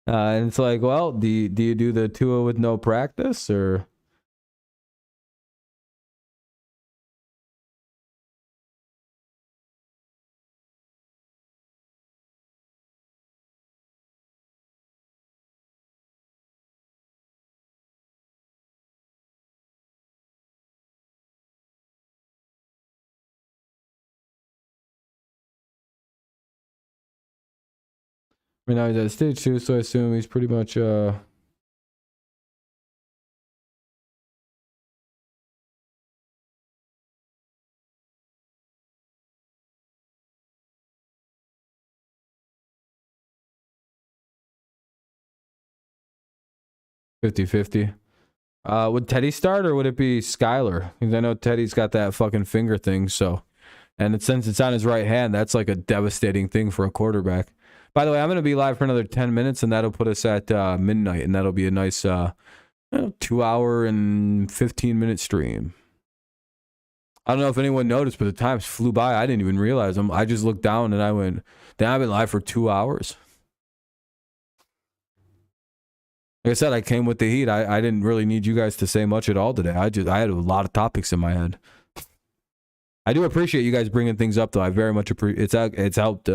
And it's like, well, do you do the Tua with no practice or? Right now he's at stage 2, so I assume he's pretty much 50-50. Would Teddy start or would it be Skyler? Because I know Teddy's got that fucking finger thing, so since it's on his right hand, that's like a devastating thing for a quarterback. By the way, I'm gonna be live for another 10 minutes, and that'll put us at midnight, and that'll be a nice 2-hour and 15-minute stream. I don't know if anyone noticed, but the times flew by. I didn't even realize them. I just looked down and I went, damn, I've been live for 2 hours. Like I said, I came with the heat. I didn't really need you guys to say much at all today. I had a lot of topics in my head. I do appreciate you guys bringing things up, though. I very much appreciate. It's helped.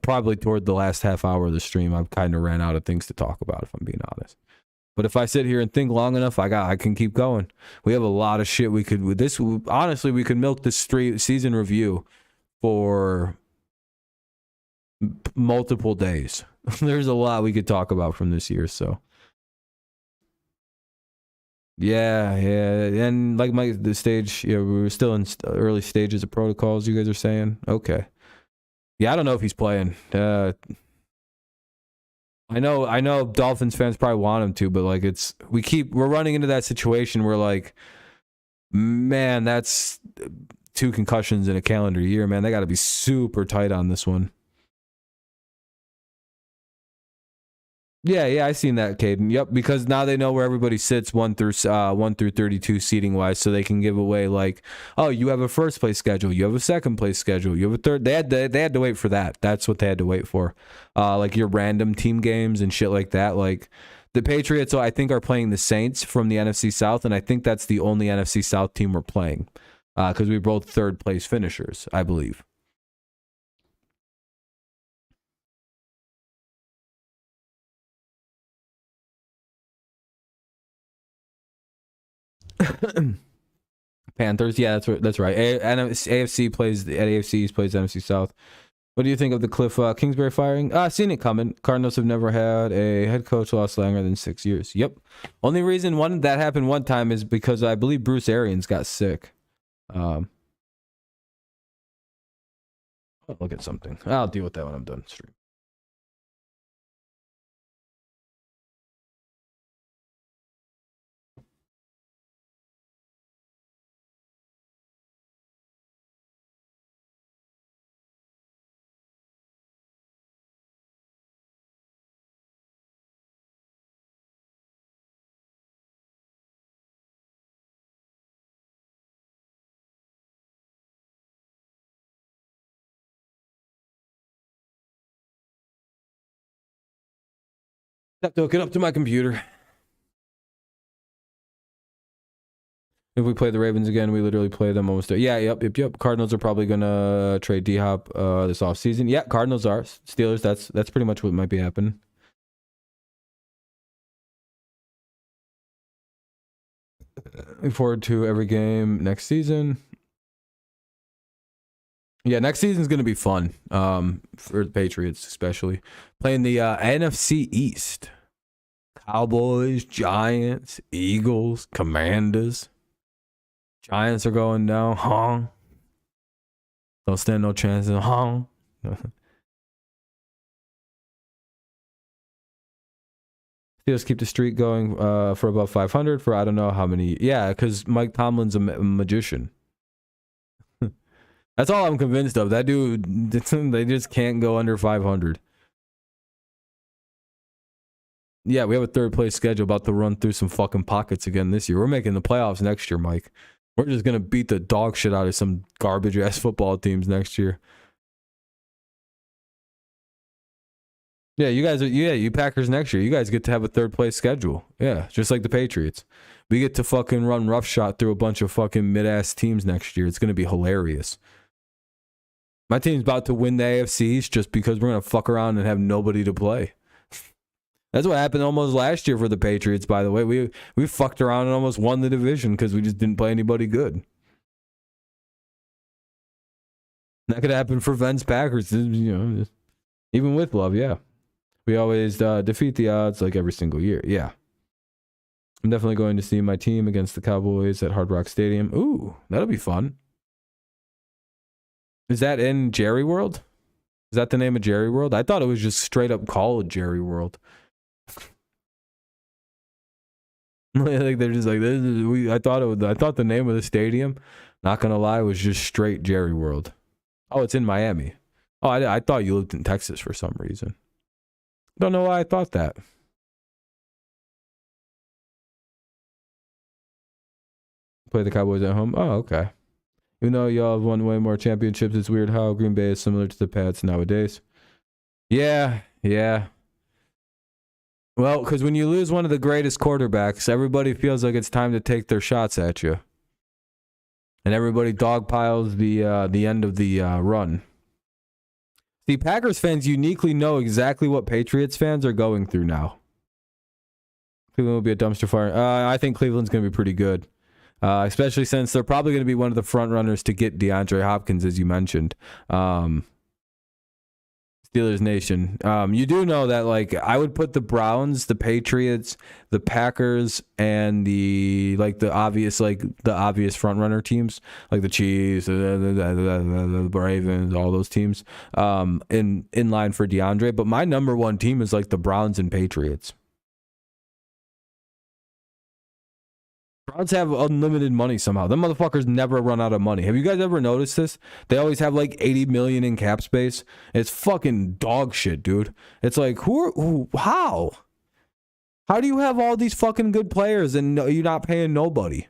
Probably toward the last half hour of the stream, I've kind of ran out of things to talk about, if I'm being honest. But if I sit here and think long enough, I can keep going. We have a lot of shit we could with this. Honestly, we could milk this season review for multiple days. There's a lot we could talk about from this year. So yeah, and like the stage, we were still in early stages of protocols. You guys are saying, okay, yeah, I don't know if he's playing. I know Dolphins fans probably want him to, but like we're running into that situation where like, man, that's 2 concussions in a calendar year, man. They got to be super tight on this one. Yeah, I seen that, Caden. Yep, because now they know where everybody sits 1 through 32 seating wise, so they can give away like, oh, you have a first place schedule, you have a second place schedule, you have a third. They had to wait for that. That's what they had to wait for. Like your random team games and shit like that. Like the Patriots, I think, are playing the Saints from the NFC South, and I think that's the only NFC South team we're playing because we're both third place finishers, I believe. Panthers, yeah, that's right. AFC plays at AFC plays NFC South. What do you think of the Cliff Kingsbury firing? Seen it coming. Cardinals have never had a head coach lost longer than 6 years. Yep. Only reason that happened one time is because I believe Bruce Arians got sick. I'll look at something. I'll deal with that when I'm done stream. Have to hook it up to my computer. If we play the Ravens again, we literally play them almost. Yep. Cardinals are probably gonna trade D-Hop this offseason. Yeah, Cardinals are. Steelers, that's pretty much what might be happening. Looking forward to every game next season. Yeah, next season's gonna be fun. For the Patriots especially. Playing the NFC East. Cowboys, Giants, Eagles, Commanders. Giants are going down. Hong. Don't stand no chance in Hong. Steelers keep the streak going for above 500 for I don't know how many. Yeah, because Mike Tomlin's a magician. That's all I'm convinced of. That dude, they just can't go under 500. Yeah, we have a third place schedule, about to run through some fucking pockets again this year. We're making the playoffs next year, Mike. We're just going to beat the dog shit out of some garbage ass football teams next year. Yeah, you Packers next year. You guys get to have a third place schedule. Yeah, just like the Patriots. We get to fucking run roughshod through a bunch of fucking mid-ass teams next year. It's going to be hilarious. My team's about to win the AFC East just because we're going to fuck around and have nobody to play. That's what happened almost last year for the Patriots, by the way. We fucked around and almost won the division because we just didn't play anybody good. That could happen for Vince Packers, even with love, yeah. We always defeat the odds like every single year, yeah. I'm definitely going to see my team against the Cowboys at Hard Rock Stadium. Ooh, that'll be fun. Is that in Jerry World? Is that the name of Jerry World? I thought it was just straight up called Jerry World. Like they're just like this. I thought the name of the stadium, not gonna lie, was just straight Jerry World. Oh, it's in Miami. Oh, I thought you lived in Texas for some reason. Don't know why I thought that. Play the Cowboys at home. Oh, okay. Even though y'all have won way more championships, it's weird how Green Bay is similar to the Pats nowadays. Yeah. Well, because when you lose one of the greatest quarterbacks, everybody feels like it's time to take their shots at you. And everybody dogpiles the end of the run. The Packers fans uniquely know exactly what Patriots fans are going through now. Cleveland will be a dumpster fire. I think Cleveland's going to be pretty good. Especially since they're probably going to be one of the front runners to get DeAndre Hopkins, as you mentioned. Steelers Nation. You do know that, like, I would put the Browns, the Patriots, the Packers, and the obvious front runner teams, like the Chiefs, the Ravens, all those teams, in line for DeAndre. But my number one team is like the Browns and Patriots. Browns have unlimited money somehow. Them motherfuckers never run out of money. Have you guys ever noticed this? They always have like 80 million in cap space. It's fucking dog shit, dude. It's like, how? How do you have all these fucking good players and you're not paying nobody?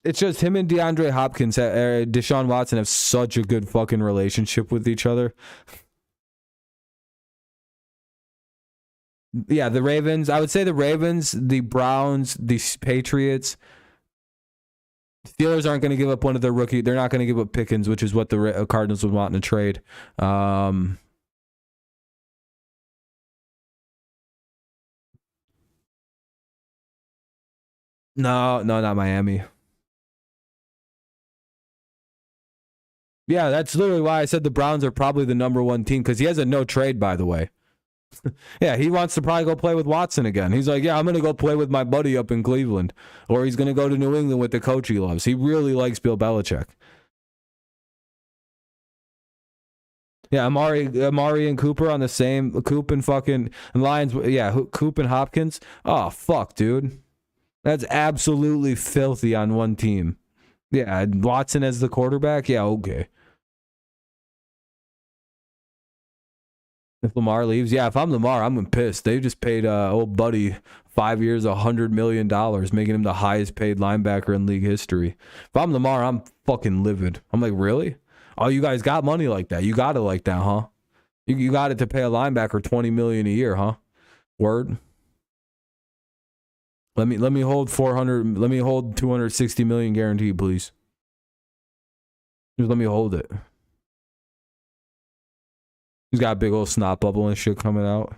It's just him and DeAndre Hopkins, Deshaun Watson have such a good fucking relationship with each other. Yeah, the Ravens. I would say the Ravens, the Browns, the Patriots. Steelers aren't going to give up one of their rookie. They're not going to give up Pickens, which is what the Cardinals would want in a trade. No, not Miami. Yeah, that's literally why I said the Browns are probably the number one team, because he has a no trade, by the way. Yeah, he wants to probably go play with Watson again. He's like, yeah, I'm going to go play with my buddy up in Cleveland. Or he's going to go to New England with the coach he loves. He really likes Bill Belichick. Yeah, Amari and Cooper on the same, Coop and fucking Lions. Yeah, Coop and Hopkins. Oh, fuck, dude. That's absolutely filthy on one team. Yeah, Watson as the quarterback. Yeah, okay. If Lamar leaves, yeah, if I'm Lamar, I'm pissed. They just paid old buddy 5 years, $100 million, making him the highest paid linebacker in league history. If I'm Lamar, I'm fucking livid. I'm like, really? Oh, you guys got money like that? You got it like that, huh? You got it to pay a linebacker $20 million a year, huh? Word. Let me hold 400. Let me hold 260 million guaranteed, please. Just let me hold it. He's got a big old snot bubble and shit coming out.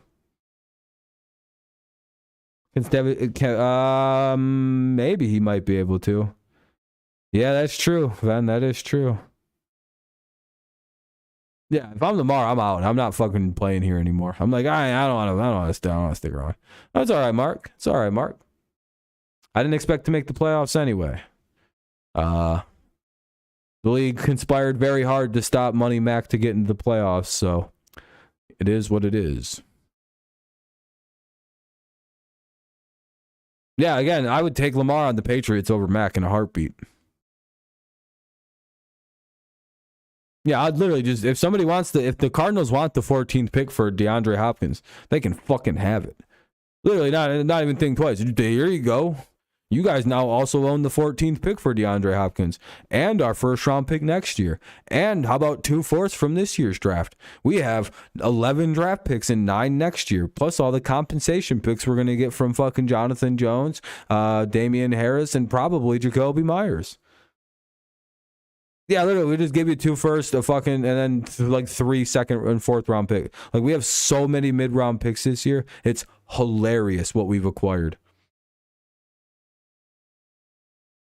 Maybe he might be able to. Yeah, that's true, Van. That is true. Yeah, if I'm Lamar, I'm out. I'm not fucking playing here anymore. I'm like, I don't want to stick around. That's all right, Mark. It's all right, Mark. I didn't expect to make the playoffs anyway. The league conspired very hard to stop Money Mac to get into the playoffs, so it is what it is. Yeah, again, I would take Lamar on the Patriots over Mac in a heartbeat. Yeah, I'd literally just if somebody wants if the Cardinals want the 14th pick for DeAndre Hopkins, they can fucking have it. Literally, not even think twice. Here you go. You guys now also own the 14th pick for DeAndre Hopkins and our first round pick next year. And how about 2 fourths from this year's draft? We have 11 draft picks and 9 next year, plus all the compensation picks we're going to get from fucking Jonathan Jones, Damian Harris, and probably Jacoby Myers. Yeah, literally, we just give you 2 first, a fucking, and then like 3 second and 4th round pick. Like, we have so many mid round picks this year. It's hilarious what we've acquired.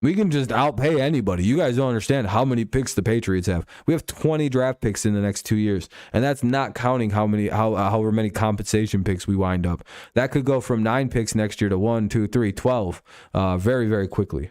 We can just outpay anybody. You guys don't understand how many picks the Patriots have. We have 20 draft picks in the next 2 years, and that's not counting however many compensation picks we wind up. That could go from 9 picks next year to 1, 2, 3, 12, very, very quickly.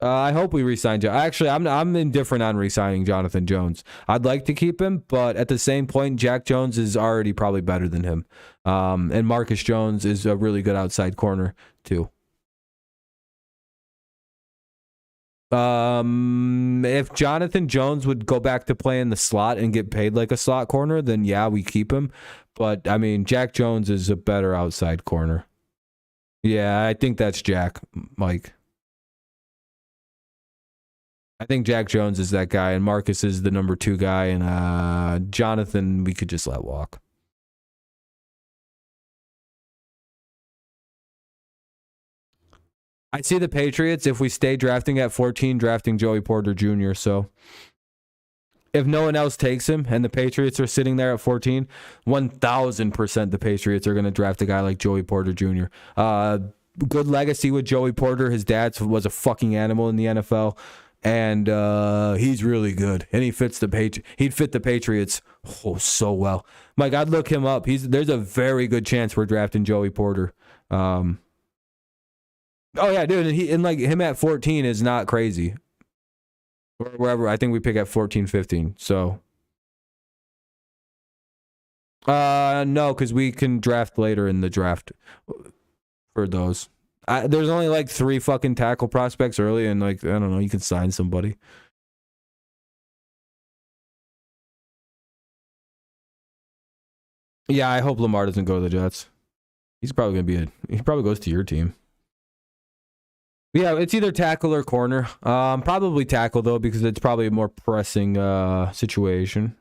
I hope we re-sign Jones. Actually, I'm indifferent on re-signing Jonathan Jones. I'd like to keep him, but at the same point, Jack Jones is already probably better than him. And Marcus Jones is a really good outside corner, too. If Jonathan Jones would go back to playing the slot and get paid like a slot corner, then yeah, we keep him. But, I mean, Jack Jones is a better outside corner. Yeah, I think that's Jack, Mike. I think Jack Jones is that guy, and Marcus is the number 2 guy, and Jonathan, we could just let walk. I see the Patriots, if we stay drafting at 14, drafting Joey Porter Jr., so if no one else takes him and the Patriots are sitting there at 14, 1,000% the Patriots are going to draft a guy like Joey Porter Jr. Good legacy with Joey Porter. His dad was a fucking animal in the NFL. And he's really good, and he fits he'd fit the Patriots so well. Mike, I'd look him up. There's a very good chance we're drafting Joey Porter. Oh yeah, dude, and like him at 14 is not crazy. Wherever I think we pick at 14, 15. So no, because we can draft later in the draft for those. There's only like 3 fucking tackle prospects early, and like, I don't know, you can sign somebody. Yeah, I hope Lamar doesn't go to the Jets. He's probably going to he probably goes to your team. Yeah, it's either tackle or corner. Probably tackle, though, because it's probably a more pressing situation.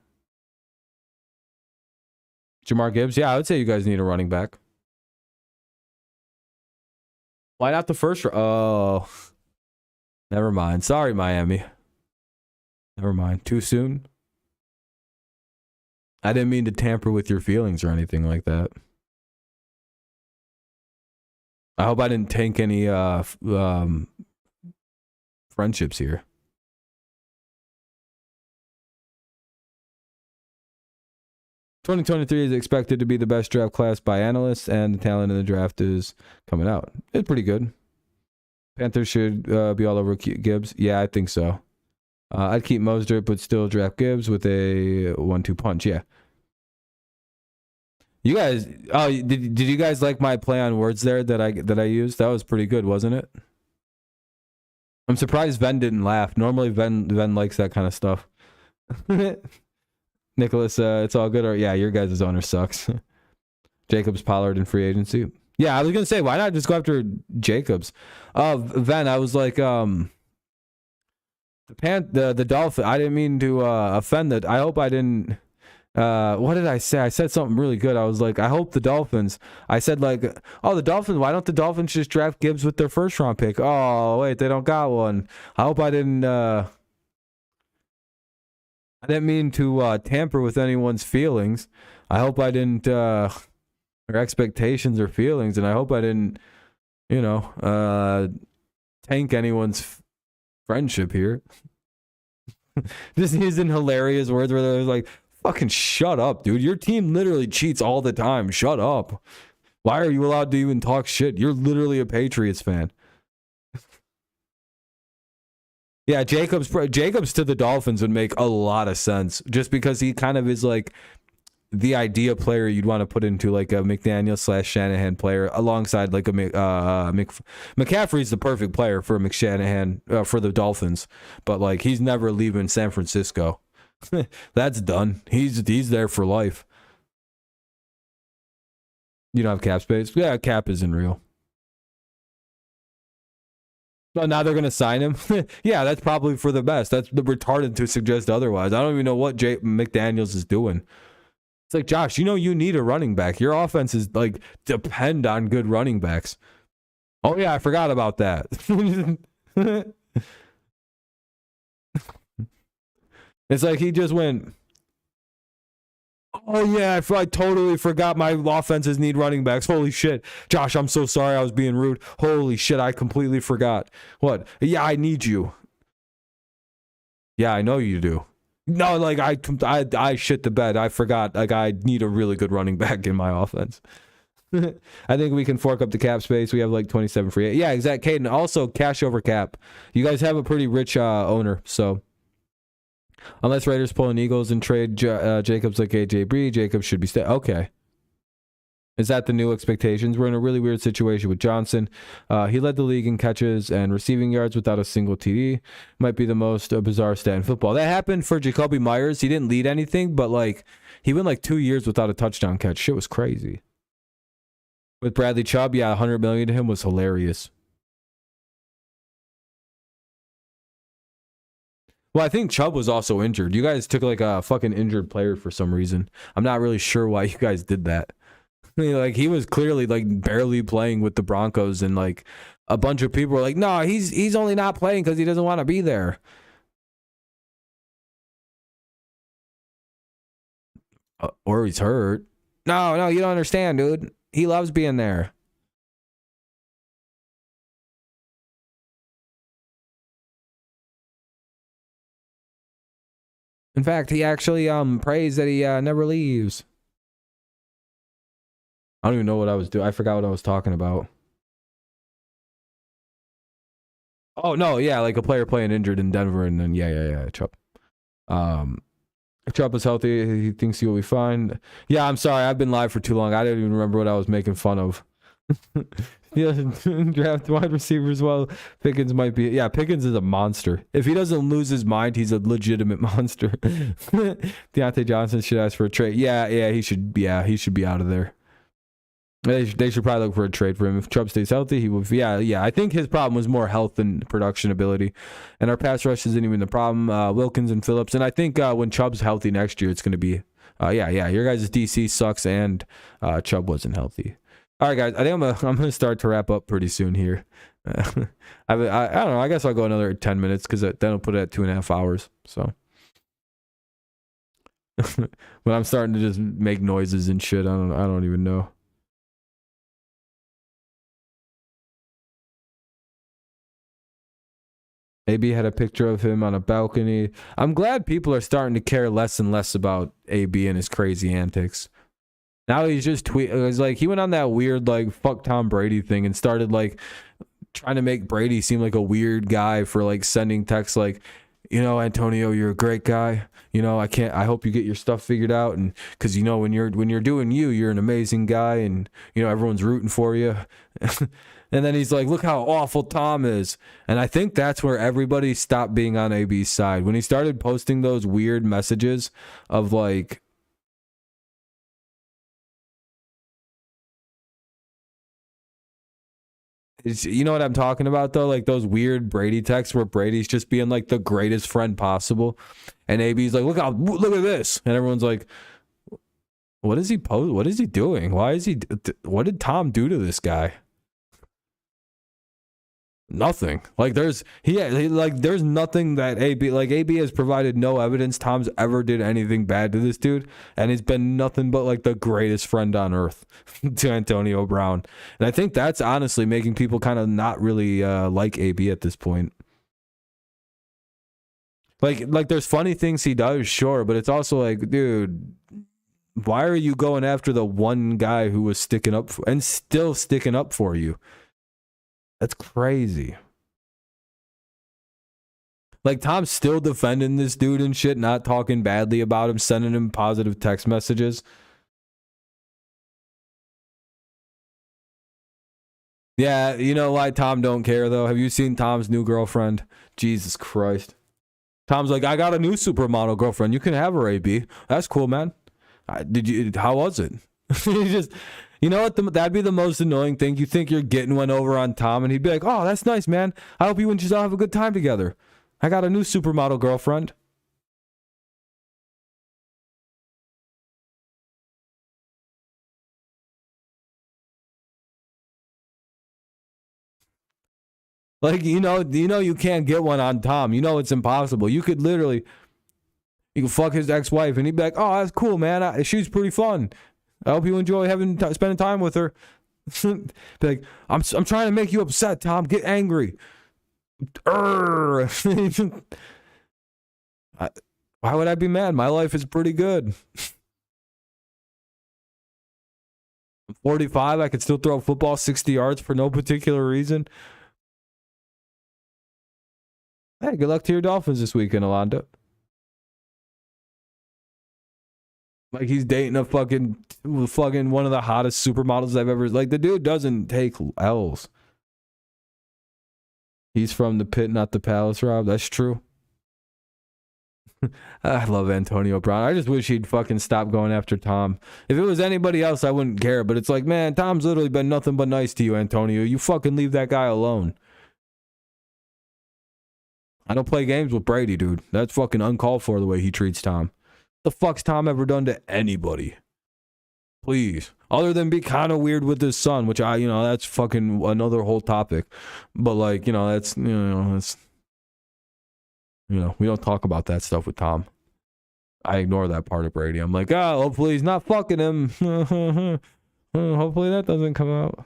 Jamar Gibbs? Yeah, I would say you guys need a running back. Why not the first? Oh, never mind. Sorry, Miami. Never mind. Too soon? I didn't mean to tamper with your feelings or anything like that. I hope I didn't tank any friendships here. "2023 is expected to be the best draft class by analysts, and the talent in the draft is coming out. It's pretty good. Panthers should be all over Gibbs. Yeah, I think so. I'd keep Mostert, but still draft Gibbs with a 1-2 punch. Yeah. You guys, did you guys like my play on words there that I used? That was pretty good, wasn't it? I'm surprised Ven didn't laugh. Normally Ven likes that kind of stuff. Nicholas, it's all good. Or yeah, your guys' owner sucks. Jacobs, Pollard, and free agency. Yeah, I was gonna say, why not just go after Jacobs? Ven, I was like, the Dolphin. I didn't mean to offend that. I hope I didn't. What did I say? I said something really good. I was like, I hope the Dolphins. I said like, oh, the Dolphins. Why don't the Dolphins just draft Gibbs with their first round pick? Oh, wait, they don't got one. I hope I didn't. I didn't mean to tamper with anyone's feelings. I hope I didn't, or expectations or feelings, and I hope I didn't, tank anyone's friendship here. Just using hilarious words where they're like, fucking shut up, dude. Your team literally cheats all the time. Shut up. Why are you allowed to even talk shit? You're literally a Patriots fan. Yeah, Jacobs to the Dolphins would make a lot of sense, just because he kind of is like the idea player you'd want to put into like a McDaniel / Shanahan player alongside like a McCaffrey's the perfect player for McShanahan for the Dolphins, but like he's never leaving San Francisco. That's done. He's there for life. You don't have cap space? Yeah, cap isn't real. Well, now they're going to sign him? Yeah, that's probably for the best. That's the retarded to suggest otherwise. I don't even know what McDaniels is doing. It's like, Josh, you need a running back. Your offenses like depend on good running backs. Oh, yeah, I forgot about that. It's like he just went, oh, yeah, I totally forgot my offenses need running backs. Holy shit. Josh, I'm so sorry I was being rude. Holy shit, I completely forgot. What? Yeah, I need you. Yeah, I know you do. No, like, I shit the bed. I forgot. Like, I need a really good running back in my offense. I think we can fork up the cap space. We have like 27 free. Yeah, exactly. Caden, also cash over cap. You guys have a pretty rich owner, so... Unless Raiders pull an Eagles and trade Jacobs like AJB, Jacobs should be okay. Is that the new expectations? We're in a really weird situation with Johnson. He led the league in catches and receiving yards without a single TD. Might be the most bizarre stat in football. That happened for Jacoby Myers. He didn't lead anything, but like he went like 2 years without a touchdown catch. Shit was crazy. With Bradley Chubb, yeah, $100 million to him was hilarious. Well, I think Chubb was also injured. You guys took like a fucking injured player for some reason. I'm not really sure why you guys did that. I mean, like he was clearly like barely playing with the Broncos, and like a bunch of people were like, "No, he's only not playing because he doesn't want to be there." Or he's hurt. No, you don't understand, dude. He loves being there. In fact, he actually prays that he never leaves. I don't even know what I was doing. I forgot what I was talking about. Oh no, yeah, like a player playing injured in Denver, and then yeah, Chubb. Chubb is healthy. He thinks he'll be fine. Yeah, I'm sorry. I've been live for too long. I didn't even remember what I was making fun of. Yeah, draft wide receivers. Well, Pickens might be. Yeah, Pickens is a monster. If he doesn't lose his mind, he's a legitimate monster. Deontay Johnson should ask for a trade. Yeah, he should. Yeah, he should be out of there. They should probably look for a trade for him. If Chubb stays healthy, he will. Yeah. I think his problem was more health than production ability, and our pass rush isn't even the problem. Wilkins and Phillips, and I think when Chubb's healthy next year, it's going to be. Yeah. Your guys' DC sucks, and Chubb wasn't healthy. All right, guys. I think I'm gonna start to wrap up pretty soon here. I don't know. I guess I'll go another 10 minutes because then I'll put it at 2.5 hours. So, but I'm starting to just make noises and shit. I don't even know. AB had a picture of him on a balcony. I'm glad people are starting to care less and less about AB and his crazy antics. Now he's just tweet. It was like he went on that weird like fuck Tom Brady thing and started like trying to make Brady seem like a weird guy for like sending texts like, Antonio, you're a great guy. I hope you get your stuff figured out, and because when you're doing you're an amazing guy, and everyone's rooting for you. And then he's like, look how awful Tom is. And I think that's where everybody stopped being on AB's side. When he started posting those weird messages of like, you know what I'm talking about though? Like those weird Brady texts where Brady's just being like the greatest friend possible. And AB's like, look at this. And everyone's like, what is he post? What is he doing? What did Tom do to this guy? Nothing. Like there's nothing that AB has provided no evidence Tom's ever did anything bad to this dude, and he's been nothing but like the greatest friend on earth to Antonio Brown. And I think that's honestly making people kind of not really like AB at this point. Like there's funny things he does, sure, but it's also like, dude, why are you going after the one guy who was sticking up and still sticking up for you? That's crazy. Like, Tom's still defending this dude and shit, not talking badly about him, sending him positive text messages. Yeah, you know why Tom don't care, though? Have you seen Tom's new girlfriend? Jesus Christ. Tom's like, I got a new supermodel girlfriend. You can have her, AB. That's cool, man. How was it? He just, you know what? That'd be the most annoying thing. You think you're getting one over on Tom, and he'd be like, oh, that's nice, man. I hope you and Giselle have a good time together. I got a new supermodel girlfriend. Like, you can't get one on Tom. You know it's impossible. You could fuck his ex-wife, and he'd be like, oh, that's cool, man. She's pretty fun. I hope you enjoy spending time with her. Be like, I'm trying to make you upset, Tom. Get angry. Why would I be mad? My life is pretty good. I'm 45. I could still throw a football 60 yards for no particular reason. Hey, good luck to your Dolphins this weekend, Alonda. Like, he's dating a fucking one of the hottest supermodels I've ever. Like, the dude doesn't take L's. He's from the pit, not the palace, Rob. That's true. I love Antonio Brown. I just wish he'd fucking stop going after Tom. If it was anybody else, I wouldn't care. But it's like, man, Tom's literally been nothing but nice to you, Antonio. You fucking leave that guy alone. I don't play games with Brady, dude. That's fucking uncalled for the way he treats Tom. The fuck's Tom ever done to anybody? Please. Other than be kind of weird with his son, which that's fucking another whole topic. But like, we don't talk about that stuff with Tom. I ignore that part of Brady. I'm like, hopefully he's not fucking him. Hopefully that doesn't come out.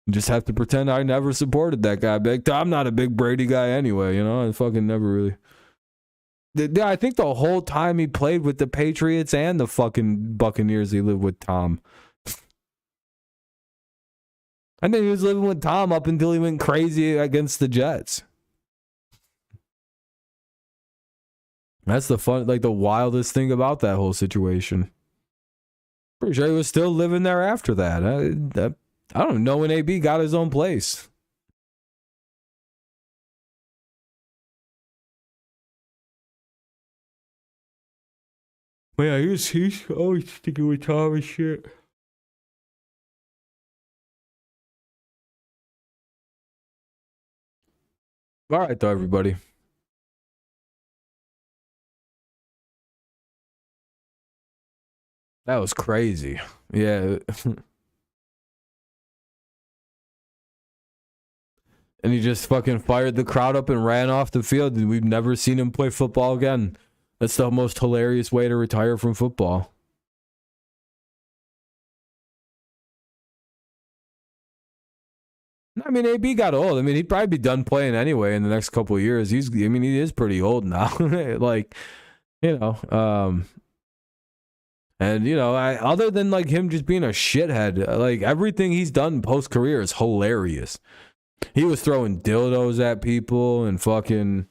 Just have to pretend I never supported that guy. I'm not a big Brady guy anyway, I fucking never really. I think the whole time he played with the Patriots and the fucking Buccaneers, he lived with Tom. And then he was living with Tom up until he went crazy against the Jets. That's the wildest thing about that whole situation. Pretty sure he was still living there after that. I don't know when AB got his own place. But yeah, he's always sticking with Tom and shit. All right, though, everybody. That was crazy. Yeah. And he just fucking fired the crowd up and ran off the field. And we've never seen him play football again. That's the most hilarious way to retire from football. I mean, AB got old. I mean, he'd probably be done playing anyway in the next couple of years. He is pretty old now. Like, and other than like him just being a shithead, like everything he's done post career is hilarious. He was throwing dildos at people and fucking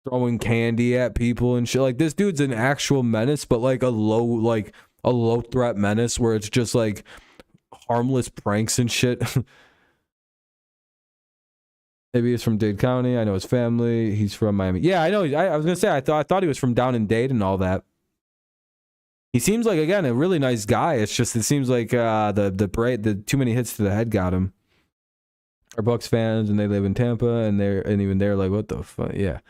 throwing candy at people and shit. Like, this dude's an actual menace, but like a low threat menace where it's just like harmless pranks and shit. Maybe he's from Dade County. I know his family. He's from Miami. Yeah, I know. I was gonna say I thought he was from down in Dade and all that. He seems like, again, a really nice guy. It seems like the too many hits to the head got him. Are Bucks fans and they live in Tampa and even they're like, what the fuck? Yeah.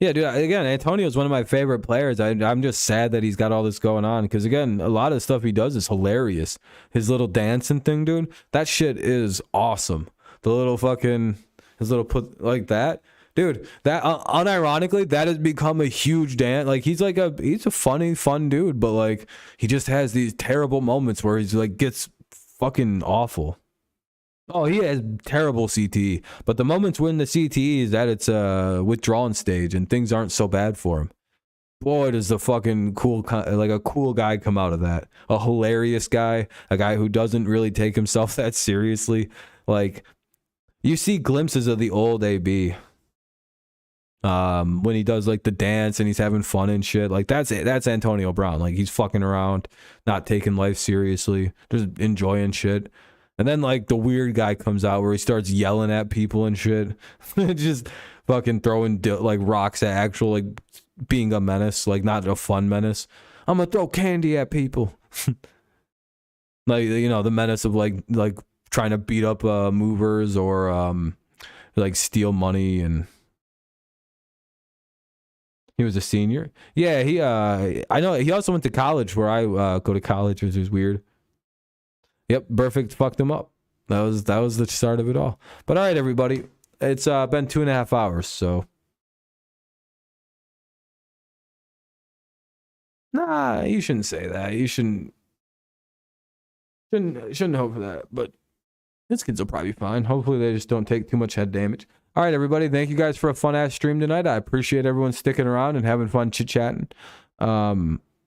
Yeah, dude, again, Antonio's one of my favorite players. I'm just sad that he's got all this going on because, again, a lot of the stuff he does is hilarious. His little dancing thing, dude, that shit is awesome. The little fucking, his little put like that. Dude, that unironically, that has become a huge dance. Like, he's a funny, fun dude, but like, he just has these terrible moments where he's like, gets fucking awful. Oh, he has terrible CTE, but the moments when the CTE is at its withdrawing stage and things aren't so bad for him. boy, does the fucking like a cool guy come out of that. A hilarious guy, a guy who doesn't really take himself that seriously. Like, you see glimpses of the old AB. When he does like the dance and he's having fun and shit, like that's it. That's Antonio Brown. Like, he's fucking around, not taking life seriously, just enjoying shit. And then like the weird guy comes out where he starts yelling at people and shit, just fucking throwing like rocks at actual, like, being a menace, like not a fun menace. I'm gonna throw candy at people, like, you know, the menace of like trying to beat up movers or like steal money. And he was a senior. Yeah, he I know he also went to college where I go to college, which is weird. Yep, Perfect fucked him up. That was the start of it all. But all right, everybody, it's been 2.5 hours, so nah, you shouldn't say that. You shouldn't hope for that. But his kids will probably be fine. Hopefully, they just don't take too much head damage. All right, everybody, thank you guys for a fun ass stream tonight. I appreciate everyone sticking around and having fun chit chatting.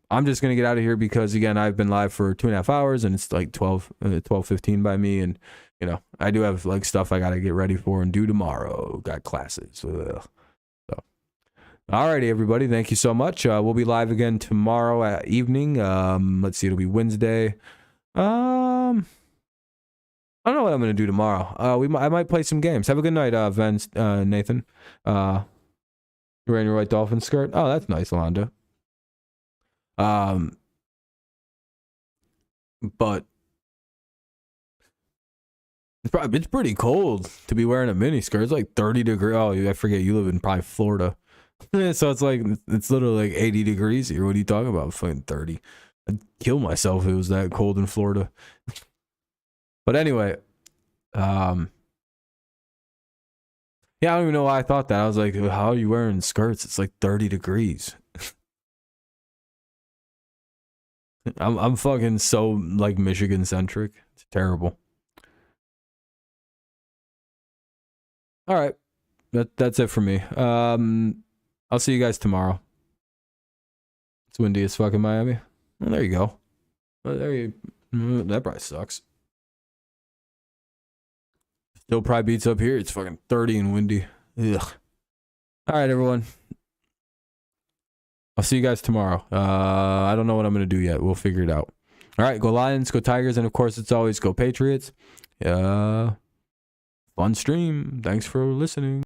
I'm just gonna get out of here because, again, I've been live for 2.5 hours and it's like 12:15 by me, and you know, I do have like stuff I gotta get ready for and do tomorrow. Got classes. Ugh. So, alrighty, everybody, thank you so much. We'll be live again tomorrow at evening. Let's see, it'll be Wednesday. I don't know what I'm gonna do tomorrow. I might play some games. Have a good night, Nathan. You're wearing your white dolphin skirt. Oh, that's nice, Alonda. But it's pretty cold to be wearing a mini skirt. It's like 30 degrees. Oh, I forget you live in probably Florida. So it's like, it's literally like 80 degrees here. What are you talking about? Fucking 30. I'd kill myself if it was that cold in Florida. But anyway, yeah, I don't even know why I thought that. I was like, how are you wearing skirts? It's like 30 degrees. I'm fucking so like Michigan centric. It's terrible. All right. That's it for me. I'll see you guys tomorrow. It's windy as fuck in Miami. Well, there you go. Well, that probably sucks. Still probably beats up here. It's fucking 30 and windy. Ugh. All right, everyone. I'll see you guys tomorrow. I don't know what I'm going to do yet. We'll figure it out. All right, go Lions, go Tigers, and of course, it's always go Patriots. Fun stream. Thanks for listening.